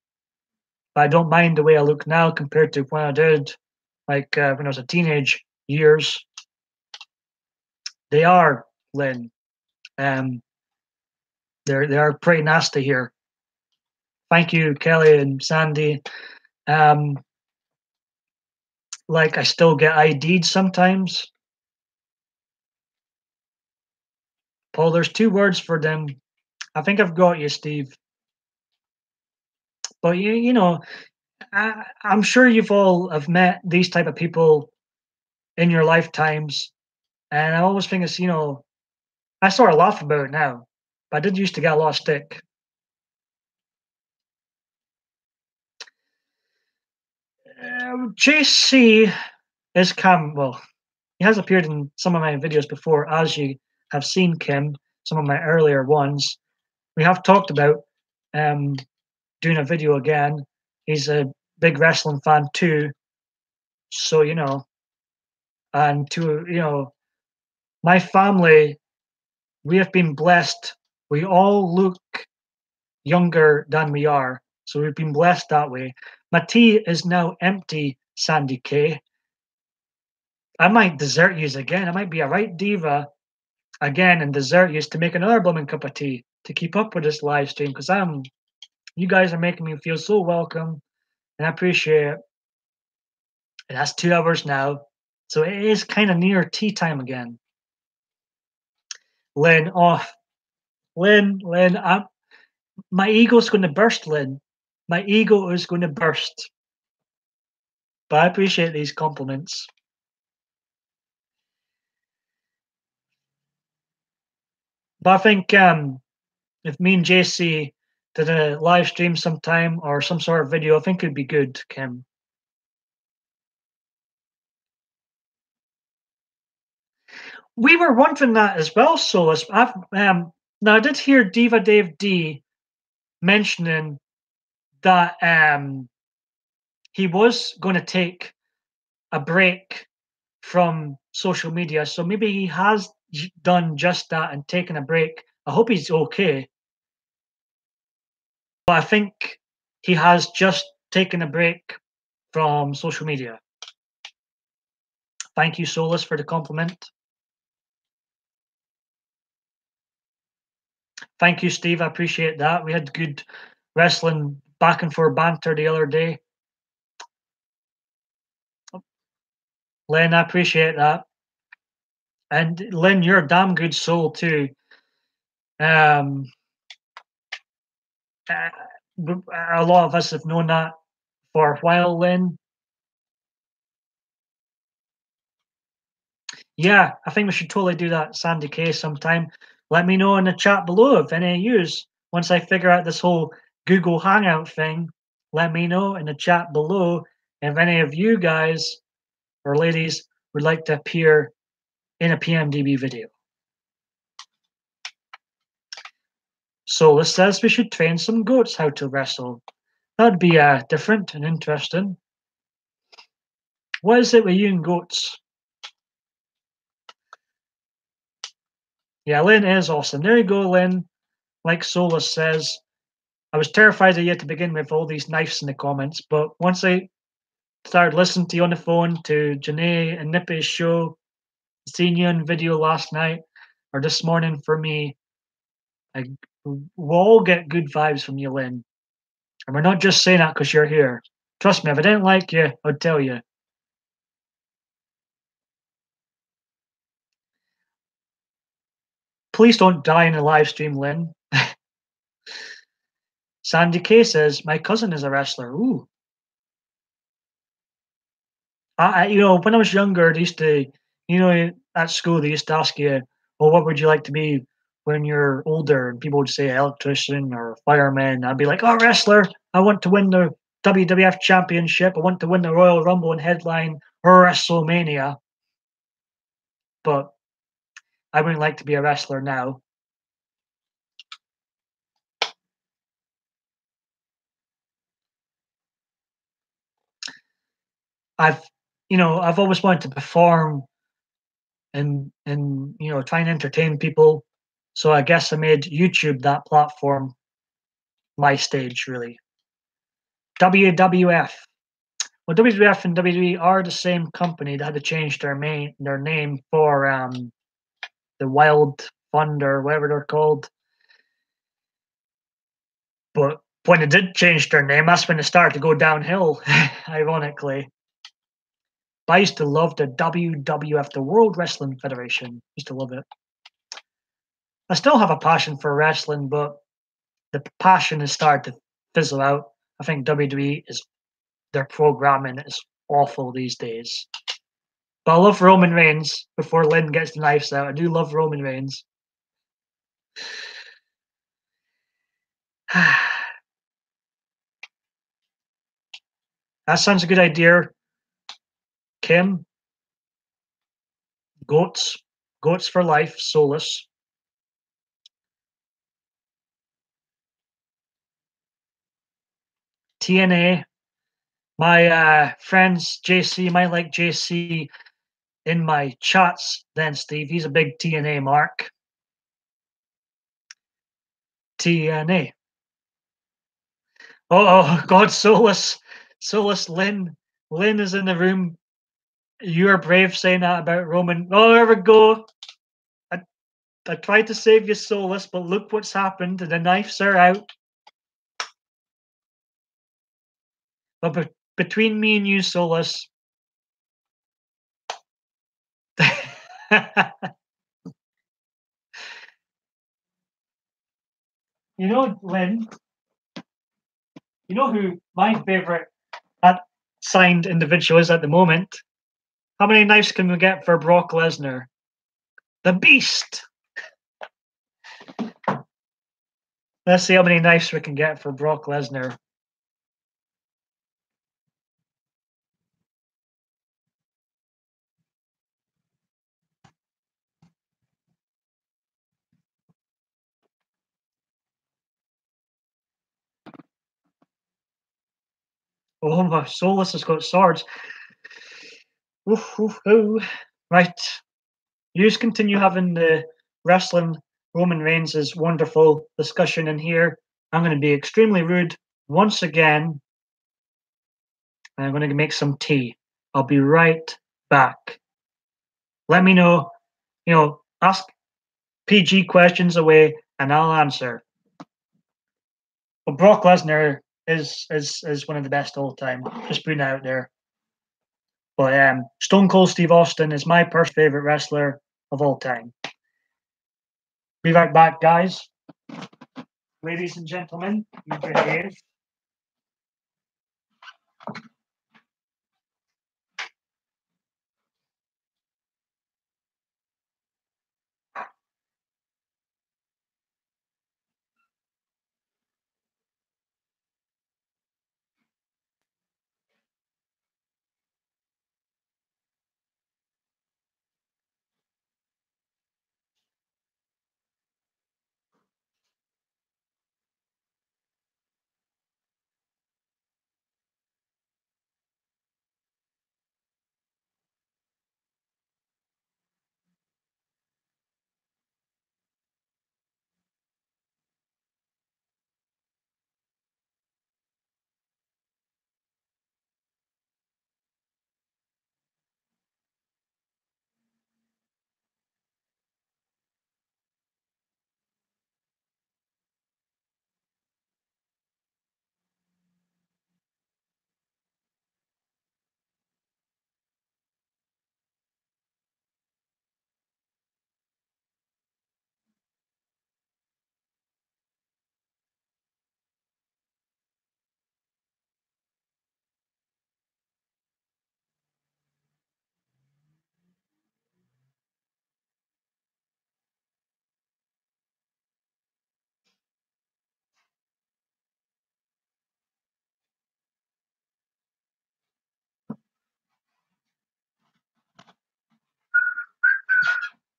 A: but I don't mind the way I look now compared to when I did, like when I was a teenage years. They are, Lynn. Um, they are pretty nasty here. Thank you, Kelly and Sandy. Um, like I still get ID'd sometimes. Paul, there's two words for them. I think I've got you, Steve. But I'm sure you've all have met these type of people in your lifetimes, and I always think it's I sort of laugh about it now, but I did used to get a lot of stick. JC is Cam. Well, he has appeared in some of my videos before, as you have seen, Kim. Some of my earlier ones. We have talked about um, doing a video again. He's a big wrestling fan too, so and to my family, we have been blessed. We all look younger than we are, so we've been blessed that way. My tea is now empty, Sandy K. I might desert yous again. I might be a right diva again and desert yous to make another blooming cup of tea to keep up with this live stream because you guys are making me feel so welcome and I appreciate it. And that's 2 hours now, so it is kind of near tea time again. Lynn, oh, Lynn, my ego's going to burst, Lynn. My ego is going to burst. But I appreciate these compliments. But I think if me and JC did a live stream sometime or some sort of video, I think it'd be good, Kim. We were wondering that as well, Solus. Now I did hear Diva Dave D mentioning that he was going to take a break from social media. So maybe he has done just that and taken a break. I hope he's okay. But I think he has just taken a break from social media. Thank you, Solus, for the compliment. Thank you, Steve. I appreciate that. We had good wrestling back and forth banter the other day. Len, I appreciate that. And Lynn, you're a damn good soul too. Um, a lot of us have known that for a while, Lynn. Yeah, I think we should totally do that, Sandy K, sometime. Let me know in the chat below if any of yous, once I figure out this whole Google Hangout thing, let me know in the chat below if any of you guys or ladies would like to appear in a PMDB video. Solus says we should train some goats how to wrestle. That'd be different and interesting. What is it with you and goats? Yeah, Lynn is awesome. There you go, Lynn. Like Solus says, I was terrified of you to begin with, all these knives in the comments, but once I started listening to you on the phone, to Janae and Nippy's show, seeing you on video last night or this morning for me, we'll all get good vibes from you, Lynn. And we're not just saying that because you're here. Trust me, if I didn't like you, I'd tell you. Please don't die in a live stream, Lynn. Sandy K says, my cousin is a wrestler. Ooh. When I was younger, they used to at school they used to ask you, "Well, what would you like to be when you're older?" And people would say electrician or fireman. I'd be like, "Oh, wrestler! I want to win the WWF Championship. I want to win the Royal Rumble and headline WrestleMania." But I wouldn't like to be a wrestler now. I've, I've always wanted to perform and try and entertain people. So I guess I made YouTube that platform, my stage, really. WWF. Well, WWF and WWE are the same company. They had to change their name for the Wild Fund or whatever they're called. But when they did change their name, that's when it started to go downhill, ironically. But I used to love the WWF, the World Wrestling Federation. Used to love it. I still have a passion for wrestling, but the passion has started to fizzle out. I think WWE is their programming is awful these days. But I love Roman Reigns before Lynn gets the knives out. I do love Roman Reigns. That sounds a good idea. Kim, goats. Goats for life, soulless. TNA. My friends, JC, might like JC in my chats then, Steve. He's a big TNA mark. TNA. Oh, God, Solus. Solus, Lynn. Lynn is in the room. You are brave saying that about Roman. Oh, there we go. I tried to save you, Solus, but look what's happened. The knives are out. But between me and you, Solus. Lynn, you know who my favorite signed individual is at the moment? How many knives can we get for Brock Lesnar? The Beast. Let's see how many knives we can get for Brock Lesnar. Oh, my Solus has got swords. Oof, oof, ooh. Right. You just continue having the wrestling Roman Reigns' wonderful discussion in here. I'm going to be extremely rude once again. And I'm going to make some tea. I'll be right back. Let me know, ask PG questions away and I'll answer. But Brock Lesnar is one of the best all time. Just putting it out there. But Stone Cold Steve Austin is my personal favorite wrestler of all time. Be right back, guys. Ladies and gentlemen, you behave.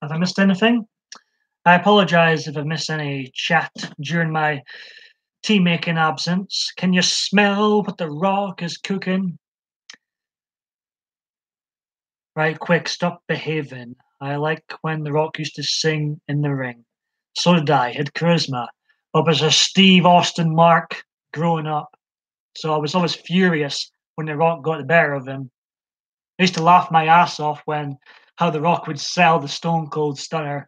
A: Have I missed anything? I apologize if I missed any chat during my tea making absence. Can you smell what the Rock is cooking? Right, quick, stop behaving. I like when the Rock used to sing in the ring. So did I. Had charisma. I was a Steve Austin mark growing up. So I was always furious when the Rock got the better of him. I used to laugh my ass off when how the Rock would sell the Stone Cold Stunner.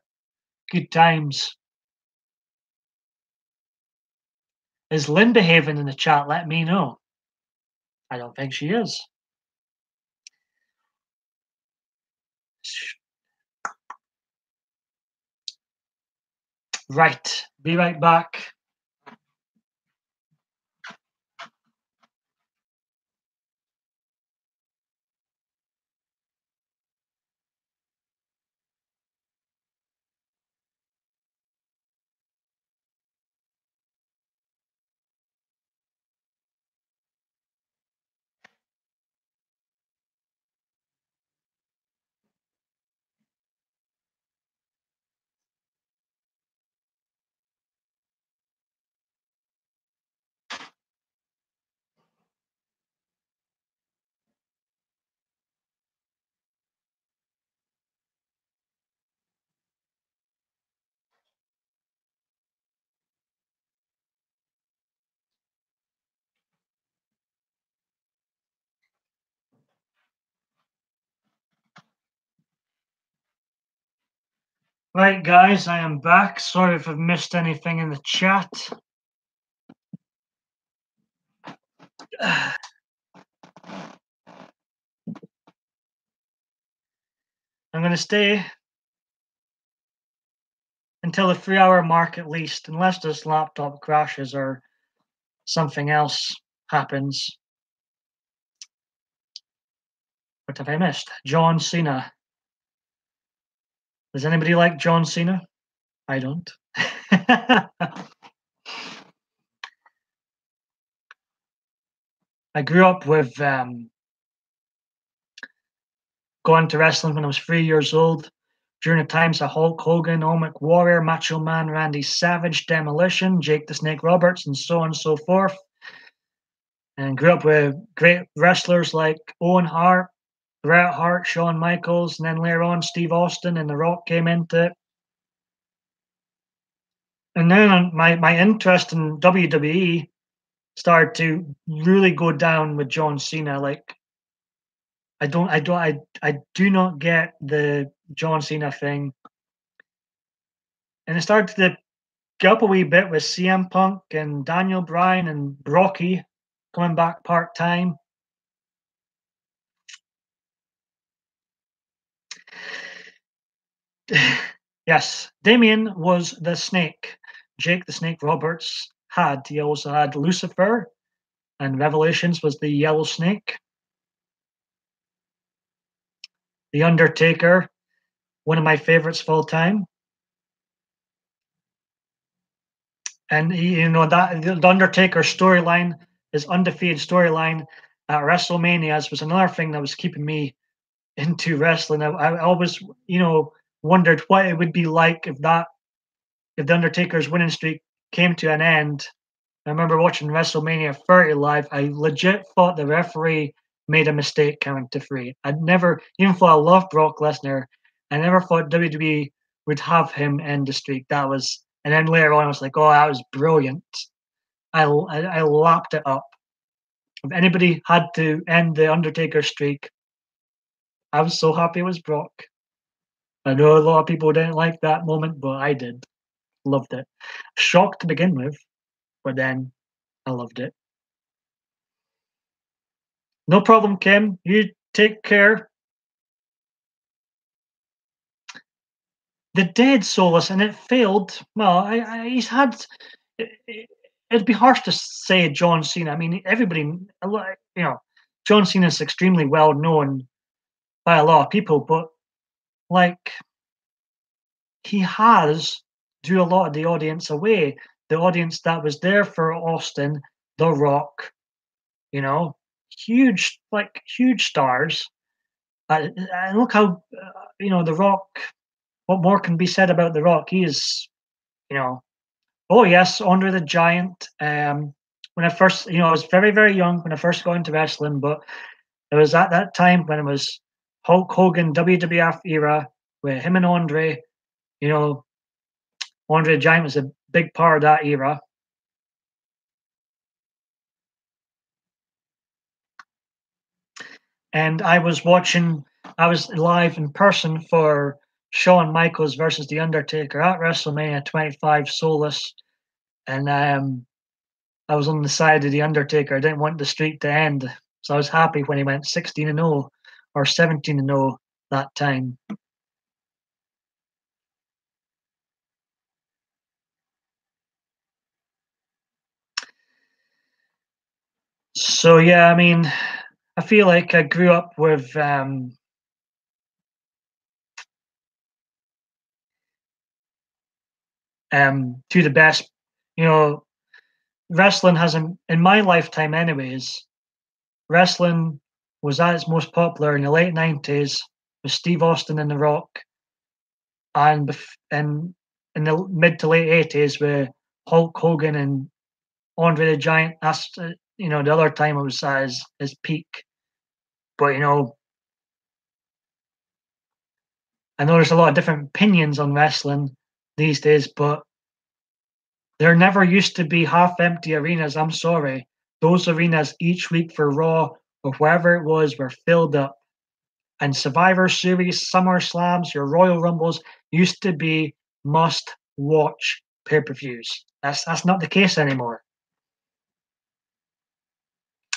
A: Good times. Is Lynn behaving in the chat? Let me know. I don't think she is. Right. Be right back. Right, guys, I am back. Sorry if I've missed anything in the chat. I'm going to stay until the 3 hour mark at least, unless this laptop crashes or something else happens. What have I missed? John Cena. Does anybody like John Cena? I don't. I grew up with going to wrestling when I was 3 years old. During the times of Hulk Hogan, Ultimate Warrior, Macho Man, Randy Savage, Demolition, Jake the Snake Roberts, and so on and so forth. And grew up with great wrestlers like Owen Hart, Bret Hart, Shawn Michaels, and then later on Steve Austin and The Rock came into it. And then my interest in WWE started to really go down with John Cena. Like I do not get the John Cena thing. And it started to get up a wee bit with CM Punk and Daniel Bryan and Brocky coming back part time. Yes, Damien was the snake. Jake the Snake Roberts had. He also had Lucifer, and Revelations was the yellow snake. The Undertaker, one of my favorites of all time. And that the Undertaker storyline, his undefeated storyline at WrestleManias was another thing that was keeping me into wrestling. I always, wondered what it would be like if the Undertaker's winning streak came to an end. I remember watching WrestleMania 30 live. I legit thought the referee made a mistake counting to three. I'd never, even though I love Brock Lesnar, I never thought WWE would have him end the streak. And then later on, I was like, oh, that was brilliant. I lapped it up. If anybody had to end the Undertaker streak, I was so happy it was Brock. I know a lot of people didn't like that moment, but I did. Loved it. Shocked to begin with, but then I loved it. No problem, Kim. You take care. The Dead Solus, and it failed. Well, he's had. It'd be harsh to say John Cena. I mean, everybody, John Cena is extremely well known by a lot of people, but like he has drew a lot of the audience away. The audience that was there for Austin, The Rock, huge stars. And look how The Rock what more can be said about The Rock? He is, you know, oh yes, Andre the Giant. When I first, I was very, very young when I first got into wrestling, but it was at that time when it was Hulk Hogan WWF era with him and Andre. You know, Andre the Giant was a big part of that era. And I was live in person for Shawn Michaels versus The Undertaker at WrestleMania 25 Solus. And I was on the side of The Undertaker. I didn't want the streak to end. So I was happy when he went 16-0 or 17-0 that time. So yeah, I mean, I feel like I grew up with two of the best, you know, wrestling hasn't in my lifetime anyways, wrestling was at its most popular in the late 90s with Steve Austin and The Rock, and in the mid to late 80s with Hulk Hogan and Andre the Giant. That's the other time it was at his peak. But I know there's a lot of different opinions on wrestling these days, but there never used to be half empty arenas. I'm sorry. Those arenas each week for Raw or wherever it was were filled up. And Survivor Series, Summer Slams, your Royal Rumbles used to be must watch pay per views. That's not the case anymore.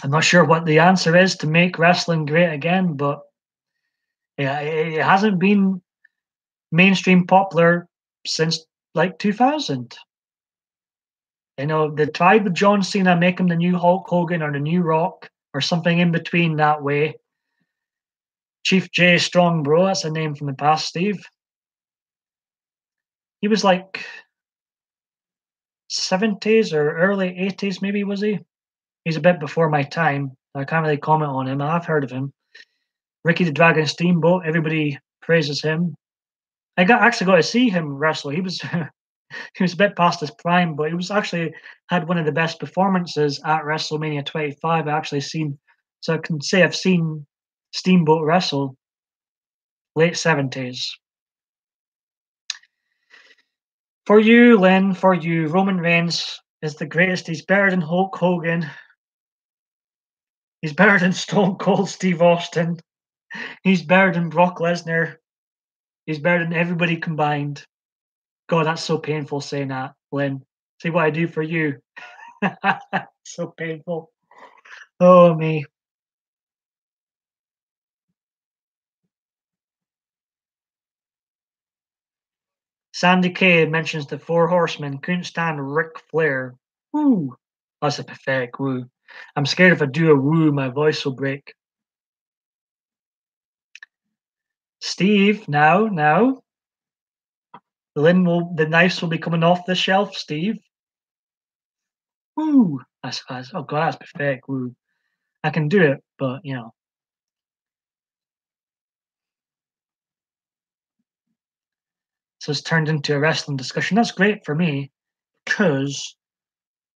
A: I'm not sure what the answer is to make wrestling great again, but yeah, it hasn't been mainstream popular since like 2000. They tried with John Cena, make him the new Hulk Hogan or the new Rock or something in between that way. Chief J Strong Bro, that's a name from the past, Steve. He was like 70s or early 80s, maybe, was he? He's a bit before my time. I can't really comment on him. I've heard of him. Ricky the Dragon Steamboat, everybody praises him. Actually got to see him wrestle. He was he was a bit past his prime, but he was actually had one of the best performances at WrestleMania 25 I actually seen. So I can say I've seen Steamboat wrestle late 70s. For you, Lynn, for you, Roman Reigns is the greatest. He's better than Hulk Hogan. He's better than Stone Cold Steve Austin. He's better than Brock Lesnar. He's better than everybody combined. God, that's so painful saying that, Lynn. See what I do for you. So painful. Oh, me. Sandy Kay mentions the Four Horsemen. Couldn't stand Ric Flair. Woo. That's a pathetic woo. I'm scared if I do a woo, my voice will break. Steve, now. The knives will be coming off the shelf, Steve. Woo. Oh god, that's pathetic woo. I can do it, but so it's turned into a wrestling discussion. That's great for me, because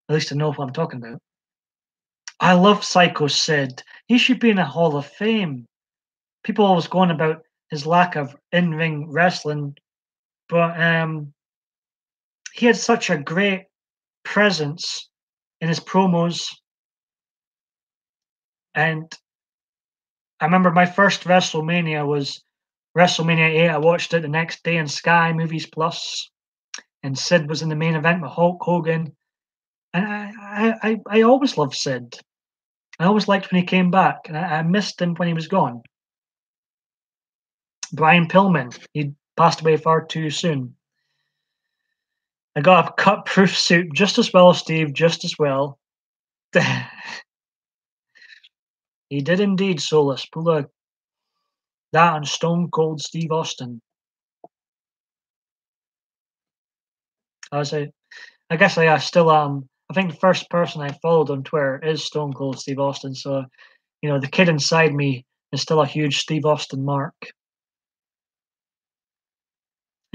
A: at least I know what I'm talking about. I love Psycho Sid. He should be in a Hall of Fame. People always going about his lack of in-ring wrestling, but he had such a great presence in his promos. And I remember my first WrestleMania was WrestleMania 8. I watched it the next day on Sky Movies Plus, and Sid was in the main event with Hulk Hogan. And I always loved Sid. I always liked when he came back, and I missed him when he was gone. Brian Pillman, he passed away far too soon. I got a cut-proof suit just as well, Steve, just as well. He did indeed, Solus. Pull that on Stone Cold Steve Austin. I guess I still am. I think the first person I followed on Twitter is Stone Cold Steve Austin. So, the kid inside me is still a huge Steve Austin mark.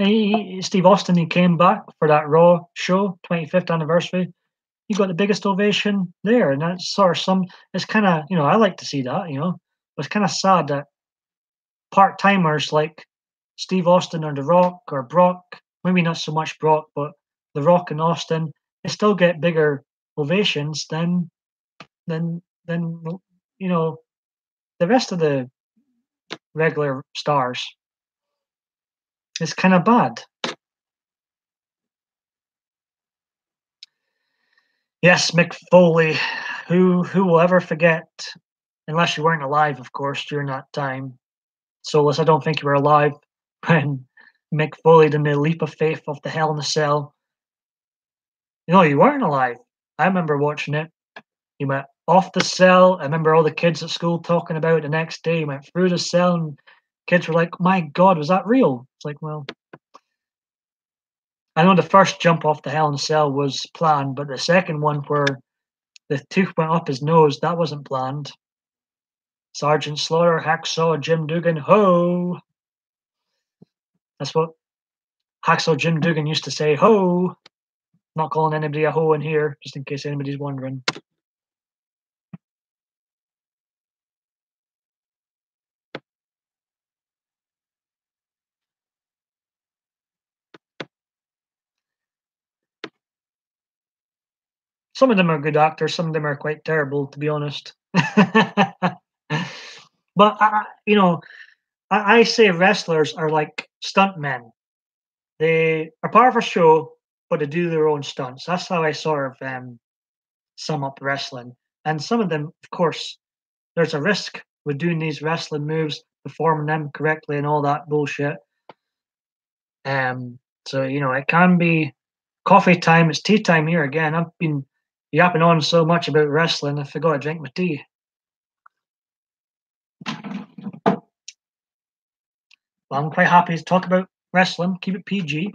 A: Steve Austin, he came back for that Raw show, 25th anniversary. He got the biggest ovation there, and that's sort of some. It's kind of, I like to see that. It's kind of sad that part timers like Steve Austin or The Rock or Brock, maybe not so much Brock, but The Rock and Austin, they still get bigger ovations than the rest of the regular stars. It's kind of bad. Yes, Mick Foley. Who will ever forget? Unless you weren't alive, of course, during that time. Solus, I don't think you were alive when Mick Foley did the leap of faith of the Hell in a Cell. You weren't alive. I remember watching it. He went off the cell. I remember all the kids at school talking about it the next day. He went through the cell, and kids were like, "My God, was that real?" It's like, well, I know the first jump off the Hell in a Cell was planned, but the second one where the tooth went up his nose, that wasn't planned. Sergeant Slaughter, Hacksaw Jim Duggan, ho! That's what Hacksaw Jim Duggan used to say, ho! Not calling anybody a ho in here, just in case anybody's wondering. Some of them are good actors, some of them are quite terrible, to be honest. But I say wrestlers are like stuntmen. They are part of a show, but they do their own stunts. That's how I sort of sum up wrestling. And some of them, of course, there's a risk with doing these wrestling moves, performing them correctly, and all that bullshit. So it can be coffee time. It's tea time here again. I've been yapping on so much about wrestling, I forgot to drink my tea. Well, I'm quite happy to talk about wrestling. Keep it PG.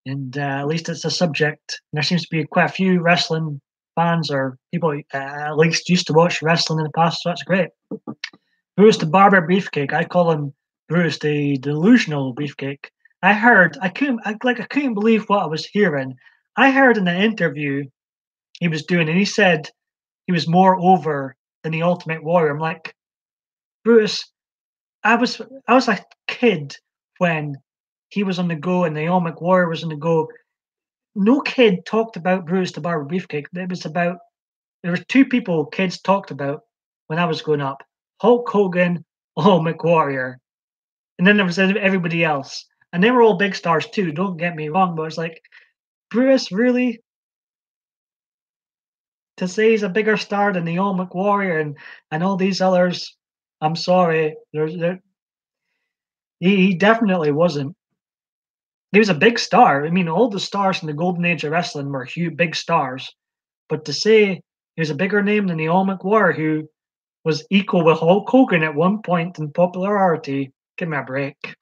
A: And at least it's a subject. And there seems to be quite a few wrestling fans or people at least used to watch wrestling in the past, so that's great. Bruce the Barber Beefcake. I call him Bruce the Delusional Beefcake. I couldn't believe what I was hearing. I heard in an interview he was doing, and he said he was more over than the Ultimate Warrior. I'm like, Bruce, I was a kid when he was on the go and the Ultimate Warrior was on the go. No kid talked about Bruce the Barber Beefcake. There were two people kids talked about when I was growing up: Hulk Hogan, Ultimate Warrior, and then there was everybody else, and they were all big stars too. Don't get me wrong, but it's like, Bruce, really, to say he's a bigger star than the Ultimate Warrior and all these others? I'm sorry, he definitely wasn't. He was a big star. I mean, all the stars in the golden age of wrestling were huge, big stars. But to say he was a bigger name than the Ultimate Warrior, who was equal with Hulk Hogan at one point in popularity, give me a break.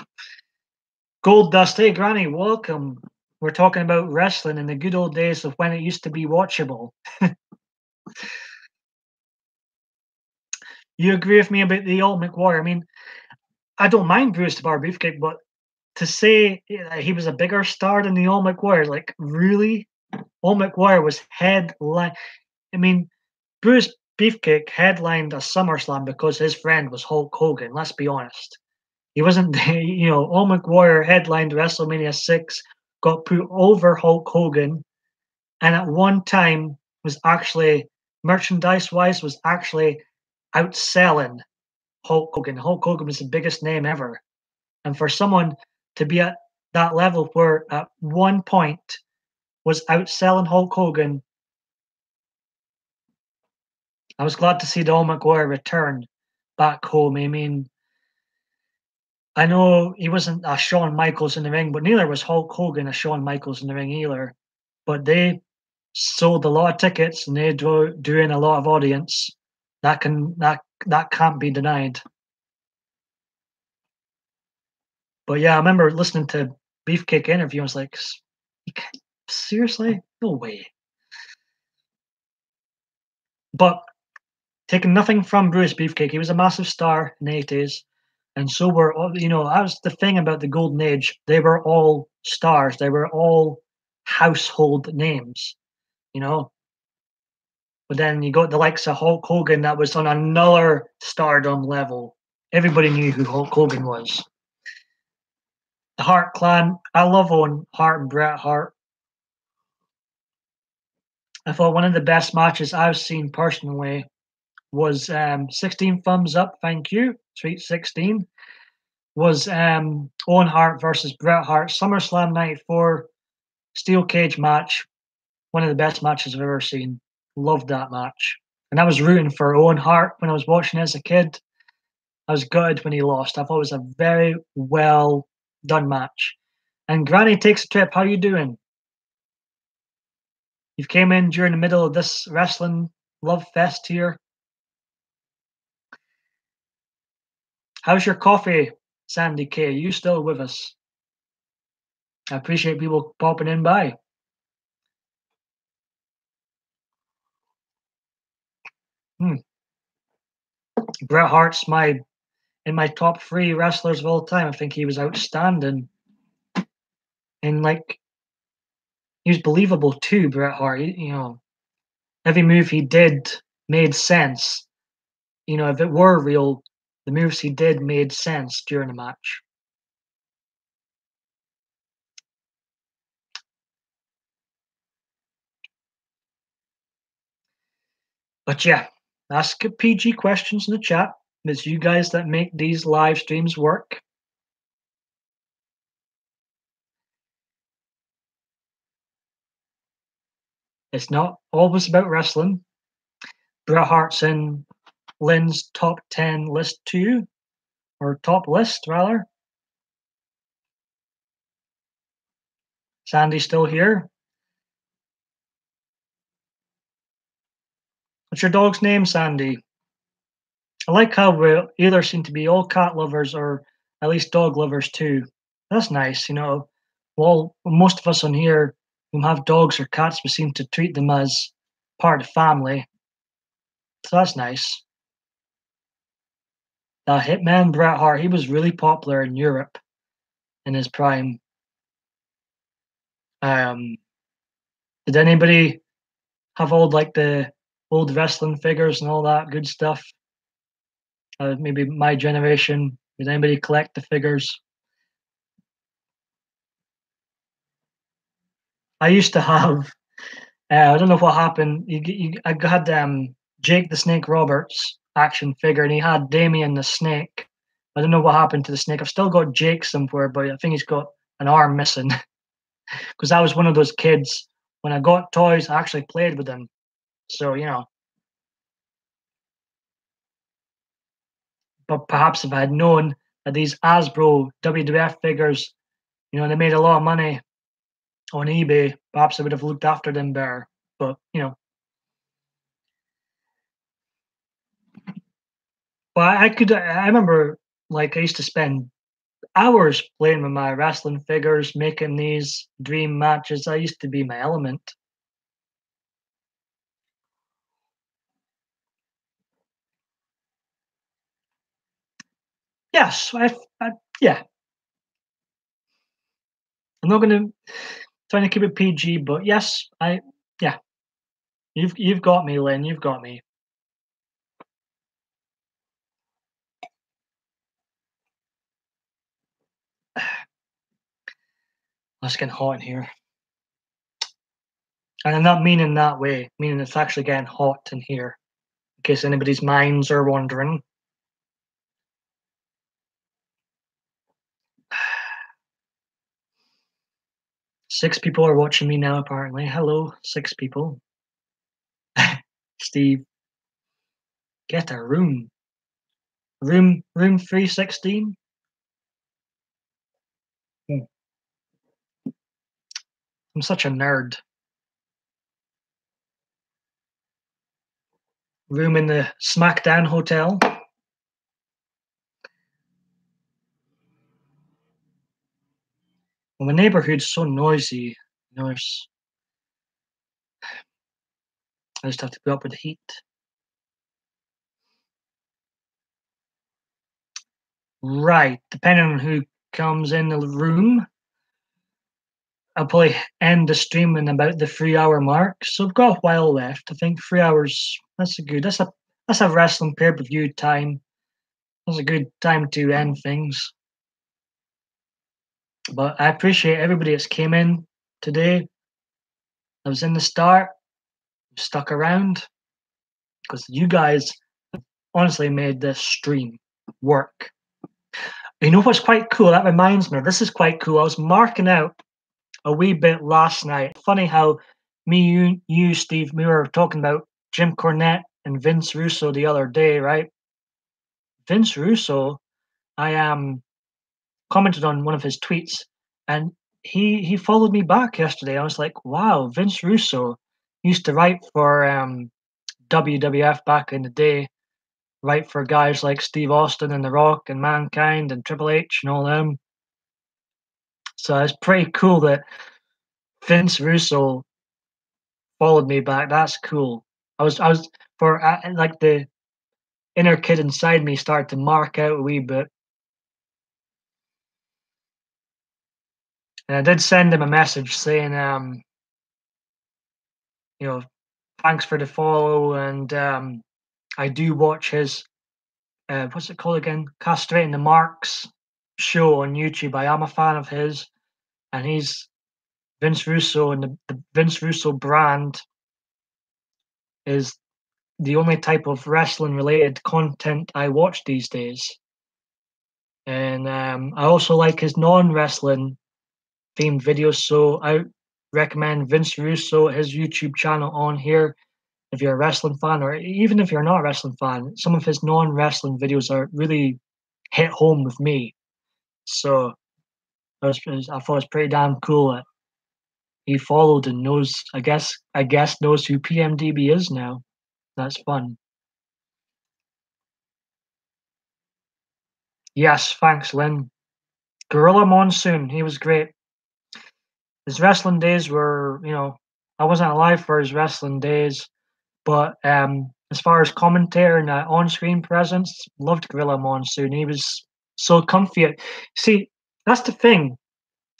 A: Gold Dust, hey Granny, welcome. We're talking about wrestling in the good old days of when it used to be watchable. You agree with me about the Ultimate Warrior? I mean, I don't mind Bruce the Barber Beefcake, but to say he was a bigger star than the Ultimate Warrior, like, really? Ultimate Warrior was headline. I mean, Bruce Beefcake headlined a SummerSlam because his friend was Hulk Hogan. Let's be honest. He wasn't, Ultimate Warrior headlined WrestleMania 6, got put over Hulk Hogan, and at one time was actually, merchandise wise, was actually outselling Hulk Hogan. Hulk Hogan was the biggest name ever. And for someone to be at that level where at one point was outselling Hulk Hogan, I was glad to see the Ultimate Warrior return back home. I mean, I know he wasn't a Shawn Michaels in the ring, but neither was Hulk Hogan a Shawn Michaels in the ring either. But they sold a lot of tickets and they drew in a lot of audience. That can't be denied. But yeah, I remember listening to Beefcake interview. I was like, seriously, no way. But taking nothing from Bruce Beefcake, he was a massive star in the 80s. And so were all, that was the thing about the golden age. They were all stars. They were all household names, you know. But then you got the likes of Hulk Hogan that was on another stardom level. Everybody knew who Hulk Hogan was. The Hart Clan, I love Owen Hart and Bret Hart. I thought one of the best matches I've seen personally was 16 thumbs up, thank you, Sweet 16, was Owen Hart versus Bret Hart, SummerSlam 94, steel cage match. One of the best matches I've ever seen. Loved that match. And I was rooting for Owen Hart when I was watching it as a kid. I was gutted when he lost. I thought it was a very well done match. And Granny Takes a Trip, how you doing? You've came in during the middle of this wrestling love fest here. How's your coffee, Sandy K? Are you still with us? I appreciate people popping in by. Bret Hart's in my top 3 wrestlers of all time. I think he was outstanding. And like he was believable too, Bret Hart. Every move he did made sense. If it were real, the moves he did made sense during the match. But yeah, ask PG questions in the chat. It's you guys that make these live streams work. It's not always about wrestling. Bret Hart's in Lynn's top 10 list too, or top list rather. Sandy's still here. What's your dog's name, Sandy? I like how we either seem to be all cat lovers or at least dog lovers too. That's nice, Well, most of us on here who have dogs or cats, we seem to treat them as part of the family. So that's nice. The Hitman Bret Hart, he was really popular in Europe in his prime. Did anybody have the old wrestling figures and all that good stuff? Maybe my generation. Did anybody collect the figures? I used to have. I don't know what happened. I had Jake the Snake Roberts action figure, and he had Damien the Snake. I don't know what happened to the snake. I've still got Jake somewhere, but I think he's got an arm missing. Because I was one of those kids. When I got toys, I actually played with them. So but perhaps if I had known that these Hasbro WWF figures, they made a lot of money on eBay, perhaps I would have looked after them better. But I remember I used to spend hours playing with my wrestling figures, making these dream matches. I used to be my element. Yes, yeah. I'm not going to trying to keep it PG, but yes, yeah. You've got me, Lynn. You've got me. It's getting hot in here. And I'm not meaning that way, meaning it's actually getting hot in here, in case anybody's minds are wandering. Six people are watching me now, apparently. Hello, 6 people. Steve, get a room. Room 316? I'm such a nerd. Room in the SmackDown Hotel. Well, my neighborhood's so noisy. I just have to put up with the heat. Right, depending on who comes in the room, I'll probably end the stream in about the 3 hour mark. So I've got a while left. I think 3 hours. That's a wrestling pay-per-view time. That's a good time to end things. But I appreciate everybody that's came in today. I was in the start, stuck around, because you guys honestly made this stream work. You know what's quite cool? That reminds me, this is quite cool. I was marking out a wee bit last night. Funny how you, Steve, we were talking about Jim Cornette and Vince Russo the other day, right? Vince Russo, I commented on one of his tweets, and he followed me back yesterday. I was like, wow, Vince Russo used to write for WWF back in the day, write for guys like Steve Austin and The Rock and Mankind and Triple H and all them. So it's pretty cool that Vince Russo followed me back. That's cool. I was for like the inner kid inside me started to mark out a wee bit. And I did send him a message saying, you know, thanks for the follow, and I do watch his what's it called again? Castrating the Marks show on YouTube. I am a fan of his, and he's Vince Russo, and the Vince Russo brand is the only type of wrestling related content I watch these days. And I also like his non wrestling themed videos, so I recommend Vince Russo, his YouTube channel on here. If you're a wrestling fan, or even if you're not a wrestling fan, some of his non wrestling videos are really hit home with me. So I thought it was pretty damn cool that he followed and knows. I guess knows who PMDB is now. That's fun. Yes, thanks, Lynn. Gorilla Monsoon, he was great. His wrestling days were, I wasn't alive for his wrestling days, but as far as commentary and on-screen presence, loved Gorilla Monsoon. He was so comfy. See, that's the thing.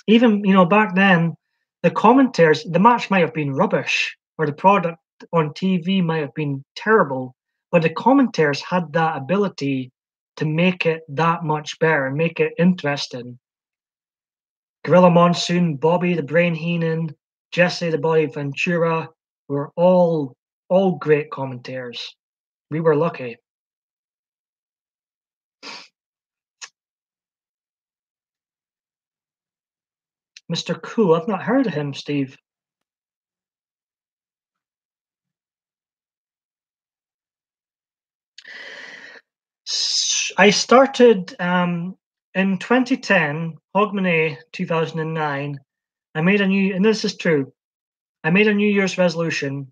A: Even back then, the commentaries, the match might have been rubbish, or the product on TV might have been terrible, but the commentators had that ability to make it that much better and make it interesting. Gorilla Monsoon, Bobby the Brain Heenan, Jesse the Body Ventura were all great commentators. We were lucky. Mr. Cool, I've not heard of him, Steve. I started in 2010, Hogmanay 2009. I made and this is true, I made a New Year's resolution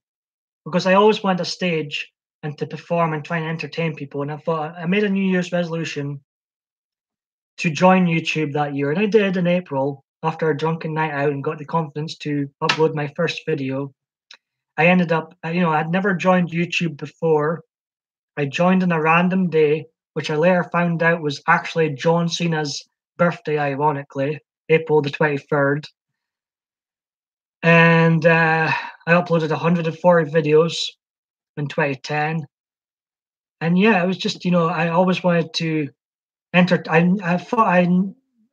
A: because I always wanted a stage and to perform and try and entertain people. And I thought I made a New Year's resolution to join YouTube that year. And I did in April after a drunken night out and got the confidence to upload my first video. I ended up, I'd never joined YouTube before. I joined on a random day, which I later found out was actually John Cena's birthday, ironically, April the 23rd. And I uploaded 140 videos in 2010. And yeah, it was just, I always wanted to I thought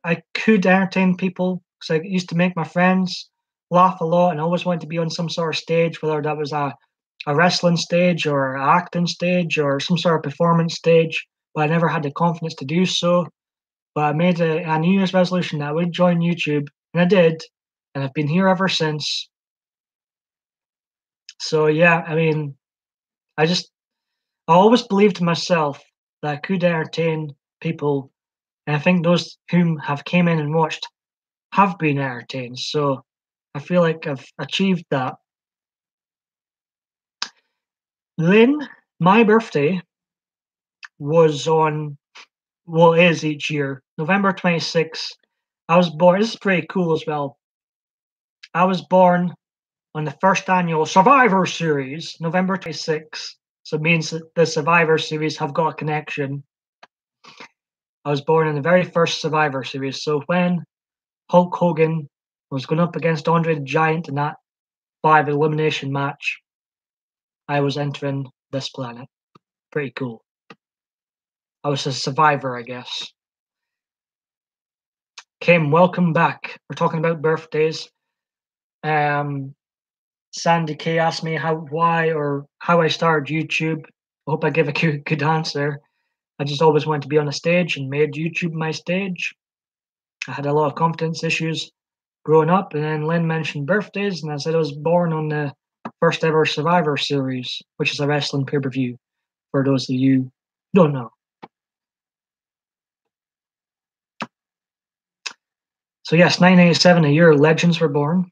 A: I could entertain people because I used to make my friends laugh a lot, and I always wanted to be on some sort of stage, whether that was a wrestling stage or an acting stage or some sort of performance stage, but I never had the confidence to do so. But I made a New Year's resolution that I would join YouTube, and I did, and I've been here ever since. So yeah, I mean, I always believed in myself that I could entertain people, and I think those whom have came in and watched have been entertained. So I feel like I've achieved that. Lynn, my birthday was is each year, November 26th. I was born, this is pretty cool as well. I was born on the first annual Survivor Series, November 26th. So it means that the Survivor Series have got a connection. I was born in the very first Survivor Series. So when Hulk Hogan was going up against Andre the Giant in that 5 elimination match, I was entering this planet. Pretty cool. I was a survivor, I guess. Kim, welcome back. We're talking about birthdays. Sandy K asked me why or how I started YouTube. I hope I gave a good answer. I just always wanted to be on a stage and made YouTube my stage. I had a lot of confidence issues growing up, and then Lynn mentioned birthdays, and I said I was born on the first ever Survivor Series, which is a wrestling pay-per-view, for those of you who don't know. So yes, 1987, a year legends were born.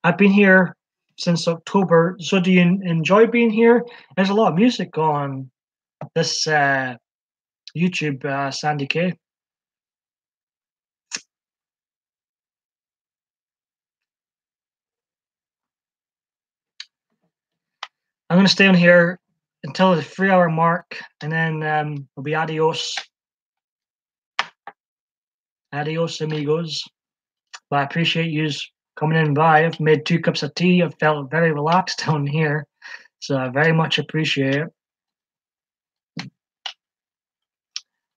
A: I've been here since October. So do you enjoy being here? There's a lot of music on this YouTube, Sandy K. I'm going to stay on here until the 3-hour mark, and then it'll be adios. Adios, amigos. But I appreciate you coming in by. I've made 2 cups of tea. I've felt very relaxed down here, so I very much appreciate it.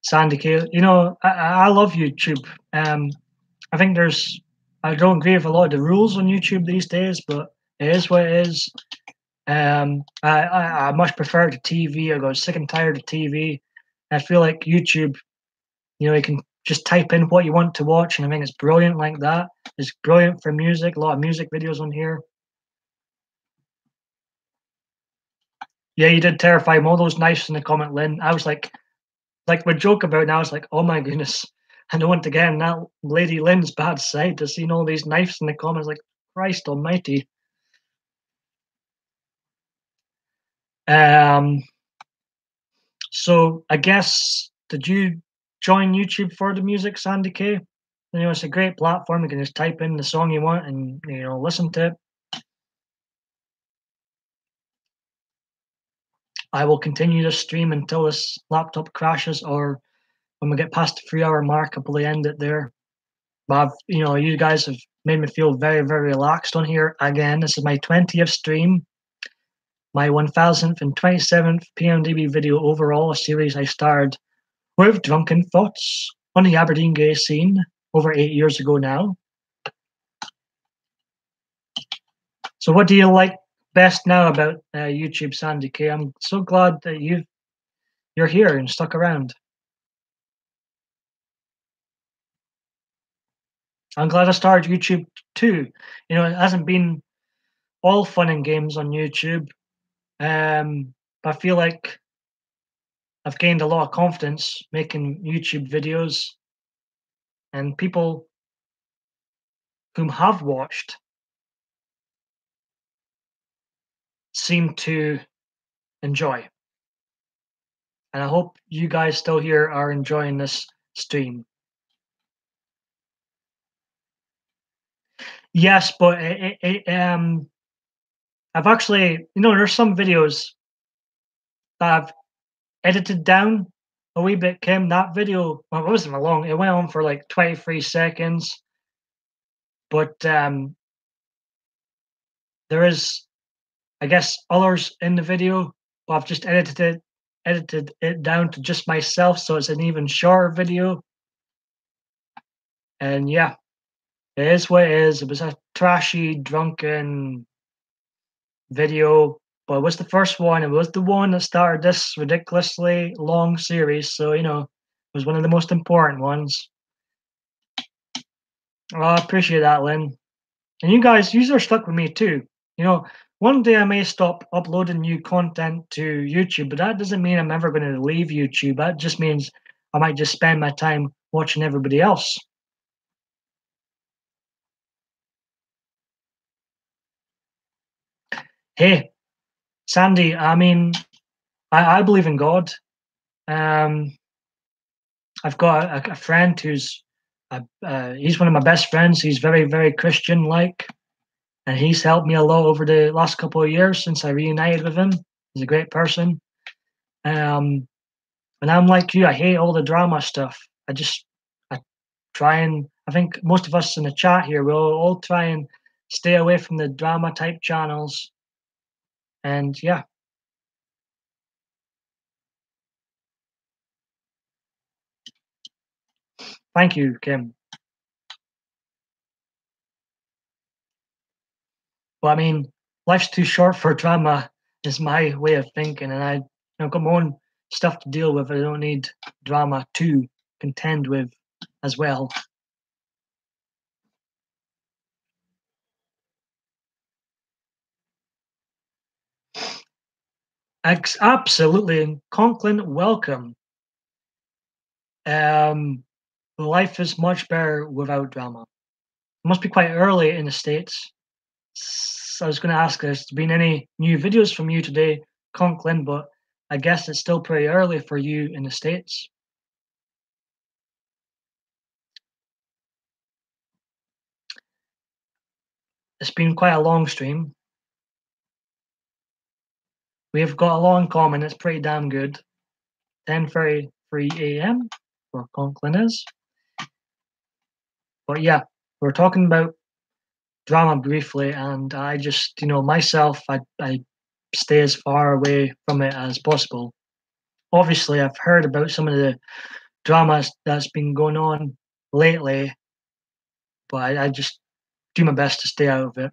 A: Sandy K, I love YouTube. I think I don't agree with a lot of the rules on YouTube these days, but it is what it is. I much prefer to TV. I got sick and tired of TV. I feel like YouTube, you can just type in what you want to watch, and I think it's brilliant like that. It's brilliant for music. A lot of music videos on here. Yeah, you did terrify all those knives in the comment, Lynn. I was like we joke about it now. I was like, oh my goodness. I don't want to get on that lady Lynn's bad side to see all these knives in the comments. Like, Christ almighty. So I guess, did you join YouTube for the music, Sandy K? It's a great platform. You can just type in the song you want and listen to it. I will continue to stream until this laptop crashes, or when we get past the 3-hour mark, I'll probably end it there. But you guys have made me feel very, very relaxed on here again. This is my 20th stream, my 1027th PMDB video overall, a series I started with Drunken Thoughts on the Aberdeen gay scene over 8 years ago now. So what do you like best now about YouTube, Sandy K? I'm so glad that you're here and stuck around. I'm glad I started YouTube too. It hasn't been all fun and games on YouTube. But I feel like I've gained a lot of confidence making YouTube videos, and people whom have watched seem to enjoy. And I hope you guys still here are enjoying this stream. Yes, but I've actually, there's some videos that I've edited down a wee bit, Kim. That video, well, it wasn't long. It went on for like 23 seconds. But there is, I guess, others in the video, but I've just edited it down to just myself, so it's an even shorter video. And yeah, it is what it is. It was a trashy, drunken video, but it was the first one. It was the one that started this ridiculously long series, so it was one of the most important ones. Oh, I appreciate that, Lynn. And you guys, you are stuck with me too. One day I may stop uploading new content to YouTube, but that doesn't mean I'm ever going to leave YouTube. That just means I might just spend my time watching everybody else. Hey, Sandy, I mean, I believe in God. I've got a friend who's he's one of my best friends. He's very, very Christian-like, and he's helped me a lot over the last couple of years since I reunited with him. He's a great person. And I'm like you, I hate all the drama stuff. I try and I think most of us in the chat here will all try and stay away from the drama type channels. And yeah, thank you, Kim. But I mean, life's too short for drama is my way of thinking, and I've got my own stuff to deal with. I don't need drama to contend with as well. Absolutely, Conklin, welcome. Life is much better without drama. It must be quite early in the States. So I was going to ask, has there been any new videos from you today, Conklin? But I guess it's still pretty early for you in the States. It's been quite a long stream. We've got a lot in common. It's pretty damn good. 10:33 a.m. where Conklin is. But yeah, we're talking about drama briefly, and I just, myself, I stay as far away from it as possible. Obviously, I've heard about some of the dramas that's been going on lately, but I just do my best to stay out of it.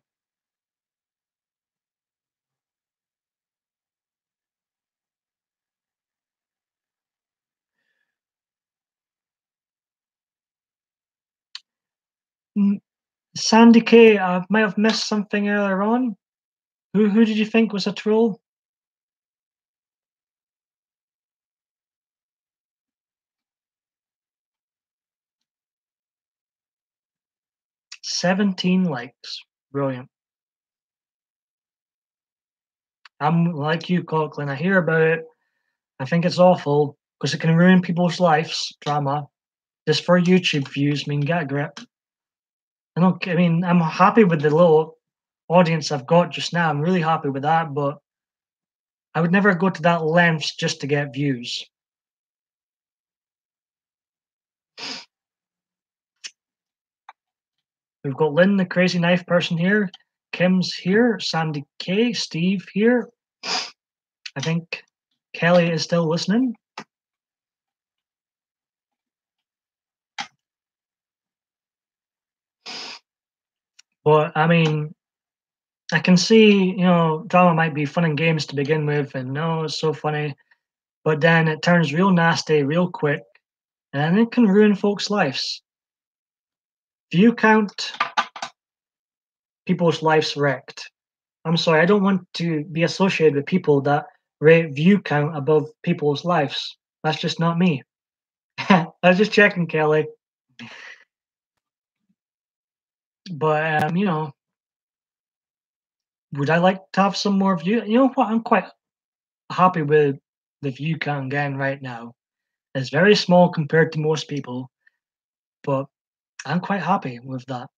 A: Mm, Sandy K, I might have missed something earlier on. Who did you think was a troll? 17 likes. Brilliant. I'm like you, Coughlin. I hear about it. I think it's awful because it can ruin people's lives. Drama just for YouTube views. I mean, get a grip. I mean, I'm happy with the little audience I've got just now. I'm really happy with that, but I would never go to that lengths just to get views. We've got Lynn, the crazy knife person here. Kim's here. Sandy K. Steve here. I think Kelly is still listening. But I mean, I can see, drama might be fun and games to begin with, and no, it's so funny. But then it turns real nasty real quick, and it can ruin folks' lives. View count, people's lives wrecked. I'm sorry, I don't want to be associated with people that rate view count above people's lives. That's just not me. I was just checking, Kelly. But would I like to have some more view? You know what? I'm quite happy with the view count again right now. It's very small compared to most people, but I'm quite happy with that.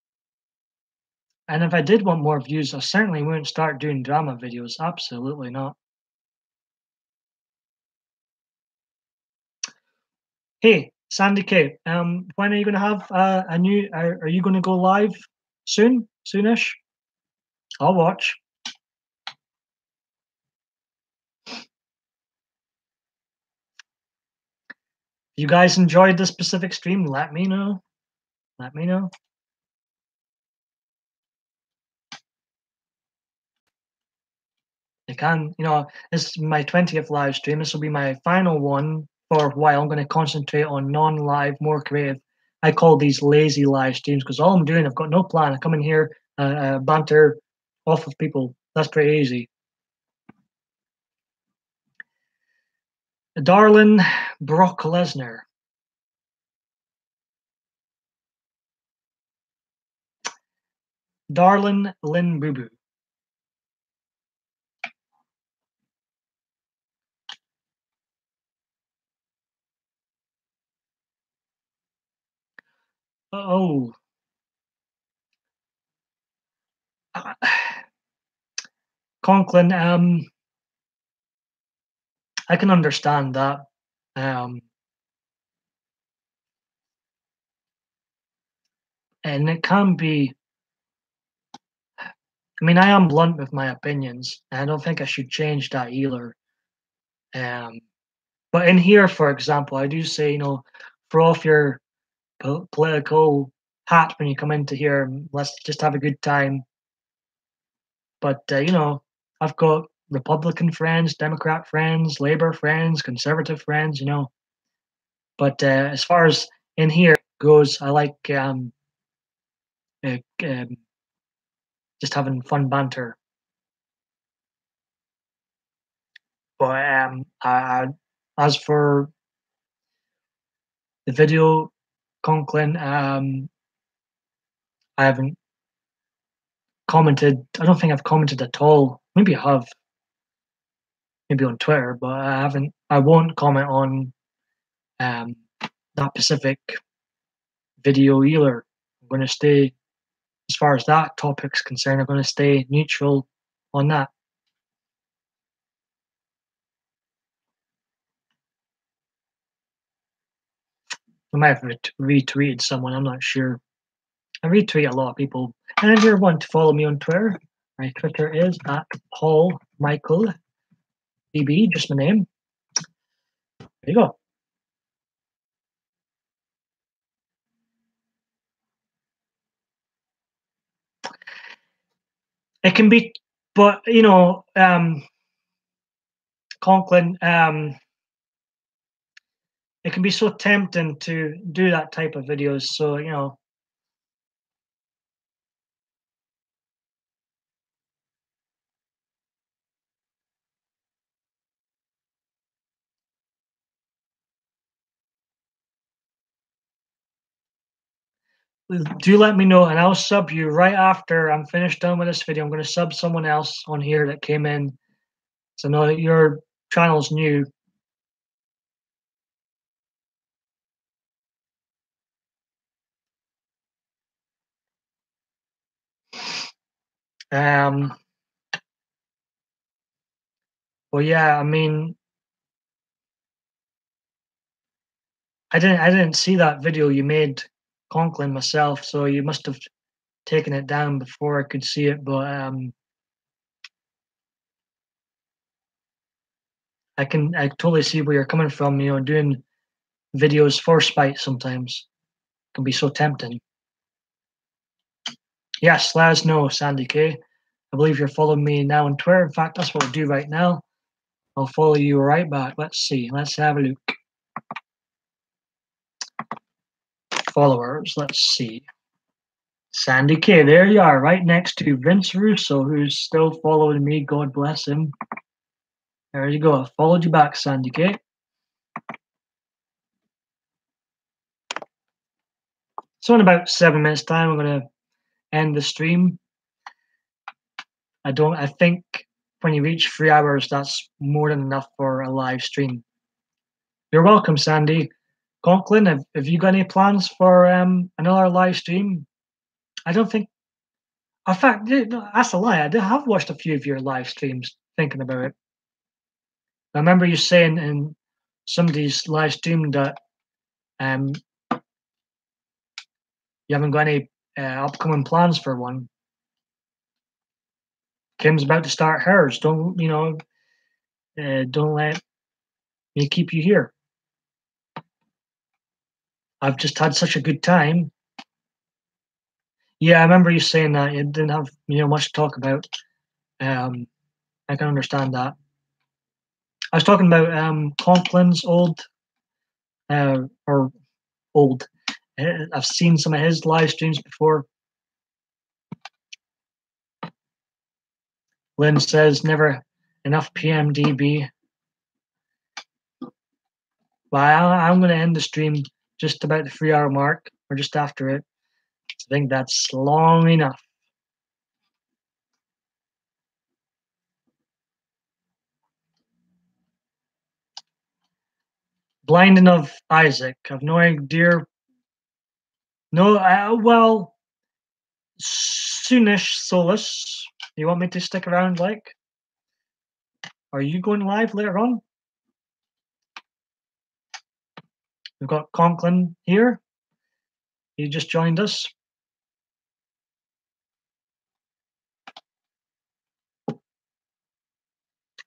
A: And if I did want more views, I certainly wouldn't start doing drama videos. Absolutely not. Hey, Sandy K, when are you going to have a new? Are you going to go live soon? Soonish? I'll watch. If you guys enjoyed this specific stream, let me know. Let me know. I can, this is my 20th live stream. This will be my final one for a while. I'm going to concentrate on non-live, more creative. I call these lazy live streams because all I'm doing, I've got no plan. I come in here, banter off of people. That's pretty easy. Darlin Brock Lesnar. Darlin Lynn Boo Boo. Oh. Conklin, I can understand that. Um, and it can be, I mean, I am blunt with my opinions, and I don't think I should change that either. Um, but in here, for example, I do say, throw off your political hat when you come into here. And let's just have a good time. But I've got Republican friends, Democrat friends, Labor friends, Conservative friends. But as far as in here goes, I like uh, um, just having fun banter. But as for the video, Conklin, I haven't commented. I don't think I've commented at all. Maybe I have, maybe on Twitter, but I haven't. I won't comment on um, that specific video either. I'm going to stay, as far as that topic's concerned, I'm going to stay neutral on that. I might have retweeted someone. I'm not sure. I retweet a lot of people. And if you want to follow me on Twitter, my Twitter is at Paul Michael DB, just my name. There you go. It can be, but Conklin, it can be so tempting to do that type of videos. So do let me know, and I'll sub you right after I'm finished done with this video. I'm going to sub someone else on here that came in, so I know that your channel's new. Um, well, yeah, I mean, I didn't see that video you made, Conklin, myself, so you must have taken it down before I could see it. But I totally see where you're coming from. Doing videos for spite sometimes can be so tempting. Yes, let us know, Sandy K. I believe you're following me now on Twitter. In fact, that's what I'll do right now. I'll follow you right back. Let's see. Let's have a look. Followers. Let's see. Sandy K. There you are, right next to Vince Russo, who's still following me. God bless him. There you go. I followed you back, Sandy K. So in about 7 minutes' time, I'm going to end the stream. I think when you reach 3 hours, that's more than enough for a live stream. You're welcome, Sandy. Conklin, have you got any plans for another live stream? I don't think. In fact, no, that's a lie. I have watched a few of your live streams. Thinking about it, I remember you saying in somebody's live stream that um, you haven't got any upcoming plans for one. Kim's about to start hers. Don't let me keep you here. I've just had such a good time. Yeah, I remember you saying that you didn't have much to talk about. I can understand that. I was talking about Conklin's or old. I've seen some of his live streams before. Lynn says never enough PMDB. Well, I'm going to end the stream just about the 3 hour mark, or just after it. I think that's long enough. Blinding of Isaac. I've no idea. No, well, soonish, Solus. You want me to stick around, like? Are you going live later on? We've got Conklin here. He just joined us.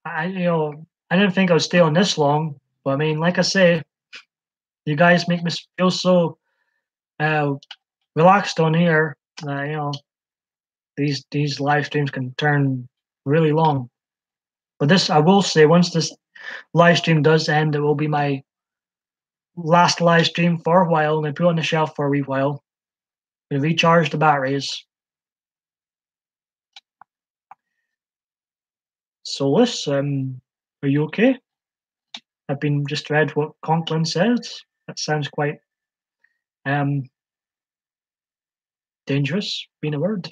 A: I didn't think I would stay on this long, but I mean, like I say, you guys make me feel so uh, relaxed on here. These live streams can turn really long. But this, I will say, once this live stream does end, it will be my last live stream for a while, and I put it on the shelf for a wee while. I recharge the batteries. Solus, are you okay? I've been just read what Conklin says. That sounds quite um, dangerous, being a word.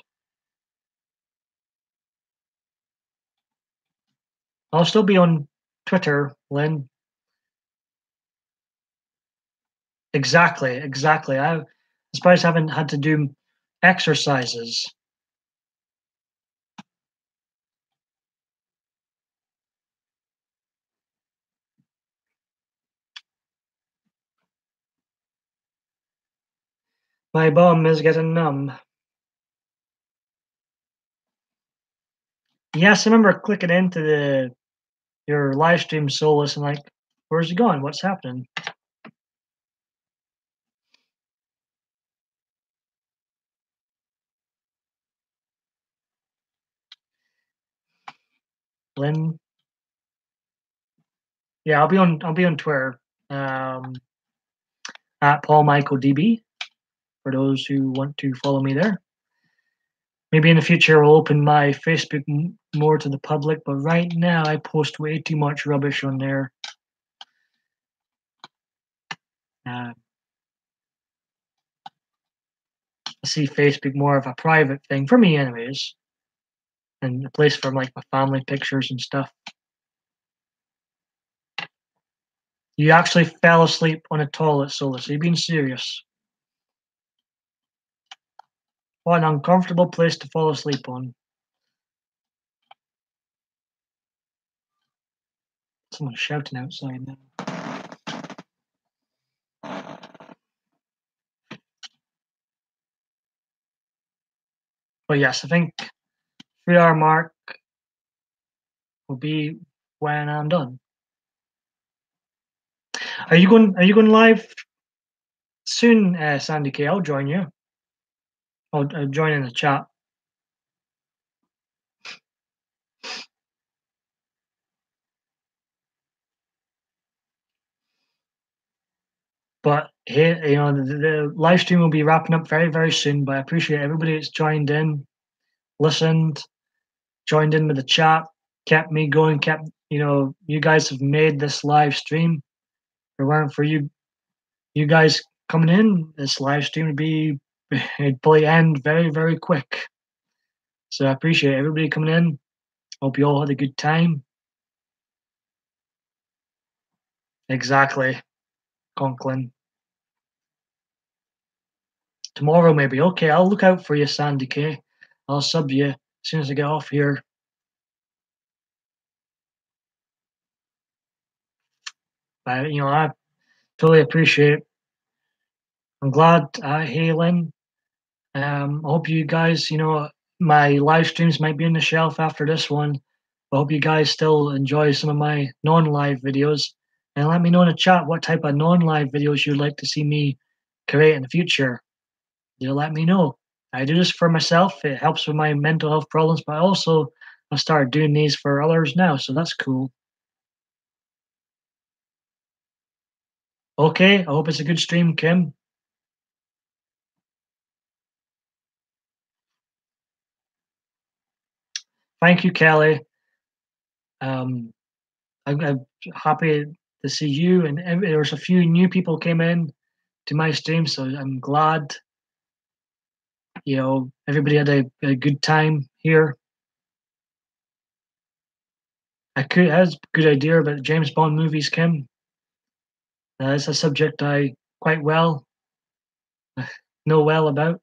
A: I'll still be on Twitter, Lynn. Exactly. I'm surprised I haven't had to do exercises. My bum is getting numb. Yes, I remember clicking into your live stream, Solus, and like, where's he going? What's happening? Lynn. Yeah, I'll be on Twitter. At Paul Michael DB for those who want to follow me there. Maybe in the future I'll open my Facebook more to the public, but right now I post way too much rubbish on there. I see Facebook more of a private thing for me, anyways, and a place for like my family pictures and stuff. You actually fell asleep on a toilet, Solus. Are you being serious? What an uncomfortable place to fall asleep on. Someone's shouting outside now. But yes, I think 3 hour mark will be when I'm done. Are you going live soon, Sandy K? I'll join you. I'll join in the chat. But here, the live stream will be wrapping up very, very soon. But I appreciate everybody that's joined in, listened, joined in with the chat, kept me going, you guys have made this live stream. If it weren't for you guys coming in, this live stream it'd probably end very, very quick. So I appreciate everybody coming in. Hope you all had a good time. Exactly, Conklin. Tomorrow maybe. Okay, I'll look out for you, Sandy K. I'll sub you as soon as I get off here. But I totally appreciate. I'm glad, hey Lynn. I hope you guys, my live streams might be on the shelf after this one. I hope you guys still enjoy some of my non-live videos. And let me know in the chat what type of non-live videos you'd like to see me create in the future. Let me know. I do this for myself. It helps with my mental health problems, but also I started doing these for others now, so that's cool. Okay, I hope it's a good stream, Kim. Thank you, Kelly. I'm happy to see you, and there was a few new people came in to my stream, so I'm glad. Everybody had a good time here. Has a good idea about James Bond movies, Kim. That's a subject I quite well know well about.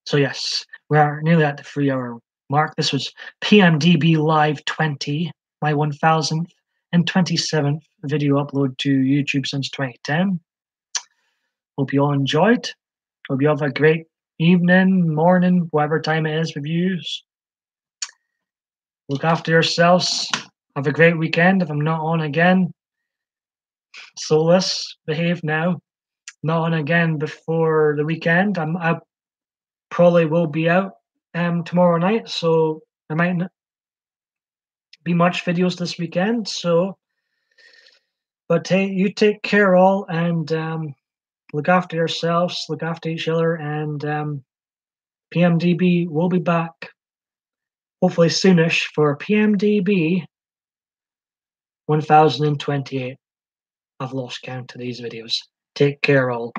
A: So yes, we are nearly at the 3 hour mark. This was PMDB Live 20, my 1027th video upload to YouTube since 2010. Hope you all enjoyed. Hope you have a great evening, morning, whatever time it is with you. Look after yourselves. Have a great weekend. If I'm not on again, soulless, behave now. Not on again before the weekend. I probably will be out tomorrow night, so there might not be much videos this weekend. So, but hey, you take care all, and look after yourselves, look after each other, and PMDB will be back hopefully soonish for PMDB 1028. I've lost count of these videos. Take care all.